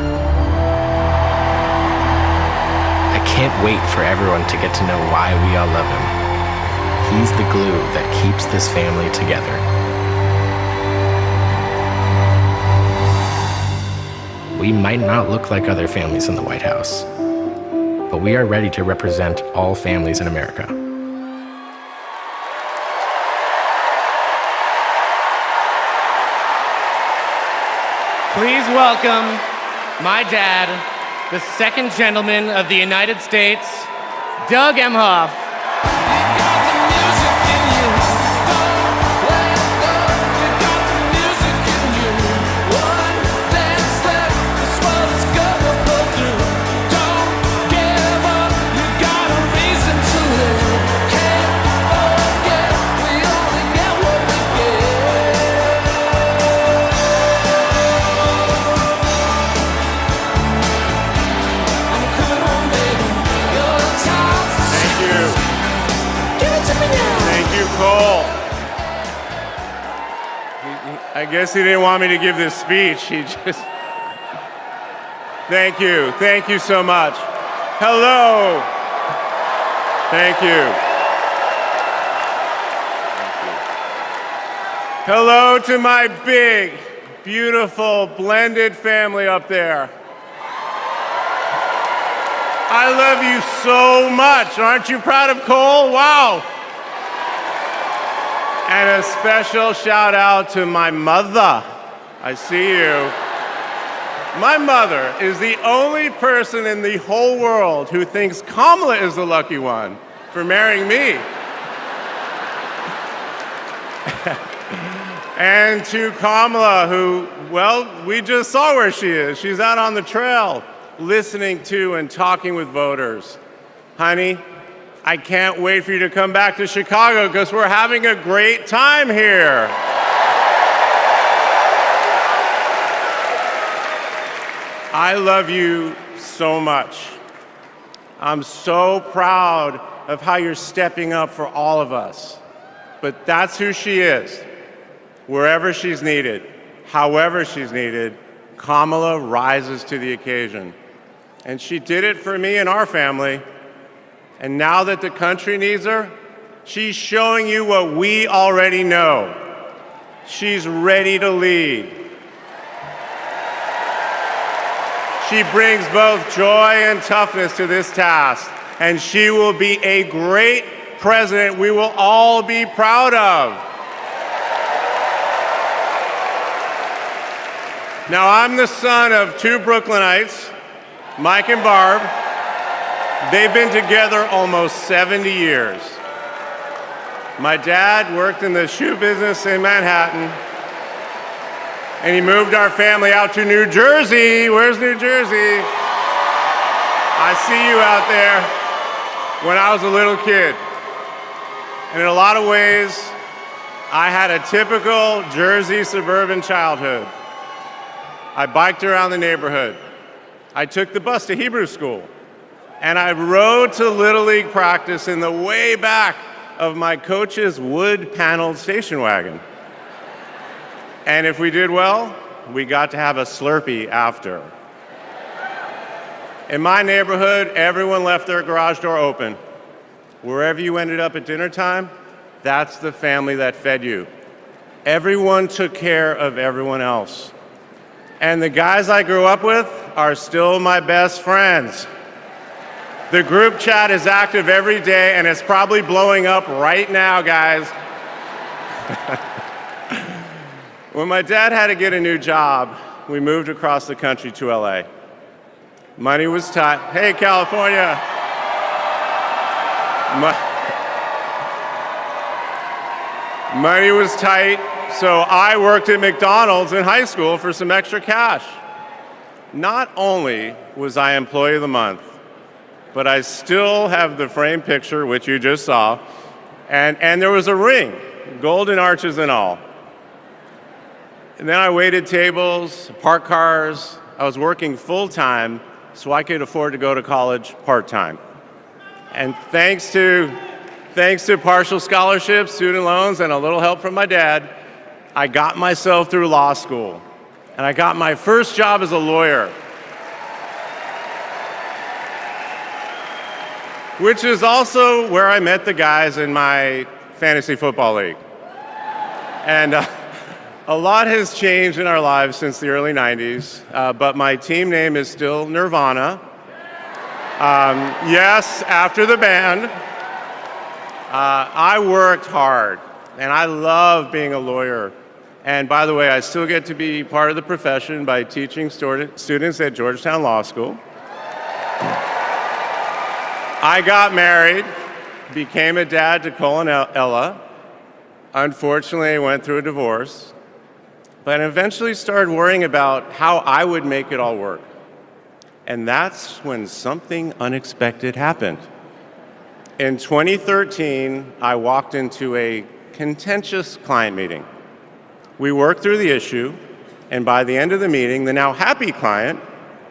I can't wait for everyone to get to know why we all love him. He's the glue that keeps this family together. We might not look like other families in the White House, but we are ready to represent all families in America. Please welcome my dad, the second gentleman of the United States, Doug Mhoff. I guess he didn't want me to give this speech. He just... Thank you so much. Hello. Thank you. Hello to my big, beautiful, blended family up there. I love you so much. Aren't you proud of Cole? Wow. And a special shout out to my mother. I see you. My mother is the only person in the whole world who thinks Kamala is the lucky one for marrying me. And to Kamala, who, well, we just saw where she is. She's out on the trail listening to and talking with voters. Honey, I can't wait for you to come back to Chicago because we're having a great time here. I love you so much. I'm so proud of how you're stepping up for all of us. But that's who she is. Wherever she's needed, however she's needed, Kamala rises to the occasion. And she did it for me and our family. And now that the country needs her, she's showing you what we already know. She's ready to lead. She brings both joy and toughness to this task, and she will be a great president we will all be proud of. Now, I'm the son of two Brooklynites, Mike and Barb. They've been together almost 70 years. My dad worked in the shoe business in Manhattan, and he moved our family out to New Jersey. Where's New Jersey? I see you out there. When I was a little kid. And in a lot of ways, I had a typical Jersey suburban childhood. I biked around the neighborhood. I took the bus to Hebrew school. And I rode to Little League practice in the way back of my coach's wood-paneled station wagon. And if we did well, we got to have a Slurpee after. In my neighborhood, everyone left their garage door open. Wherever you ended up at dinner time, that's the family that fed you. Everyone took care of everyone else. And the guys I grew up with are still my best friends. The group chat is active every day, and it's probably blowing up right now, guys. When my dad had to get a new job, we moved across the country to LA. Money was tight. Hey, California. Money was tight, so I worked at McDonald's in high school for some extra cash. Not only was I Employee of the Month, but I still have the framed picture, which you just saw, and there was a ring, golden arches and all. And then I waited tables, parked cars. I was working full-time so I could afford to go to college part-time. And thanks to partial scholarships, student loans, and a little help from my dad, I got myself through law school. And I got my first job as a lawyer, which is also where I met the guys in my fantasy football league. And a lot has changed in our lives since the early 90s, but my team name is still Nirvana. Yes, after the band. I worked hard, and I love being a lawyer. And by the way, I still get to be part of the profession by teaching students at Georgetown Law School. I got married, became a dad to Cole and Ella. Unfortunately, I went through a divorce, but eventually started worrying about how I would make it all work. And that's when something unexpected happened. In 2013, I walked into a contentious client meeting. We worked through the issue, and by the end of the meeting, the now happy client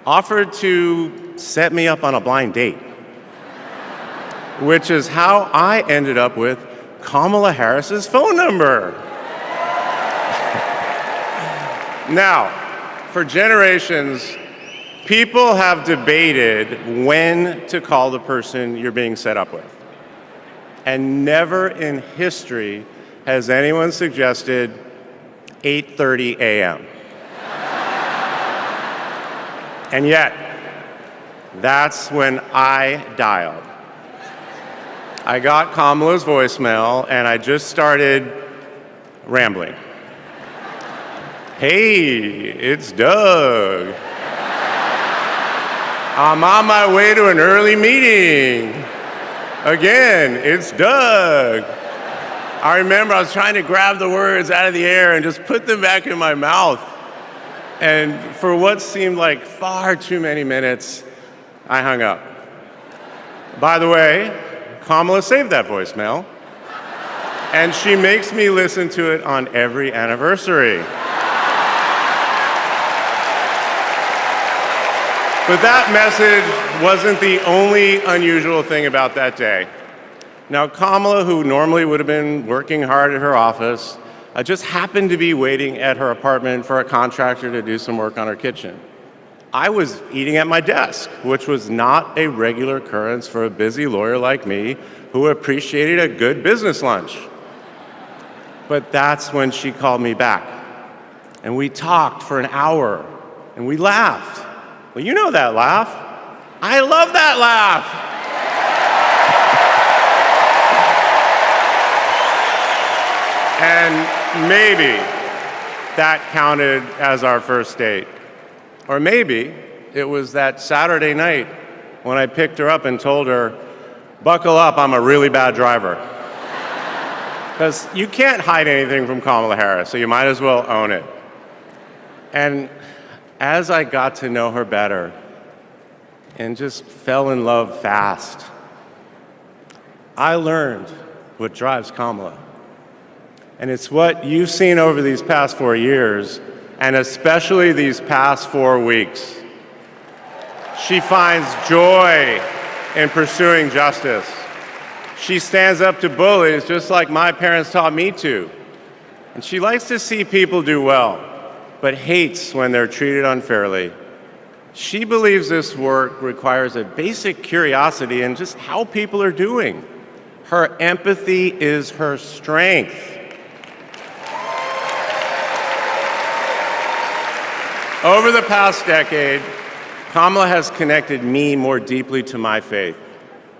offered to set me up on a blind date, which is how I ended up with Kamala Harris's phone number. Now, for generations, people have debated when to call the person you're being set up with. And never in history has anyone suggested 8:30 a.m. And yet, that's when I dialed. I got Kamala's voicemail, and I just started rambling. Hey, it's Doug. I'm on my way to an early meeting. Again, it's Doug. I remember I was trying to grab the words out of the air and just put them back in my mouth. And for what seemed like far too many minutes, I hung up. By the way, Kamala saved that voicemail, and she makes me listen to it on every anniversary. But that message wasn't the only unusual thing about that day. Now, Kamala, who normally would have been working hard at her office, just happened to be waiting at her apartment for a contractor to do some work on her kitchen. I was eating at my desk, which was not a regular occurrence for a busy lawyer like me who appreciated a good business lunch. But that's when she called me back. And we talked for an hour, and we laughed. Well, you know that laugh. I love that laugh. And maybe that counted as our first date. Or maybe it was that Saturday night when I picked her up and told her, buckle up, I'm a really bad driver. Because you can't hide anything from Kamala Harris, so you might as well own it. And as I got to know her better and just fell in love fast, I learned what drives Kamala. And it's what you've seen over these past 4 years, and especially these past 4 weeks. She finds joy in pursuing justice. She stands up to bullies just like my parents taught me to. And she likes to see people do well, but hates when they're treated unfairly. She believes this work requires a basic curiosity in just how people are doing. Her empathy is her strength. Over the past decade, Kamala has connected me more deeply to my faith,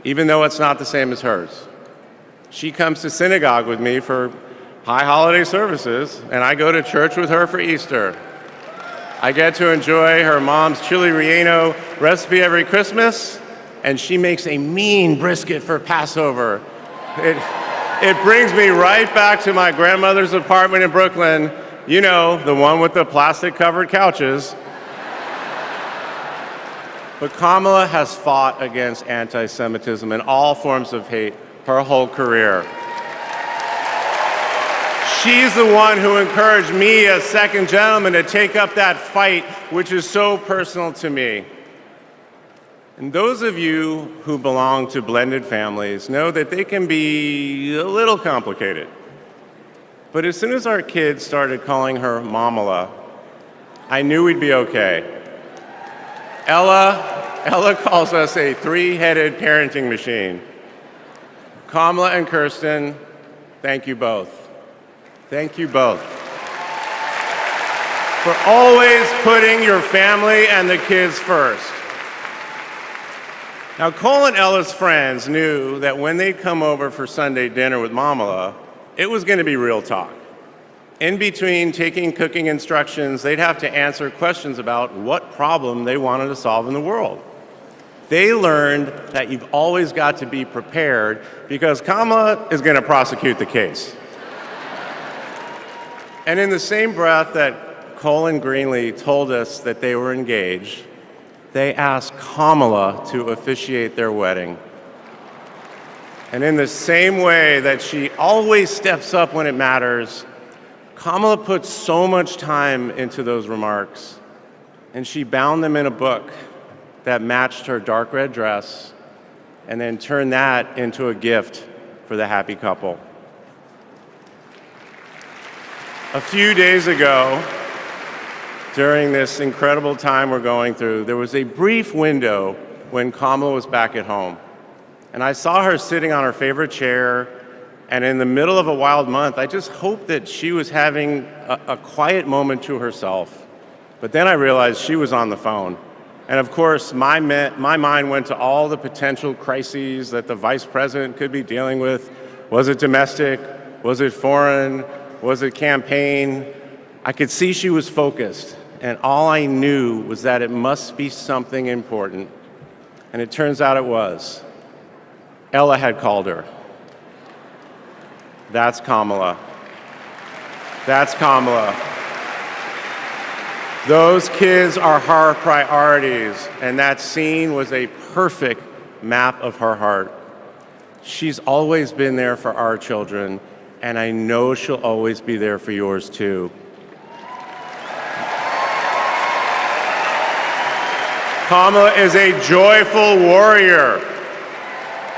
even though it's not the same as hers. She comes to synagogue with me for high holiday services, and I go to church with her for Easter. I get to enjoy her mom's chili relleno recipe every Christmas, and she makes a mean brisket for Passover. It brings me right back to my grandmother's apartment in Brooklyn, you know, the one with the plastic-covered couches. But Kamala has fought against anti-Semitism and all forms of hate her whole career. She's the one who encouraged me as second gentleman to take up that fight, which is so personal to me. And those of you who belong to blended families know that they can be a little complicated. But as soon as our kids started calling her Mamala, I knew we'd be okay. Ella calls us a three-headed parenting machine. Kamala and Kirsten, thank you both. Thank you both for always putting your family and the kids first. Now, Cole and Ella's friends knew that when they'd come over for Sunday dinner with Mamala, it was going to be real talk. In between taking cooking instructions, they'd have to answer questions about what problem they wanted to solve in the world. They learned that you've always got to be prepared because Kamala is going to prosecute the case. And in the same breath that Cole and Greenlee told us that they were engaged, they asked Kamala to officiate their wedding. And in the same way that she always steps up when it matters, Kamala put so much time into those remarks, and she bound them in a book that matched her dark red dress, and then turned that into a gift for the happy couple. A few days ago, during this incredible time we're going through, there was a brief window when Kamala was back at home. And I saw her sitting on her favorite chair, and in the middle of a wild month, I just hoped that she was having a quiet moment to herself. But then I realized she was on the phone. And of course, my mind went to all the potential crises that the vice president could be dealing with. Was it domestic? Was it foreign? Was it campaign? I could see she was focused, and all I knew was that it must be something important. And it turns out it was. Ella had called her. That's Kamala. That's Kamala. Those kids are her priorities, and that scene was a perfect map of her heart. She's always been there for our children, and I know she'll always be there for yours too. Kamala is a joyful warrior.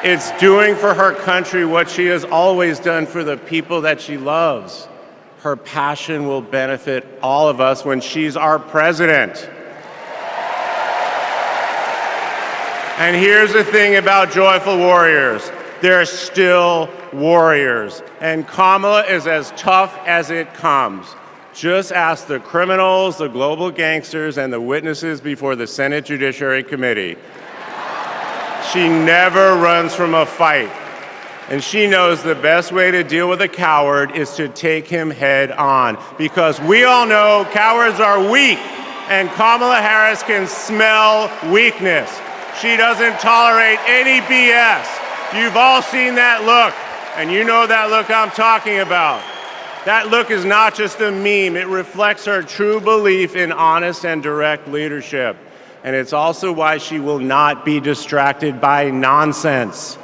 It's doing for her country what she has always done for the people that she loves. Her passion will benefit all of us when she's our president. And here's the thing about joyful warriors. They're still warriors. And Kamala is as tough as it comes. Just ask the criminals, the global gangsters, and the witnesses before the Senate Judiciary Committee. She never runs from a fight. And she knows the best way to deal with a coward is to take him head on. Because we all know cowards are weak, and Kamala Harris can smell weakness. She doesn't tolerate any BS. You've all seen that look, and you know that look I'm talking about. That look is not just a meme. It reflects her true belief in honest and direct leadership. And it's also why she will not be distracted by nonsense.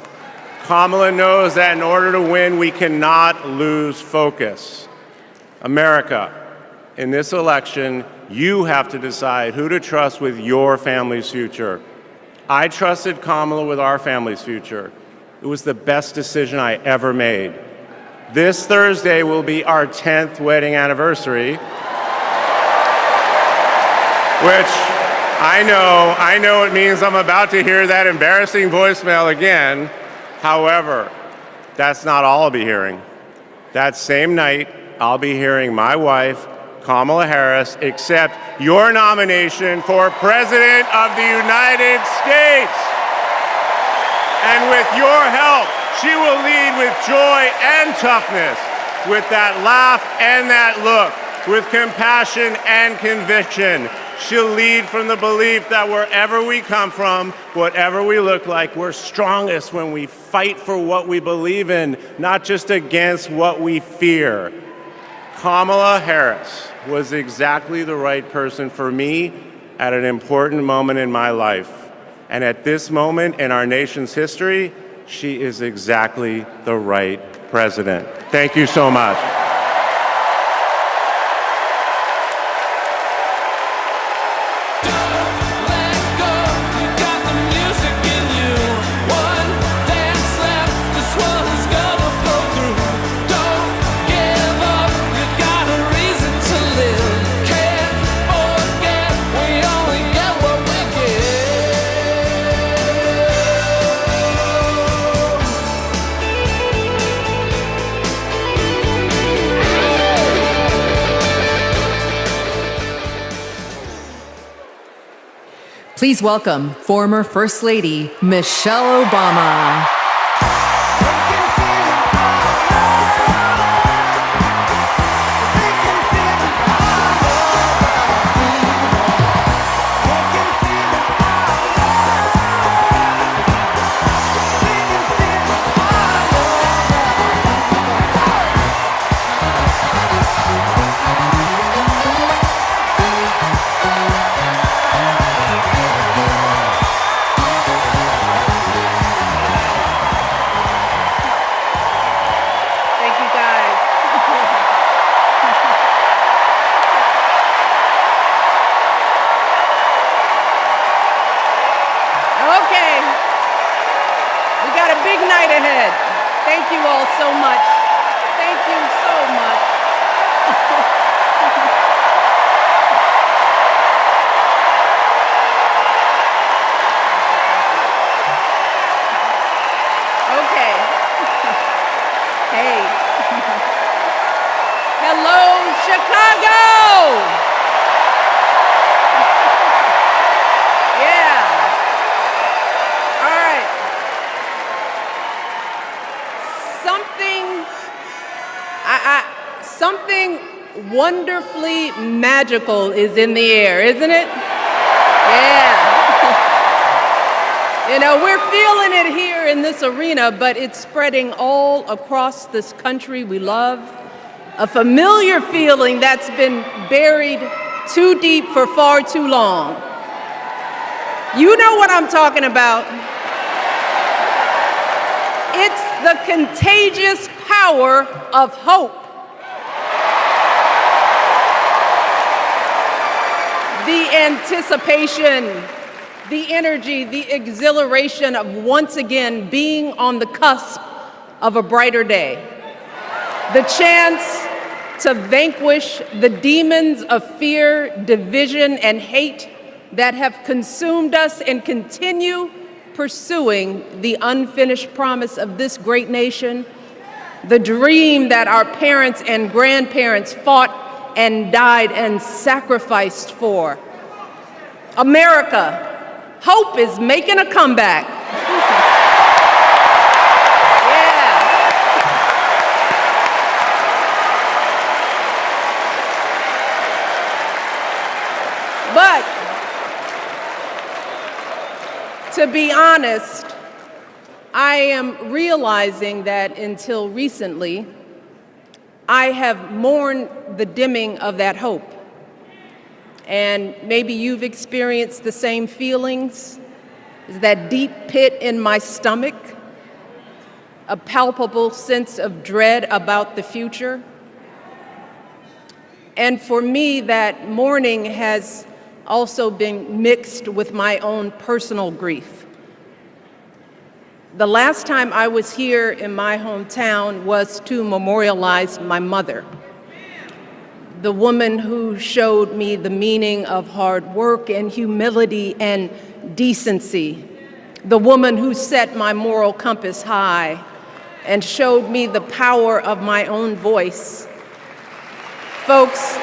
Kamala knows that in order to win, we cannot lose focus. America, in this election, you have to decide who to trust with your family's future. I trusted Kamala with our family's future. It was the best decision I ever made. This Thursday will be our 10th wedding anniversary, which I know it means I'm about to hear that embarrassing voicemail again. However, that's not all I'll be hearing. That same night, I'll be hearing my wife, Kamala Harris, accept your nomination for President of the United States. And with your help, she will lead with joy and toughness, with that laugh and that look, with compassion and conviction. She'll lead from the belief that wherever we come from, whatever we look like, we're strongest when we fight for what we believe in, not just against what we fear. Kamala Harris was exactly the right person for me at an important moment in my life. And at this moment in our nation's history, she is exactly the right president. Thank you so much. Please welcome former First Lady Michelle Obama. Something wonderfully magical is in the air, isn't it? Yeah. You know, we're feeling it here in this arena, but it's spreading all across this country we love. A familiar feeling that's been buried too deep for far too long. You know what I'm talking about. It's the contagious power of hope. The anticipation, the energy, the exhilaration of once again being on the cusp of a brighter day. The chance to vanquish the demons of fear, division, and hate that have consumed us and continue pursuing the unfinished promise of this great nation, the dream that our parents and grandparents fought and died and sacrificed for. America, hope is making a comeback. Yeah. But to be honest, I am realizing that until recently, I have mourned the dimming of that hope. And maybe you've experienced the same feelings, that deep pit in my stomach, a palpable sense of dread about the future. And for me, that mourning has also been mixed with my own personal grief. The last time I was here in my hometown was to memorialize my mother, the woman who showed me the meaning of hard work and humility and decency, the woman who set my moral compass high and showed me the power of my own voice. Folks,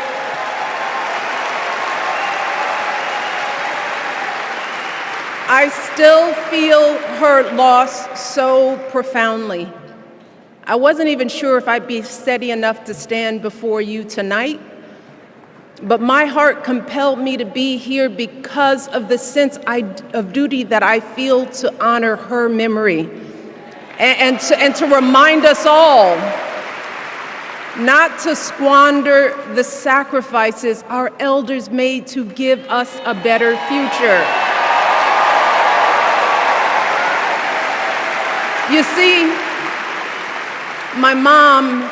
I still feel her loss so profoundly. I wasn't even sure if I'd be steady enough to stand before you tonight, But my heart compelled me to be here because of the sense of duty that I feel to honor her memory and to remind us all not to squander the sacrifices our elders made to give us a better future. You see, my mom,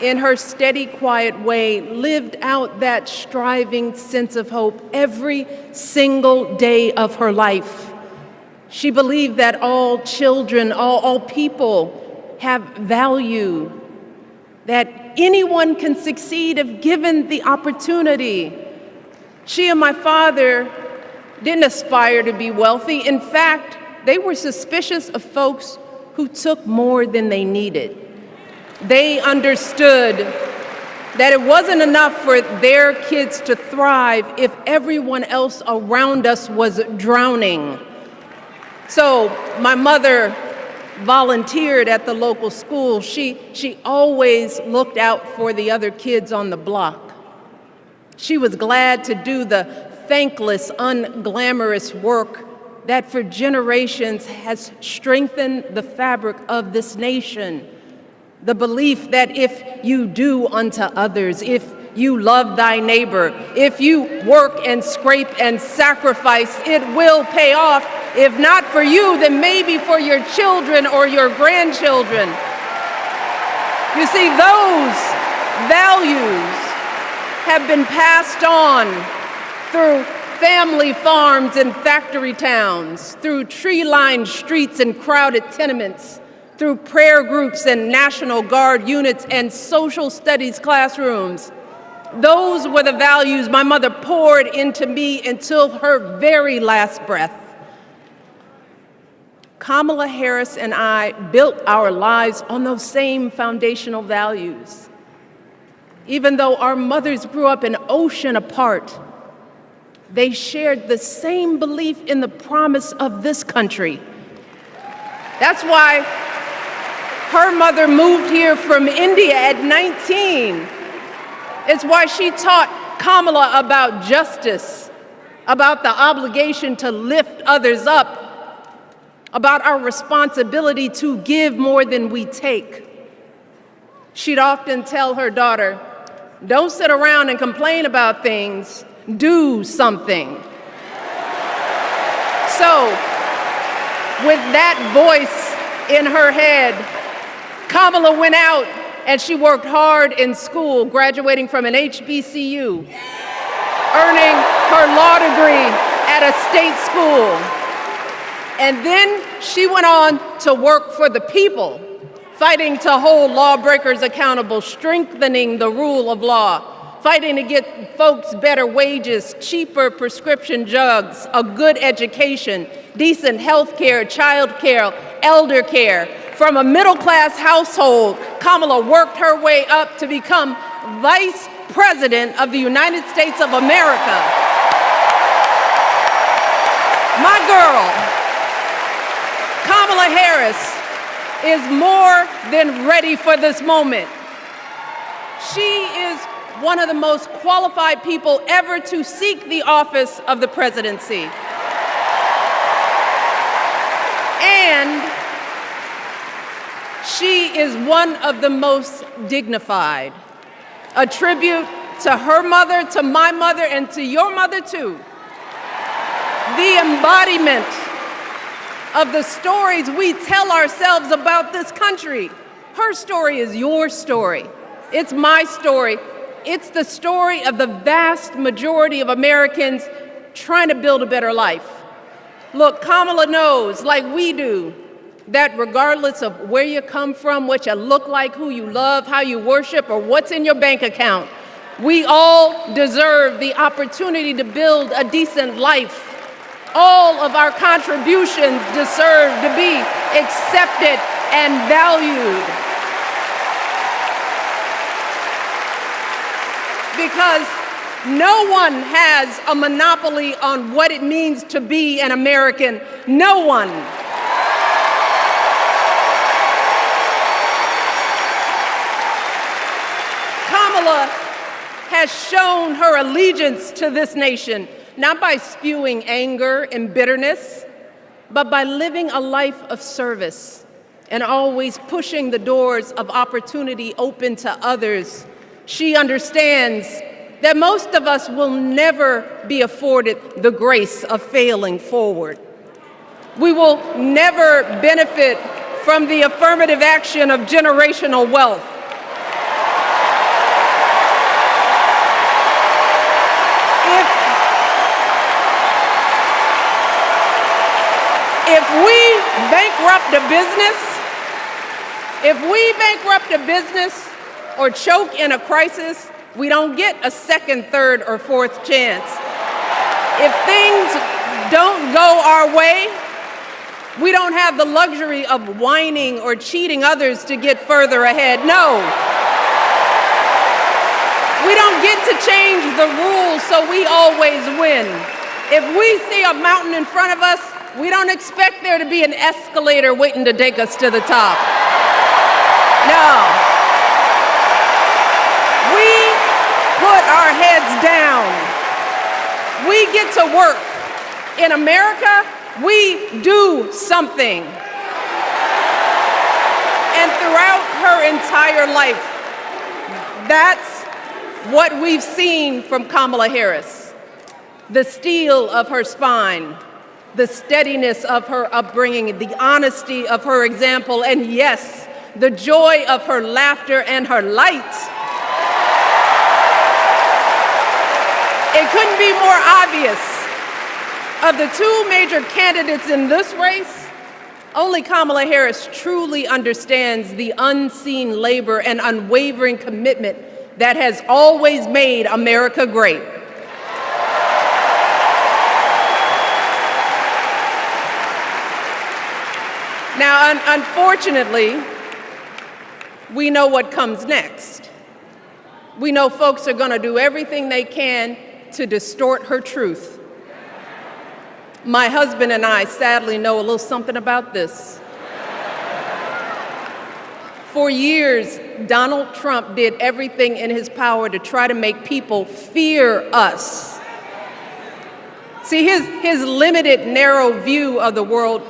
in her steady, quiet way, lived out that striving sense of hope every single day of her life. She believed that all children, all people have value, that anyone can succeed if given the opportunity. She and my father didn't aspire to be wealthy. In fact, they were suspicious of folks who took more than they needed. They understood that it wasn't enough for their kids to thrive if everyone else around us was drowning. So my mother volunteered at the local school. She always looked out for the other kids on the block. She was glad to do the thankless, unglamorous work that for generations has strengthened the fabric of this nation. The belief that if you do unto others, if you love thy neighbor, if you work and scrape and sacrifice, it will pay off. If not for you, then maybe for your children or your grandchildren. You see, those values have been passed on through family farms and factory towns, through tree-lined streets and crowded tenements, through prayer groups and National Guard units and social studies classrooms. Those were the values my mother poured into me until her very last breath. Kamala Harris and I built our lives on those same foundational values. Even though our mothers grew up an ocean apart, they shared the same belief in the promise of this country. That's why her mother moved here from India at 19. It's why she taught Kamala about justice, about the obligation to lift others up, about our responsibility to give more than we take. She'd often tell her daughter, "Don't sit around and complain about things, do something." So, with that voice in her head, Kamala went out and she worked hard in school, graduating from an HBCU, earning her law degree at a state school. And then she went on to work for the people, fighting to hold lawbreakers accountable, strengthening the rule of law, fighting to get folks better wages, cheaper prescription drugs, a good education, decent health care, child care, elder care. From a middle-class household, Kamala worked her way up to become Vice President of the United States of America. My girl, Kamala Harris, is more than ready for this moment. She is one of the most qualified people ever to seek the office of the presidency. And she is one of the most dignified. A tribute to her mother, to my mother, and to your mother too. The embodiment of the stories we tell ourselves about this country. Her story is your story. It's my story. It's the story of the vast majority of Americans trying to build a better life. Look, Kamala knows, like we do, that regardless of where you come from, what you look like, who you love, how you worship, or what's in your bank account, we all deserve the opportunity to build a decent life. All of our contributions deserve to be accepted and valued. Because no one has a monopoly on what it means to be an American. No one. Kamala has shown her allegiance to this nation, not by spewing anger and bitterness, but by living a life of service and always pushing the doors of opportunity open to others. She understands that most of us will never be afforded the grace of failing forward. We will never benefit from the affirmative action of generational wealth. If we bankrupt a business or choke in a crisis, we don't get a second, third, or fourth chance. If things don't go our way, we don't have the luxury of whining or cheating others to get further ahead. No. We don't get to change the rules so we always win. If we see a mountain in front of us, we don't expect there to be an escalator waiting to take us to the top. No. We put our heads down. We get to work. In America, we do something. And throughout her entire life, that's what we've seen from Kamala Harris. The steel of her spine, the steadiness of her upbringing, the honesty of her example, and yes, the joy of her laughter and her light. It couldn't be more obvious. Of the two major candidates in this race, only Kamala Harris truly understands the unseen labor and unwavering commitment that has always made America great. Now, unfortunately, we know what comes next. We know folks are going to do everything they can to distort her truth. My husband and I sadly know a little something about this. For years, Donald Trump did everything in his power to try to make people fear us. See, his limited, narrow view of the world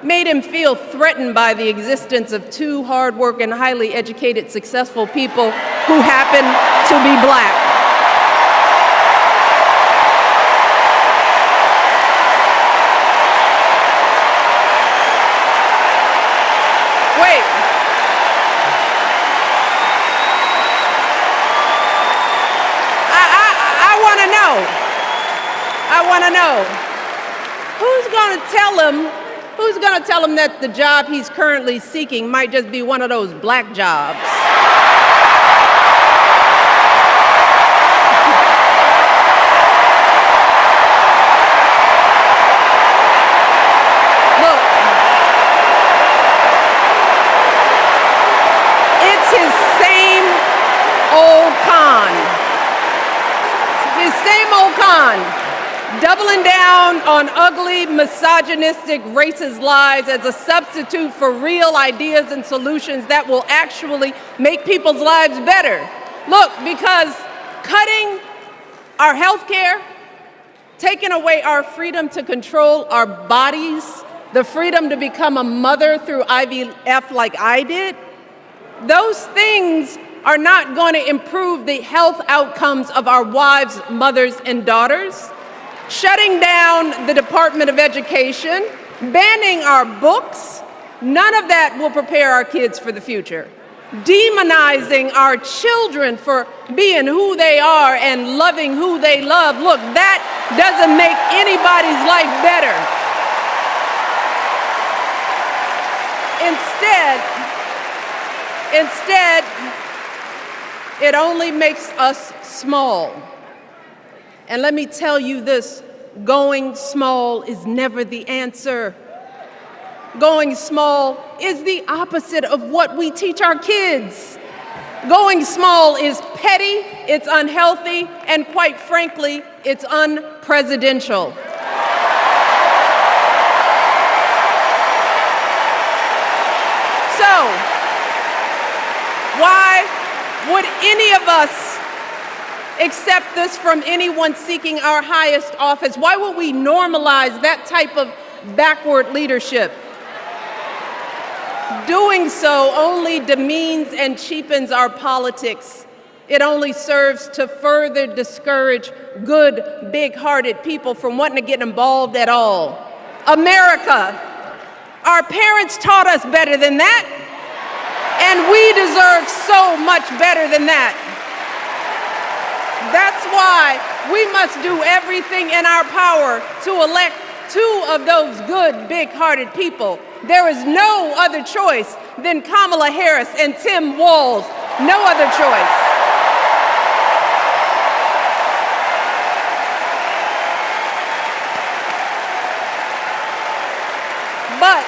made him feel threatened by the existence of two hardworking, highly educated, successful people who happen to be black. I want to know, who's going to tell him that the job he's currently seeking might just be one of those black jobs? Look, it's his same old con. His same old con. Doubling down on ugly, misogynistic, racist lies as a substitute for real ideas and solutions that will actually make people's lives better. Look, because cutting our health care, taking away our freedom to control our bodies, the freedom to become a mother through IVF like I did, those things are not going to improve the health outcomes of our wives, mothers, and daughters. Shutting down the Department of Education, banning our books, none of that will prepare our kids for the future. Demonizing our children for being who they are and loving who they love, look, that doesn't make anybody's life better. Instead, it only makes us small. And let me tell you this, going small is never the answer. Going small is the opposite of what we teach our kids. Going small is petty, it's unhealthy, and quite frankly, it's unpresidential. So, why would any of us accept this from anyone seeking our highest office? Why would we normalize that type of backward leadership? Doing so only demeans and cheapens our politics. It only serves to further discourage good, big-hearted people from wanting to get involved at all. America, our parents taught us better than that, and we deserve so much better than that. That's why we must do everything in our power to elect two of those good, big-hearted people. There is no other choice than Kamala Harris and Tim Walz. No other choice. But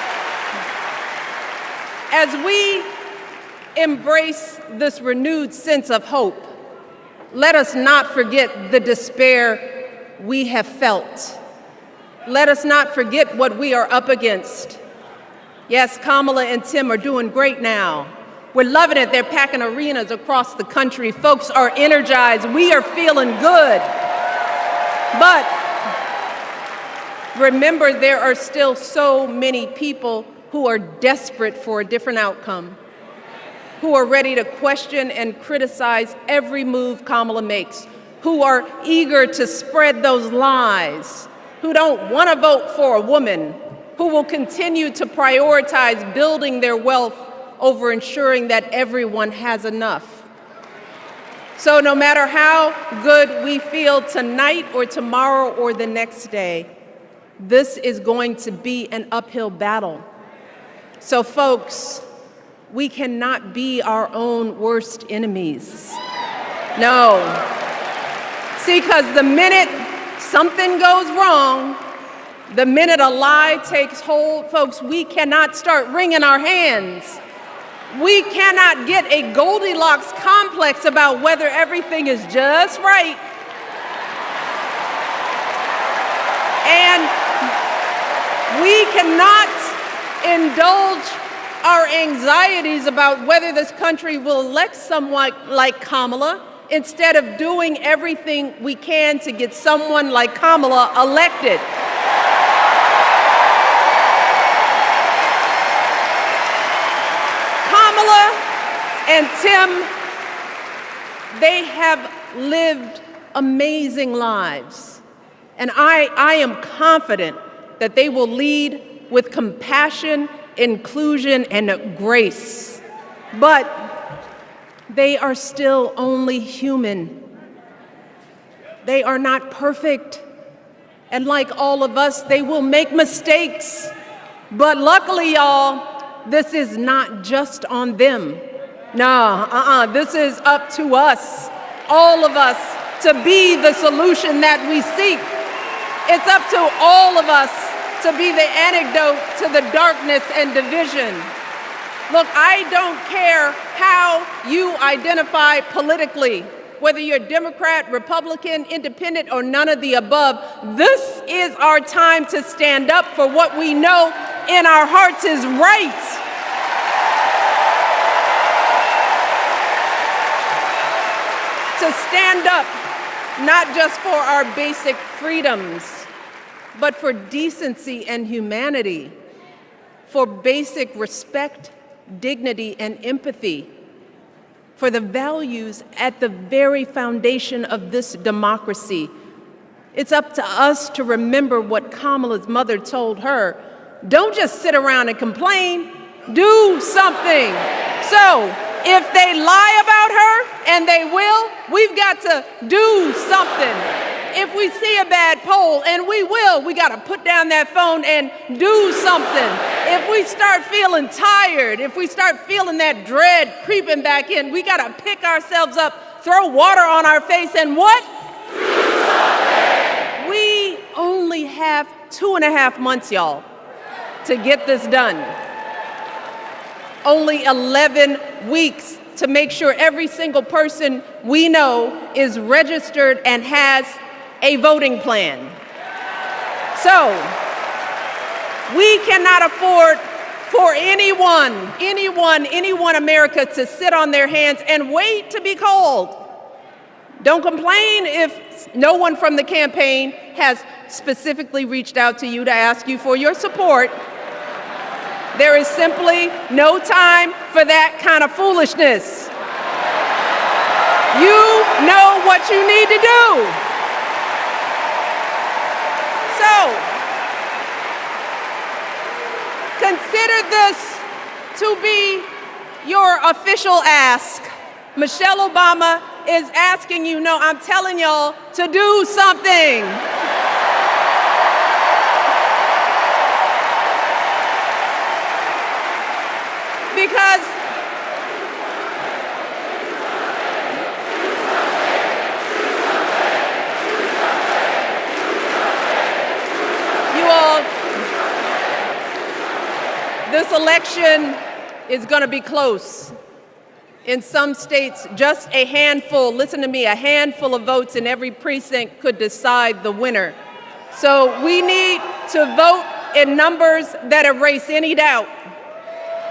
as we embrace this renewed sense of hope, let us not forget the despair we have felt. Let us not forget what we are up against. Yes, Kamala and Tim are doing great now. We're loving it. They're packing arenas across the country. Folks are energized. We are feeling good. But remember, there are still so many people who are desperate for a different outcome, who are ready to question and criticize every move Kamala makes, who are eager to spread those lies, who don't want to vote for a woman, who will continue to prioritize building their wealth over ensuring that everyone has enough. So no matter how good we feel tonight or tomorrow or the next day, this is going to be an uphill battle. So folks, we cannot be our own worst enemies. No. See, because the minute something goes wrong, the minute a lie takes hold, folks, we cannot start wringing our hands. We cannot get a Goldilocks complex about whether everything is just right. And we cannot indulge our anxieties about whether this country will elect someone like Kamala instead of doing everything we can to get someone like Kamala elected. Kamala and Tim, they have lived amazing lives. And I am confident that they will lead with compassion, inclusion, and grace. But they are still only human. They are not perfect. And like all of us, they will make mistakes. But luckily, y'all, this is not just on them. This is up to us, all of us, to be the solution that we seek. It's up to all of us to be the antidote to the darkness and division. Look, I don't care how you identify politically, whether you're Democrat, Republican, Independent, or none of the above. This is our time to stand up for what we know in our hearts is right. To stand up, not just for our basic freedoms, but for decency and humanity, for basic respect, dignity, and empathy, for the values at the very foundation of this democracy. It's up to us to remember what Kamala's mother told her. Don't just sit around and complain, do something. So if they lie about her, and they will, we've got to do something. If we see a bad poll, and we will, we got to put down that phone and do something. If we start feeling tired, if we start feeling that dread creeping back in, we got to pick ourselves up, throw water on our face, and what? We only have 2.5 months, y'all, to get this done. Only 11 weeks to make sure every single person we know is registered and has a voting plan. So we cannot afford for anyone America to sit on their hands and wait to be called. Don't complain if no one from the campaign has specifically reached out to you to ask you for your support. There is simply no time for that kind of foolishness. You know what you need to do. So, consider this to be your official ask. Michelle Obama is asking you, no, I'm telling y'all to do something. Because you all, this election is going to be close. In some states, just a handful, listen to me, a handful of votes in every precinct could decide the winner. So we need to vote in numbers that erase any doubt.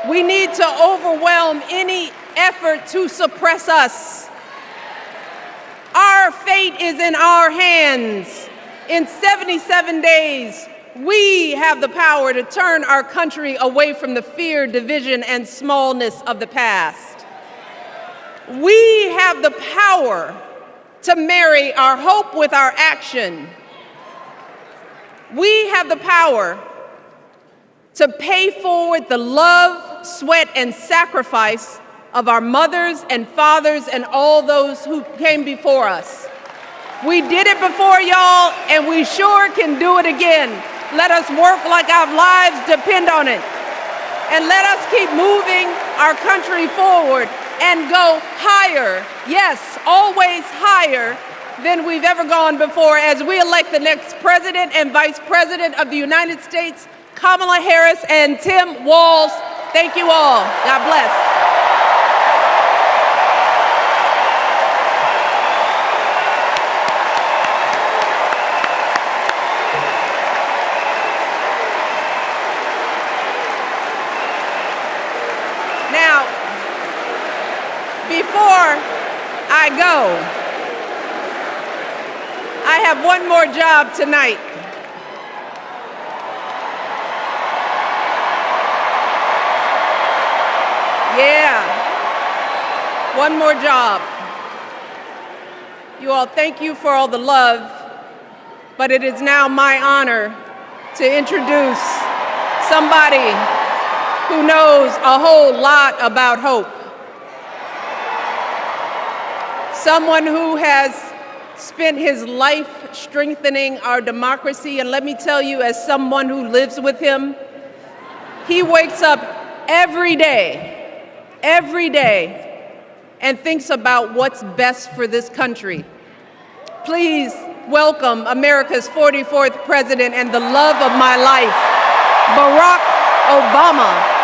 We need to overwhelm any effort to suppress us. Our fate is in our hands. In 77 days, we have the power to turn our country away from the fear, division, and smallness of the past. We have the power to marry our hope with our action. We have the power to pay forward the love, sweat, and sacrifice of our mothers and fathers and all those who came before us. We did it before y'all, and we sure can do it again. Let us work like our lives depend on it. And let us keep moving our country forward and go higher, yes, always higher than we've ever gone before as we elect the next president and vice president of the United States, Kamala Harris and Tim Walz. Thank you all. God bless. Now, before I go, I have one more job tonight. Yeah, one more job. You all, thank you for all the love, but it is now my honor to introduce somebody who knows a whole lot about hope. Someone who has spent his life strengthening our democracy, and let me tell you, as someone who lives with him, he wakes up every day, and thinks about what's best for this country. Please welcome America's 44th president and the love of my life, Barack Obama.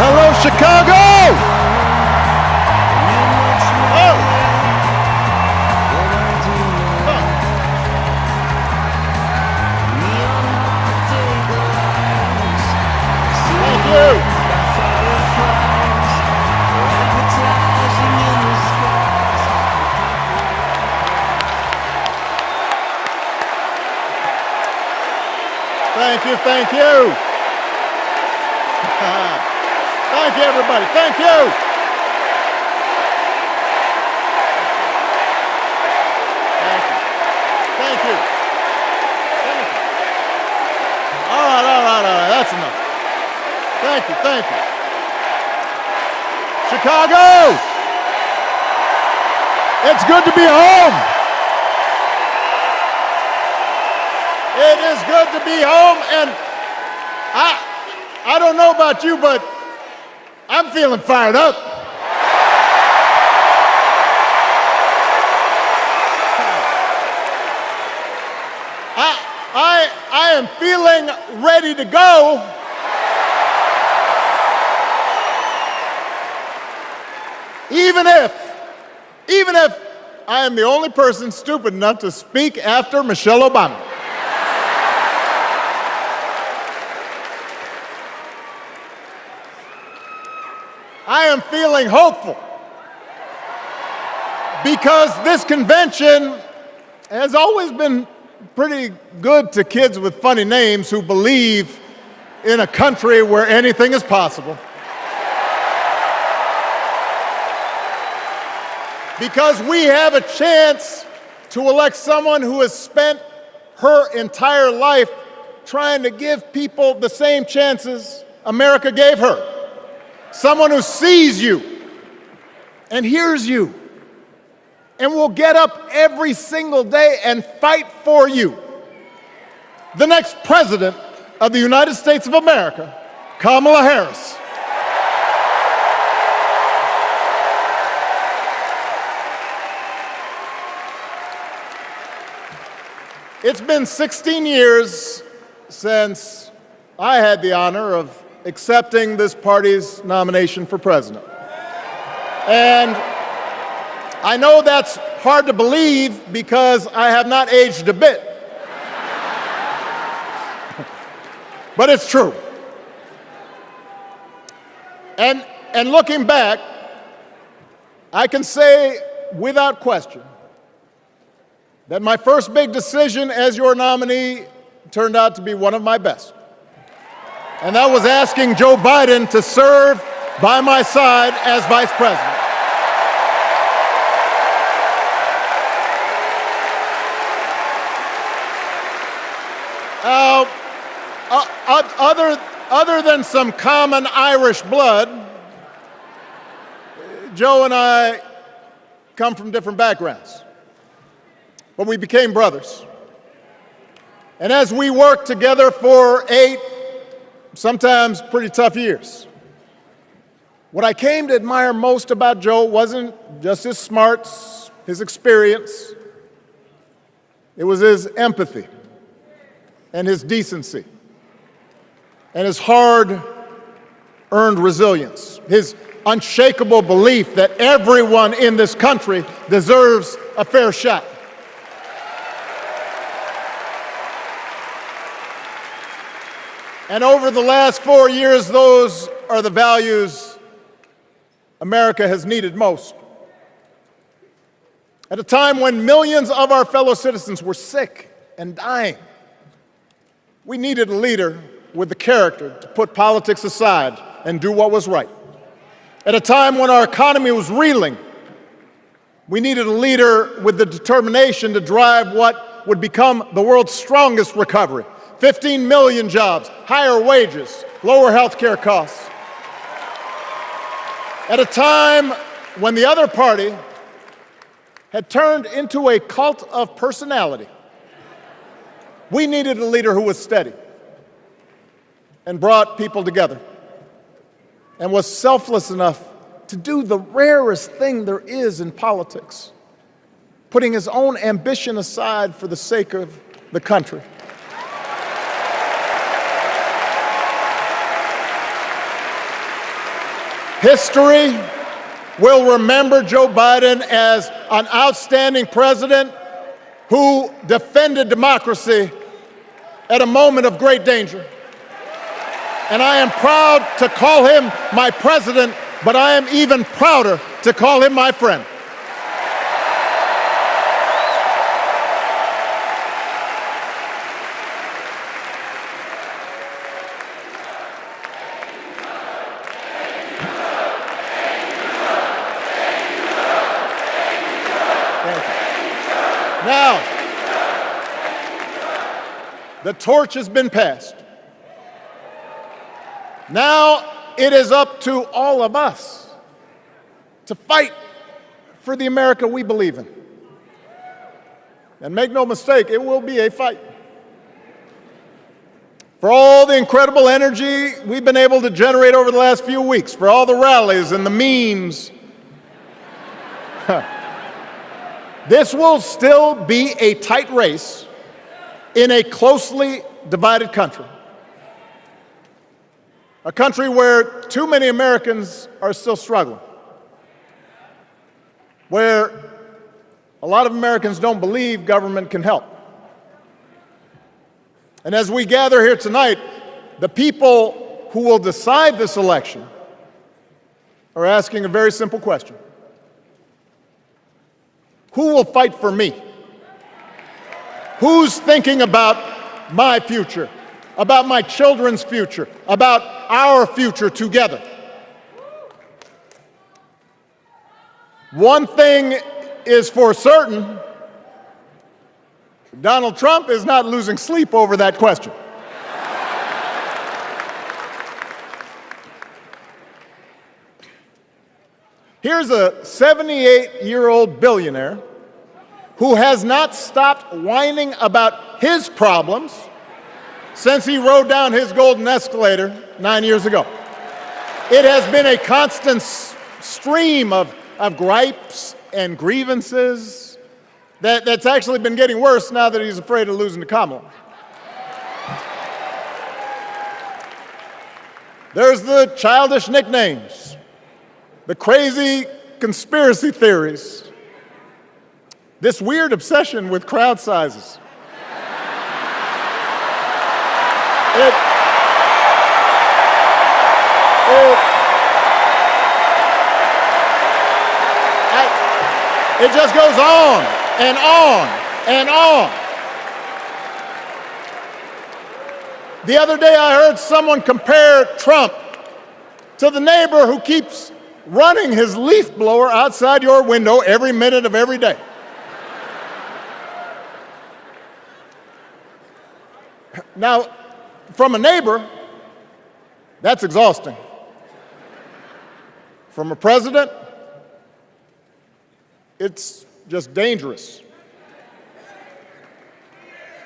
Hello, Chicago! Oh. Thank you. Thank you, thank you. Thank you, everybody. Thank you. Thank you. Thank you. Thank you. All right. That's enough. Thank you. Thank you. Chicago! It's good to be home. It is good to be home, and I don't know about you, but I'm feeling fired up. I am feeling ready to go. Even if I am the only person stupid enough to speak after Michelle Obama. I am feeling hopeful because this convention has always been pretty good to kids with funny names who believe in a country where anything is possible. Because we have a chance to elect someone who has spent her entire life trying to give people the same chances America gave her. Someone who sees you and hears you and will get up every single day and fight for you. The next president of the United States of America, Kamala Harris. It's been 16 years since I had the honor of accepting this party's nomination for president. And I know that's hard to believe because I have not aged a bit. But it's true. And looking back, I can say without question that my first big decision as your nominee turned out to be one of my best. And that was asking Joe Biden to serve by my side as vice president. Other than some common Irish blood, Joe and I come from different backgrounds, but we became brothers. And as we worked together for 8, sometimes pretty tough years, what I came to admire most about Joe wasn't just his smarts, his experience. It was his empathy and his decency and his hard-earned resilience, his unshakable belief that everyone in this country deserves a fair shot. And over the last 4 years, those are the values America has needed most. At a time when millions of our fellow citizens were sick and dying, we needed a leader with the character to put politics aside and do what was right. At a time when our economy was reeling, we needed a leader with the determination to drive what would become the world's strongest recovery. 15 million jobs, higher wages, lower health care costs. At a time when the other party had turned into a cult of personality, we needed a leader who was steady and brought people together and was selfless enough to do the rarest thing there is in politics, putting his own ambition aside for the sake of the country. History will remember Joe Biden as an outstanding president who defended democracy at a moment of great danger. And I am proud to call him my president, but I am even prouder to call him my friend. Now, the torch has been passed. Now it is up to all of us to fight for the America we believe in. And make no mistake, it will be a fight. For all the incredible energy we've been able to generate over the last few weeks, for all the rallies and the memes, this will still be a tight race, in a closely divided country. A country where too many Americans are still struggling. Where a lot of Americans don't believe government can help. And as we gather here tonight, the people who will decide this election are asking a very simple question. Who will fight for me? Who's thinking about my future, about my children's future, about our future together? One thing is for certain, Donald Trump is not losing sleep over that question. Here's a 78-year-old billionaire who has not stopped whining about his problems since he rode down his golden escalator 9 years ago. It has been a constant stream of gripes and grievances that's actually been getting worse now that he's afraid of losing to Kamala. There's the childish nicknames, the crazy conspiracy theories, this weird obsession with crowd sizes. It just goes on and on and on. The other day I heard someone compare Trump to the neighbor who keeps running his leaf blower outside your window every minute of every day. Now, from a neighbor, that's exhausting. From a president, it's just dangerous.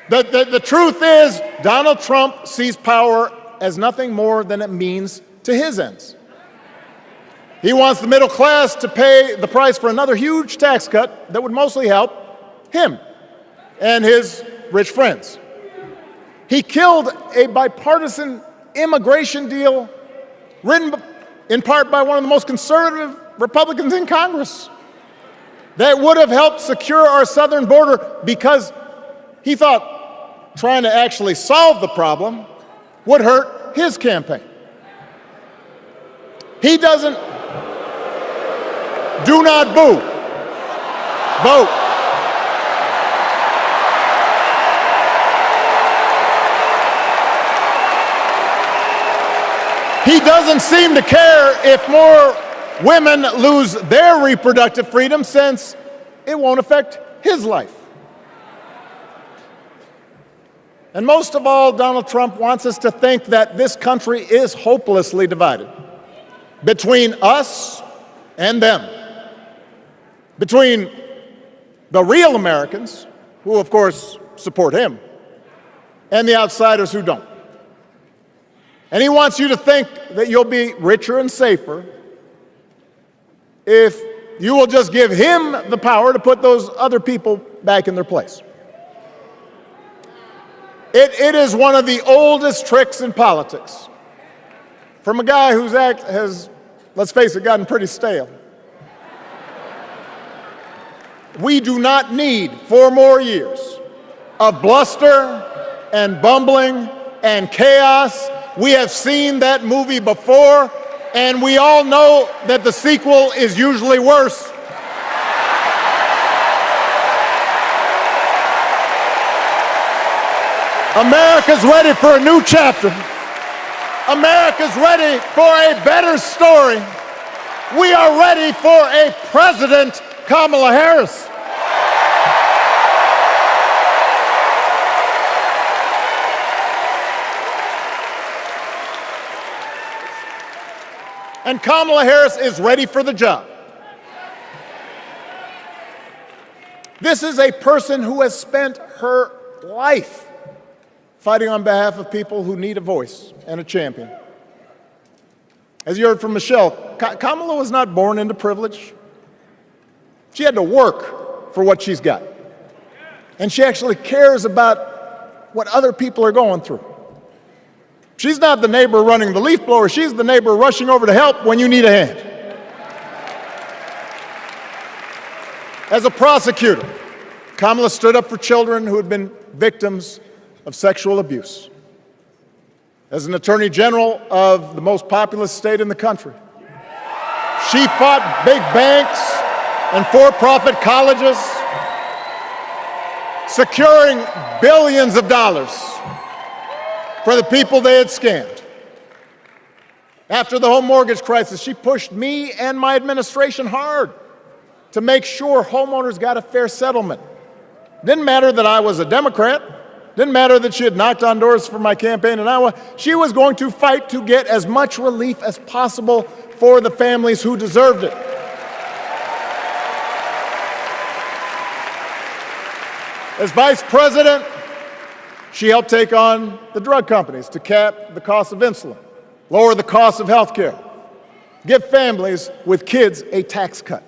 The truth is, Donald Trump sees power as nothing more than it means to his ends. He wants the middle class to pay the price for another huge tax cut that would mostly help him and his rich friends. He killed a bipartisan immigration deal written in part by one of the most conservative Republicans in Congress that would have helped secure our southern border because he thought trying to actually solve the problem would hurt his campaign. He doesn't. Do not boo. Vote. He doesn't seem to care if more women lose their reproductive freedom since it won't affect his life. And most of all, Donald Trump wants us to think that this country is hopelessly divided between us and them, between the real Americans, who of course support him, and the outsiders who don't. And he wants you to think that you'll be richer and safer if you will just give him the power to put those other people back in their place. It is one of the oldest tricks in politics from a guy whose act has, let's face it, gotten pretty stale. We do not need 4 more years of bluster and bumbling and chaos. We have seen that movie before, and we all know that the sequel is usually worse. America's ready for a new chapter. America's ready for a better story. We are ready for a President Kamala Harris. And Kamala Harris is ready for the job. This is a person who has spent her life fighting on behalf of people who need a voice and a champion. As you heard from Michelle, Kamala was not born into privilege. She had to work for what she's got. And she actually cares about what other people are going through. She's not the neighbor running the leaf blower. She's the neighbor rushing over to help when you need a hand. As a prosecutor, Kamala stood up for children who had been victims of sexual abuse. As an attorney general of the most populous state in the country, she fought big banks and for-profit colleges, securing billions of dollars for the people they had scammed. After the home mortgage crisis, she pushed me and my administration hard to make sure homeowners got a fair settlement. Didn't matter that I was a Democrat. Didn't matter that she had knocked on doors for my campaign in Iowa. She was going to fight to get as much relief as possible for the families who deserved it. As vice president, she helped take on the drug companies to cap the cost of insulin, lower the cost of health care, give families with kids a tax cut.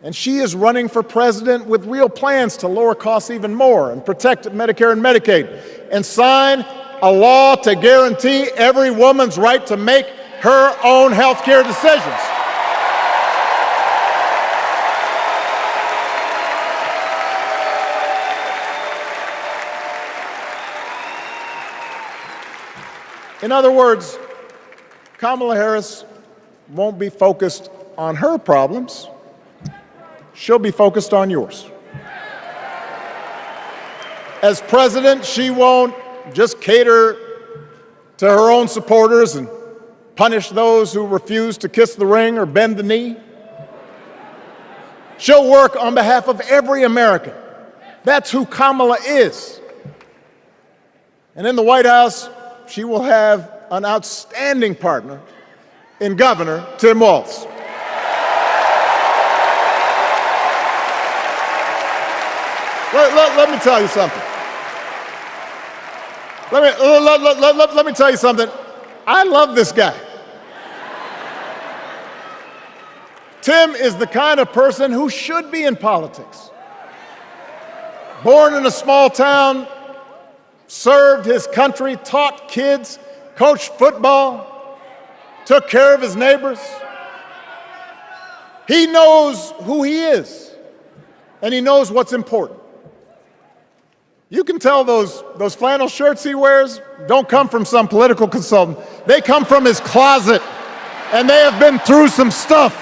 And she is running for president with real plans to lower costs even more and protect Medicare and Medicaid and sign a law to guarantee every woman's right to make her own health care decisions. In other words, Kamala Harris won't be focused on her problems. She'll be focused on yours. As president, she won't just cater to her own supporters and punish those who refuse to kiss the ring or bend the knee. She'll work on behalf of every American. That's who Kamala is. And in the White House, she will have an outstanding partner in Governor Tim Walz. Let me tell you something. Let me tell you something. I love this guy. Tim is the kind of person who should be in politics. Born in a small town, served his country, taught kids, coached football, took care of his neighbors. He knows who he is, and he knows what's important. You can tell those flannel shirts he wears don't come from some political consultant. They come from his closet, and they have been through some stuff.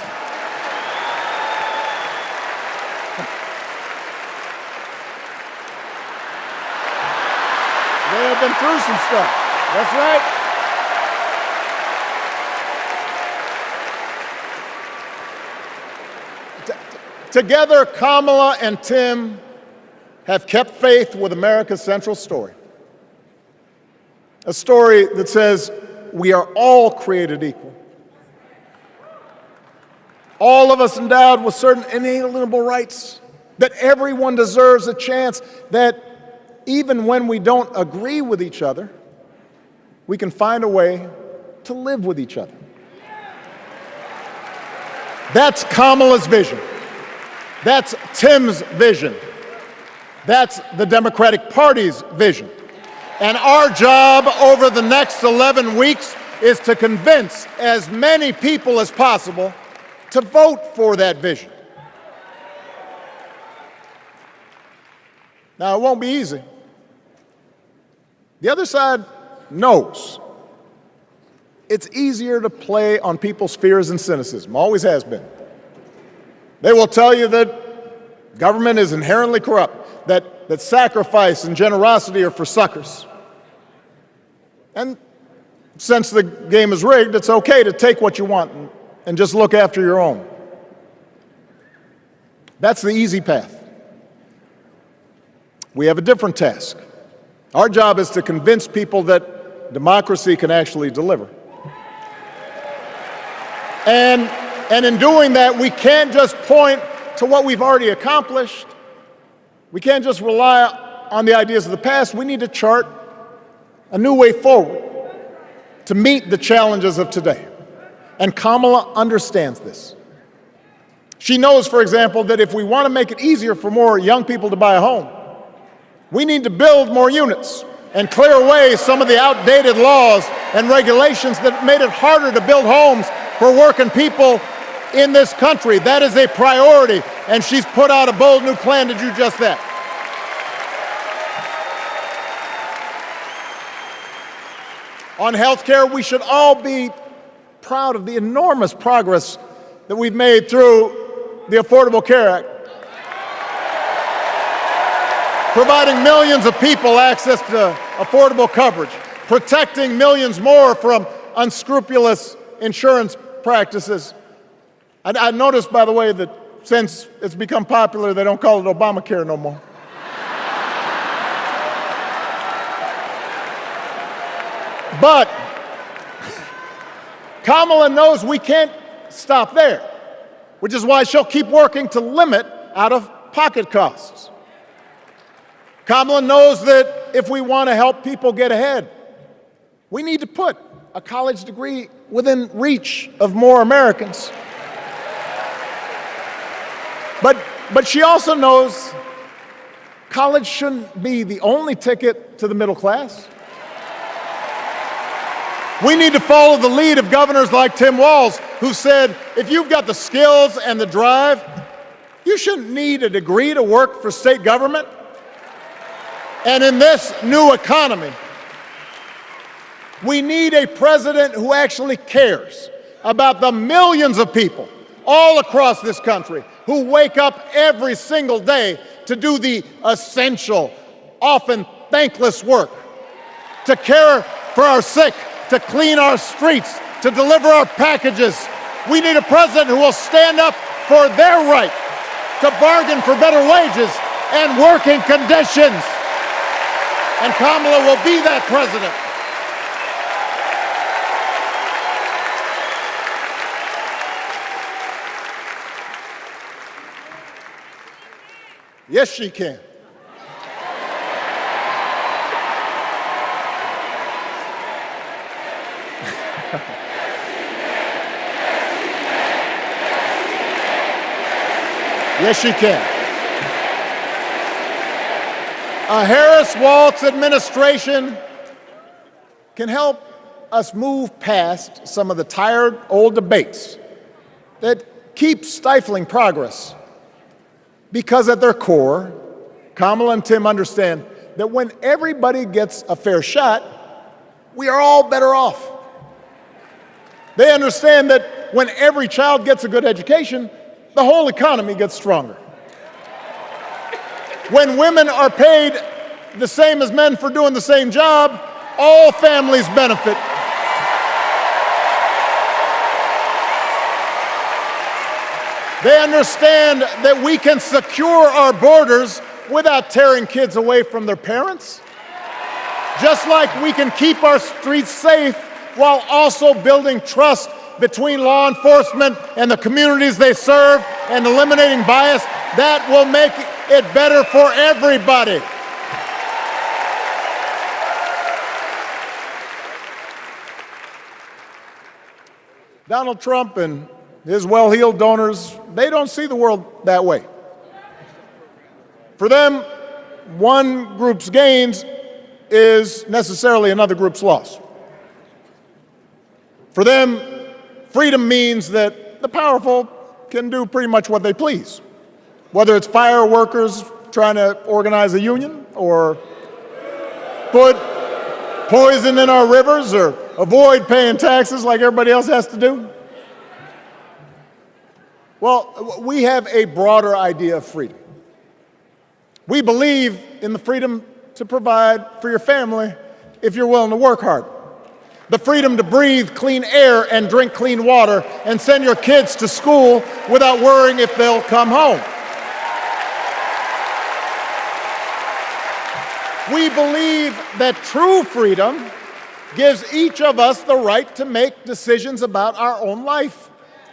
They have been through some stuff. That's right. Together, Kamala and Tim have kept faith with America's central story. A story that says we are all created equal. All of us endowed with certain inalienable rights, that everyone deserves a chance, that even when we don't agree with each other, we can find a way to live with each other. That's Kamala's vision. That's Tim's vision. That's the Democratic Party's vision. And our job over the next 11 weeks is to convince as many people as possible to vote for that vision. Now, it won't be easy. The other side knows it's easier to play on people's fears and cynicism, always has been. They will tell you that government is inherently corrupt, that sacrifice and generosity are for suckers. And since the game is rigged, it's okay to take what you want and just look after your own. That's the easy path. We have a different task. Our job is to convince people that democracy can actually deliver. And in doing that, we can't just point to what we've already accomplished. We can't just rely on the ideas of the past. We need to chart a new way forward to meet the challenges of today. And Kamala understands this. She knows, for example, that if we want to make it easier for more young people to buy a home, We need to build more units and clear away some of the outdated laws and regulations that made it harder to build homes for working people in this country. That is a priority, and she's put out a bold new plan to do just that. On health care, we should all be proud of the enormous progress that we've made through the Affordable Care Act, providing millions of people access to affordable coverage, protecting millions more from unscrupulous insurance practices. I noticed, by the way, that since it's become popular, they don't call it Obamacare no more. But Kamala knows we can't stop there, which is why she'll keep working to limit out-of-pocket costs. Kamala knows that if we want to help people get ahead, we need to put a college degree within reach of more Americans. But she also knows college shouldn't be the only ticket to the middle class. We need to follow the lead of governors like Tim Walz, who said, if you've got the skills and the drive, you shouldn't need a degree to work for state government. And in this new economy, we need a president who actually cares about the millions of people all across this country who wake up every single day to do the essential, often thankless work, to care for our sick, to clean our streets, to deliver our packages. We need a president who will stand up for their right to bargain for better wages and working conditions. And Kamala will be that president. Yes, she can. Yes, she can. A Harris-Walz administration can help us move past some of the tired old debates that keep stifling progress. Because at their core, Kamala and Tim understand that when everybody gets a fair shot, we are all better off. They understand that when every child gets a good education, the whole economy gets stronger. When women are paid the same as men for doing the same job, all families benefit. They understand that we can secure our borders without tearing kids away from their parents, just like we can keep our streets safe while also building trust between law enforcement and the communities they serve and eliminating bias. That will make it better for everybody. Donald Trump and his well-heeled donors, they don't see the world that way. For them, one group's gains is necessarily another group's loss. For them, freedom means that the powerful can do pretty much what they please, whether it's fire workers trying to organize a union or put poison in our rivers or avoid paying taxes like everybody else has to do. Well, we have a broader idea of freedom. We believe in the freedom to provide for your family if you're willing to work hard. The freedom to breathe clean air and drink clean water and send your kids to school without worrying if they'll come home. We believe that true freedom gives each of us the right to make decisions about our own life,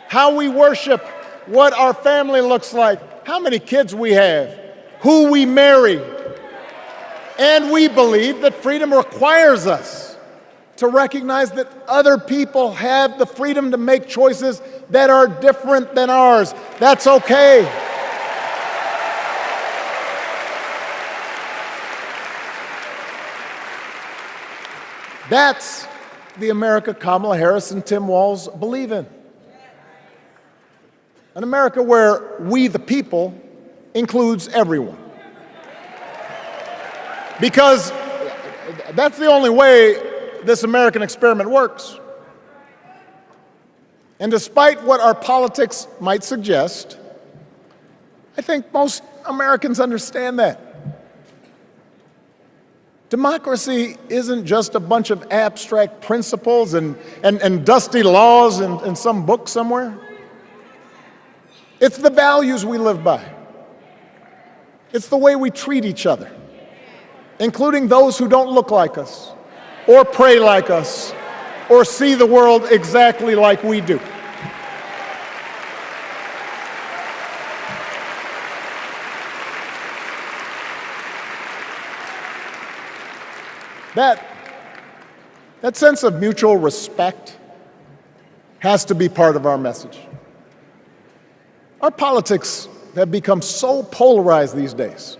how we worship, what our family looks like, how many kids we have, who we marry. And we believe that freedom requires us to recognize that other people have the freedom to make choices that are different than ours. That's okay. That's the America Kamala Harris and Tim Walz believe in. An America where we, the people, includes everyone. Because that's the only way this American experiment works. And despite what our politics might suggest, I think most Americans understand that. Democracy isn't just a bunch of abstract principles and dusty laws in some book somewhere. It's the values we live by. It's the way we treat each other, including those who don't look like us, or pray like us, or see the world exactly like we do. That sense of mutual respect has to be part of our message. Our politics have become so polarized these days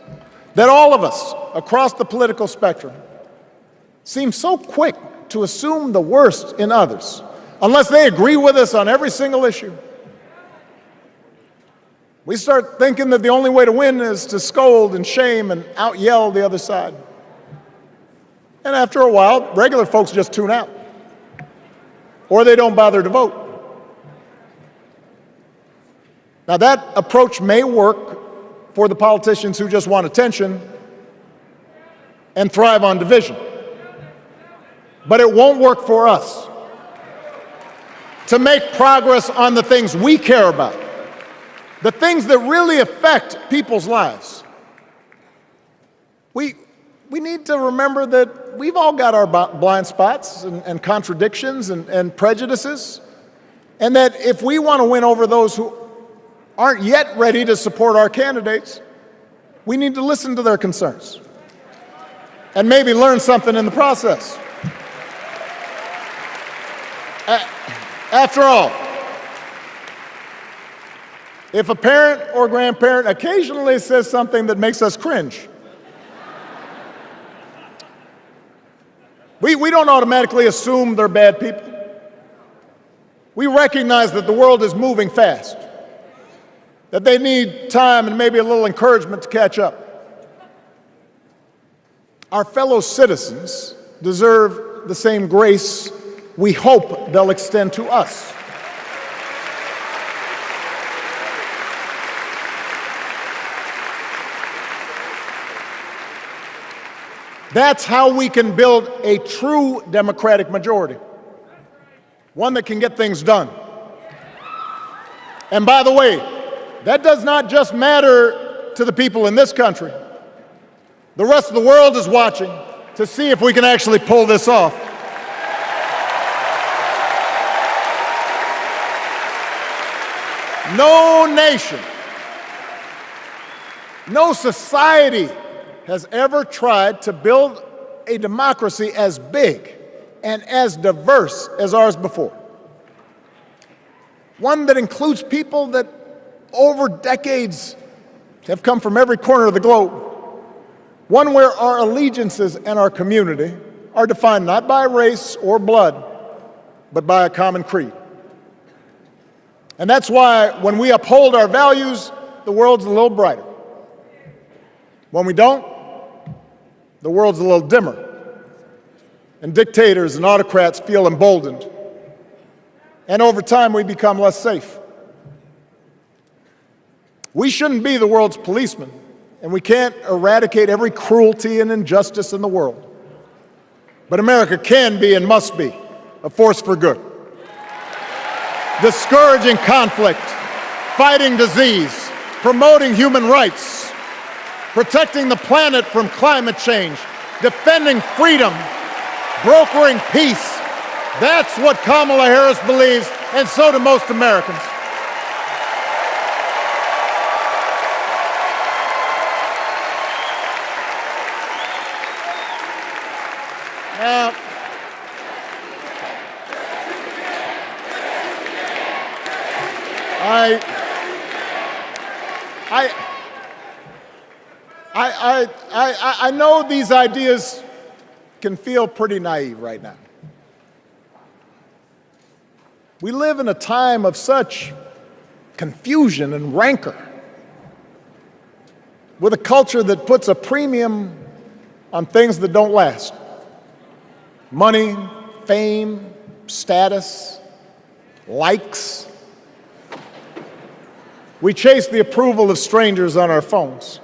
that all of us across the political spectrum seem so quick to assume the worst in others unless they agree with us on every single issue. We start thinking that the only way to win is to scold and shame and out-yell the other side. And after a while, regular folks just tune out, or they don't bother to vote. Now, that approach may work for the politicians who just want attention and thrive on division, but it won't work for us. To make progress on the things we care about, the things that really affect people's lives, we need to remember that we've all got our blind spots and contradictions and prejudices, and that if we want to win over those who aren't yet ready to support our candidates, we need to listen to their concerns and maybe learn something in the process. After all, if a parent or grandparent occasionally says something that makes us cringe, we don't automatically assume they're bad people. We recognize that the world is moving fast, that they need time and maybe a little encouragement to catch up. Our fellow citizens deserve the same grace we hope they'll extend to us. That's how we can build a true Democratic majority, one that can get things done. And by the way, that does not just matter to the people in this country. The rest of the world is watching to see if we can actually pull this off. No nation, no society has ever tried to build a democracy as big and as diverse as ours before. One that includes people that over decades have come from every corner of the globe. One where our allegiances and our community are defined not by race or blood, but by a common creed. And that's why when we uphold our values, the world's a little brighter. When we don't, the world's a little dimmer, and dictators and autocrats feel emboldened. And over time, we become less safe. We shouldn't be the world's policemen, and we can't eradicate every cruelty and injustice in the world. But America can be and must be a force for good, discouraging conflict, fighting disease, promoting human rights, protecting the planet from climate change, defending freedom, brokering peace. That's what Kamala Harris believes, and so do most Americans. Now, I know these ideas can feel pretty naive right now. We live in a time of such confusion and rancor, with a culture that puts a premium on things that don't last. Money, fame, status, likes. We chase the approval of strangers on our phones.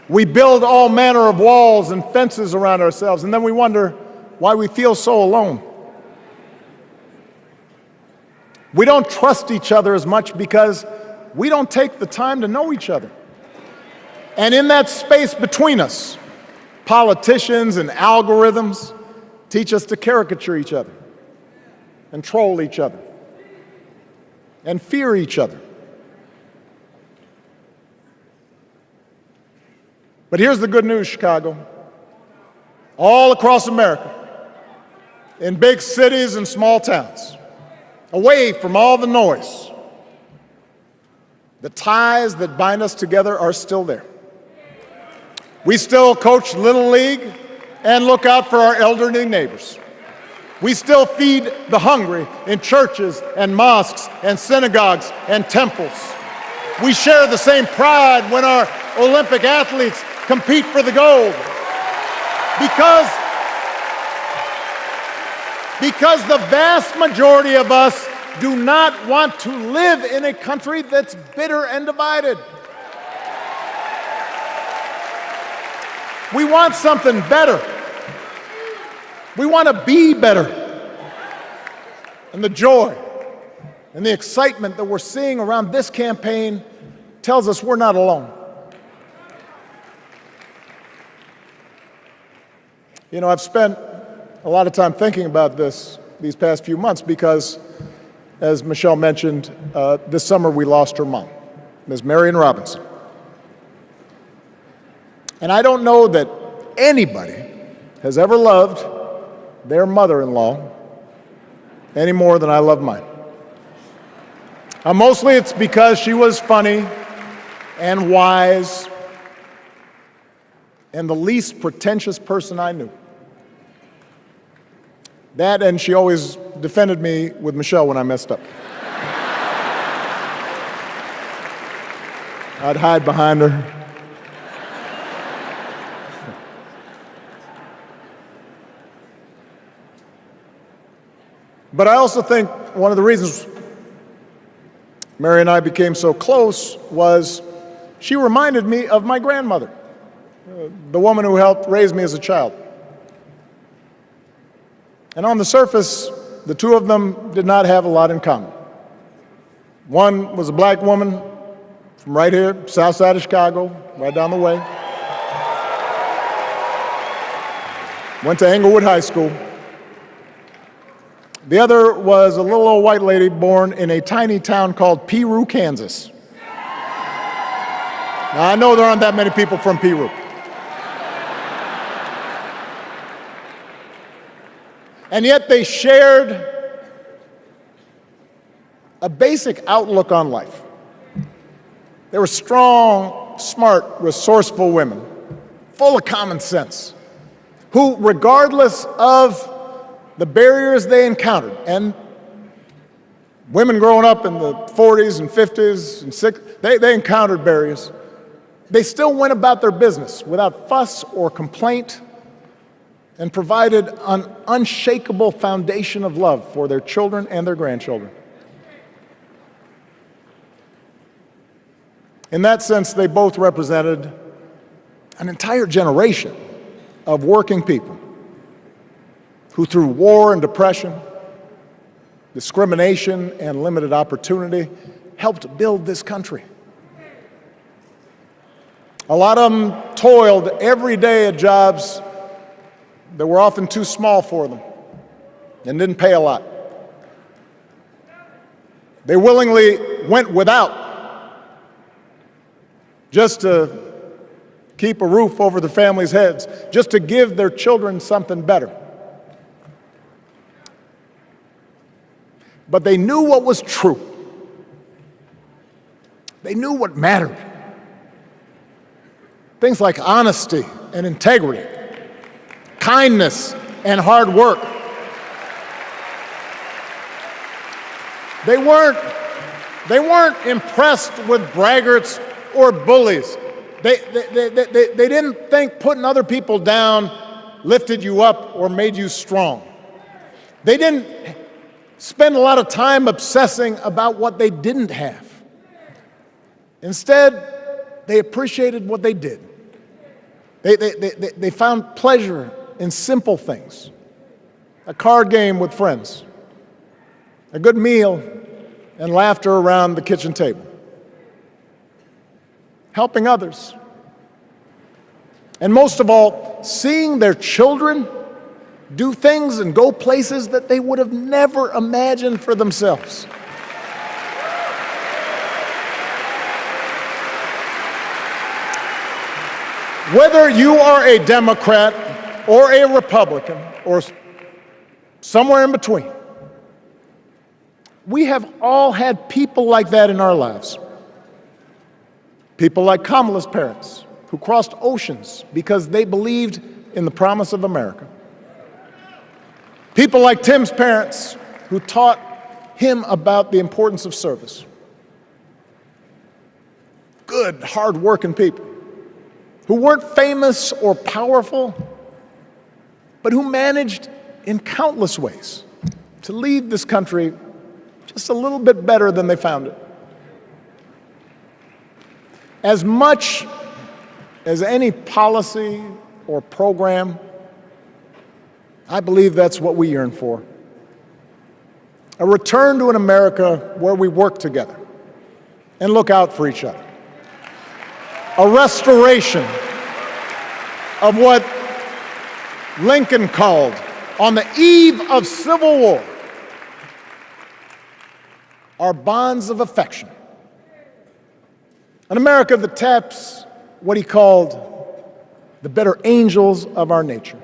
We build all manner of walls and fences around ourselves, and then we wonder why we feel so alone. We don't trust each other as much because we don't take the time to know each other. And in that space between us, politicians and algorithms teach us to caricature each other and troll each other and fear each other. But here's the good news, Chicago. All across America, in big cities and small towns, away from all the noise, the ties that bind us together are still there. We still coach Little League and look out for our elderly neighbors. We still feed the hungry in churches and mosques and synagogues and temples. We share the same pride when our Olympic athletes compete for the gold. Because the vast majority of us do not want to live in a country that's bitter and divided. We want something better. We want to be better. And the joy and the excitement that we're seeing around this campaign tells us we're not alone. You know, I've spent a lot of time thinking about these past few months because, as Michelle mentioned, this summer we lost her mom, Ms. Marion Robinson. And I don't know that anybody has ever loved their mother-in-law any more than I love mine. Mostly it's because she was funny and wise and the least pretentious person I knew. That, and she always defended me with Michelle when I messed up. I'd hide behind her. But I also think one of the reasons Mary and I became so close was she reminded me of my grandmother, the woman who helped raise me as a child. And on the surface, the two of them did not have a lot in common. One was a black woman from right here, south side of Chicago, right down the way. Went to Englewood High School. The other was a little old white lady born in a tiny town called Peru, Kansas. Now, I know there aren't that many people from Peru. And yet they shared a basic outlook on life. They were strong, smart, resourceful women, full of common sense, who, regardless of the barriers they encountered, and women growing up in the 40s and 50s and 60s, they encountered barriers. They still went about their business without fuss or complaint and provided an unshakable foundation of love for their children and their grandchildren. In that sense, they both represented an entire generation of working people who, through war and depression, discrimination and limited opportunity, helped build this country. A lot of them toiled every day at jobs that were often too small for them and didn't pay a lot. They willingly went without just to keep a roof over their families' heads, just to give their children something better. But they knew what was true. They knew what mattered. Things like honesty and integrity, kindness, and hard work. They weren't impressed with braggarts or bullies. They didn't think putting other people down lifted you up or made you strong. They didn't spend a lot of time obsessing about what they didn't have. Instead, they appreciated what they did. They found pleasure in simple things. A card game with friends, a good meal, and laughter around the kitchen table. Helping others. And most of all, seeing their children do things and go places that they would have never imagined for themselves. Whether you are a Democrat or a Republican or somewhere in between, we have all had people like that in our lives. People like Kamala's parents, who crossed oceans because they believed in the promise of America. People like Tim's parents, who taught him about the importance of service. Good, hard-working people who weren't famous or powerful, but who managed in countless ways to leave this country just a little bit better than they found it. As much as any policy or program, I believe that's what we yearn for. A return to an America where we work together and look out for each other. A restoration of what Lincoln called, on the eve of Civil War, our bonds of affection. An America that taps what he called the better angels of our nature.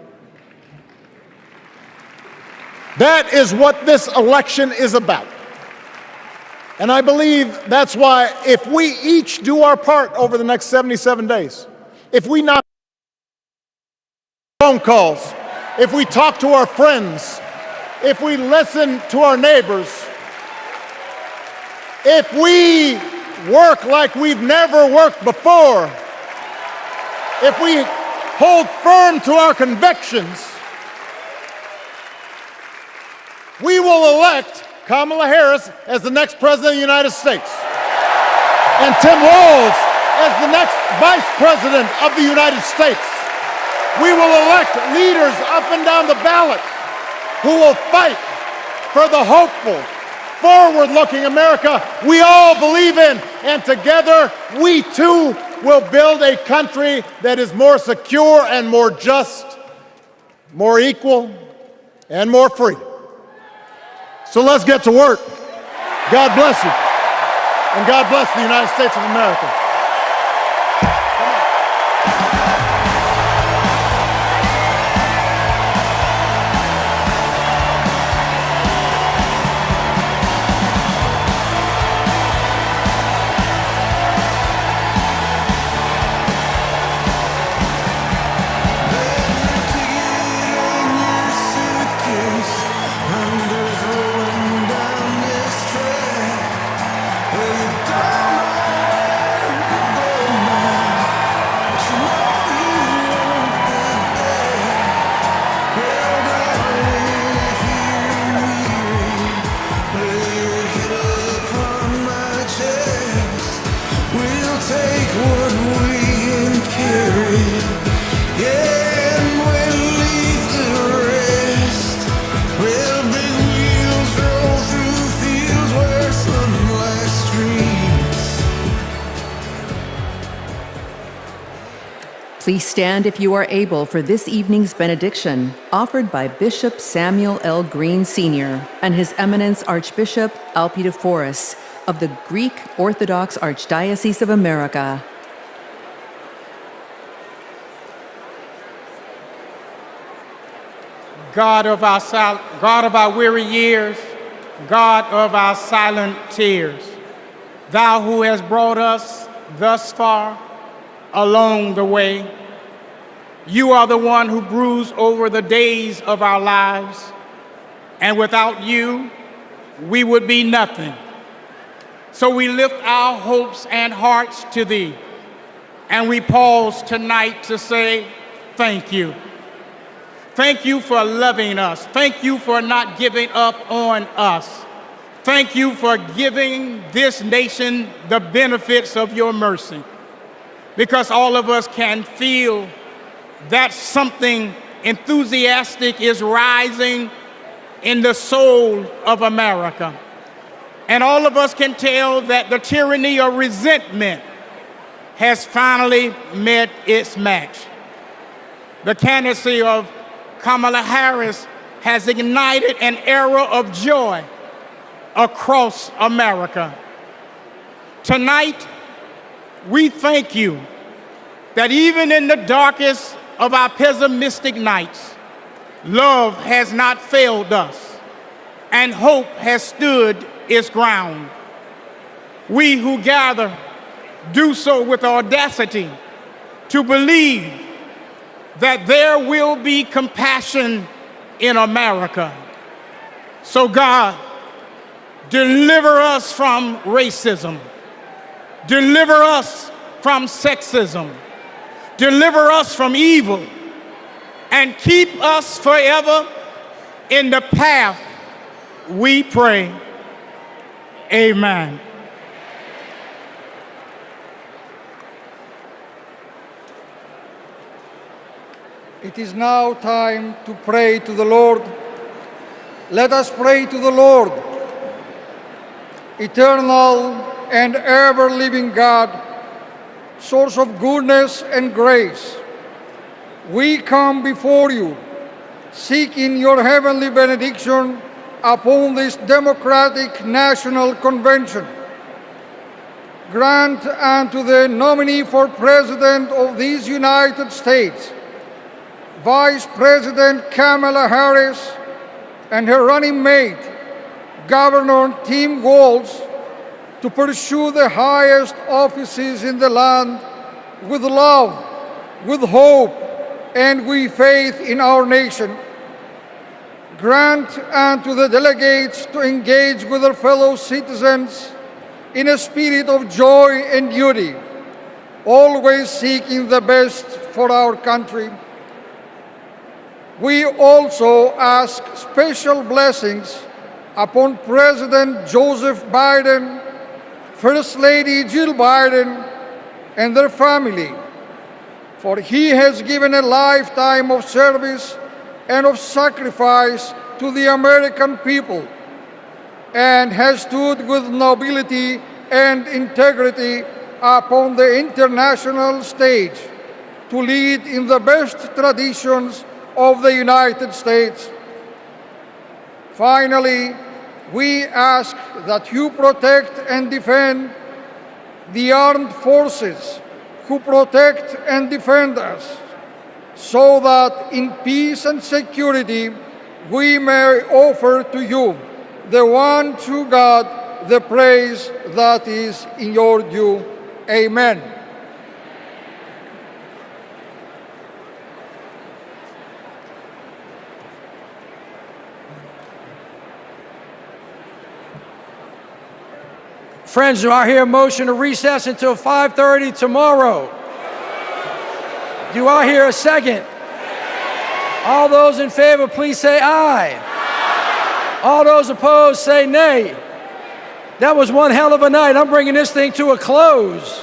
That is what this election is about. And I believe that's why if we each do our part over the next 77 days, if we not phone calls, if we talk to our friends, if we listen to our neighbors, if we work like we've never worked before, if we hold firm to our convictions, we will elect Kamala Harris as the next President of the United States, and Tim Walz as the next Vice President of the United States. We will elect leaders up and down the ballot who will fight for the hopeful, forward-looking America we all believe in, and together we too will build a country that is more secure and more just, more equal, and more free. So let's get to work. God bless you, and God bless the United States of America. Please stand if you are able for this evening's benediction, offered by Bishop Samuel L. Green Sr. and His Eminence Archbishop Alpidophoros of the Greek Orthodox Archdiocese of America. God of our weary years, God of our silent tears, Thou who hast brought us thus far along the way, You are the one who brews over the days of our lives, and without you, we would be nothing. So we lift our hopes and hearts to thee, and we pause tonight to say thank you. Thank you for loving us. Thank you for not giving up on us. Thank you for giving this nation the benefits of your mercy, because all of us can feel that something enthusiastic is rising in the soul of America. And all of us can tell that the tyranny of resentment has finally met its match. The candidacy of Kamala Harris has ignited an era of joy across America. Tonight, we thank you that even in the darkest of our pessimistic nights, love has not failed us, and hope has stood its ground. We who gather do so with audacity to believe that there will be compassion in America. So God, deliver us from racism. Deliver us from sexism. Deliver us from evil, and keep us forever in the path we pray. Amen. It is now time to pray to the Lord. Let us pray to the Lord. Eternal and ever-living God, source of goodness and grace, we come before you, seeking your heavenly benediction upon this democratic national convention. Grant unto the nominee for President of these United States, Vice President Kamala Harris, and her running mate, Governor Tim Walz, to pursue the highest offices in the land with love, with hope, and with faith in our nation. Grant unto the delegates to engage with their fellow citizens in a spirit of joy and duty, always seeking the best for our country. We also ask special blessings upon President Joseph Biden, First Lady Jill Biden, and their family, for he has given a lifetime of service and of sacrifice to the American people, and has stood with nobility and integrity upon the international stage to lead in the best traditions of the United States. Finally, we ask that you protect and defend the armed forces who protect and defend us, so that in peace and security we may offer to you, the one true God, the praise that is in your due. Amen. Friends, do I hear a motion to recess until 5:30 tomorrow? Do I hear a second? All those in favor, please say aye. All those opposed, say nay. That was one hell of a night. I'm bringing this thing to a close.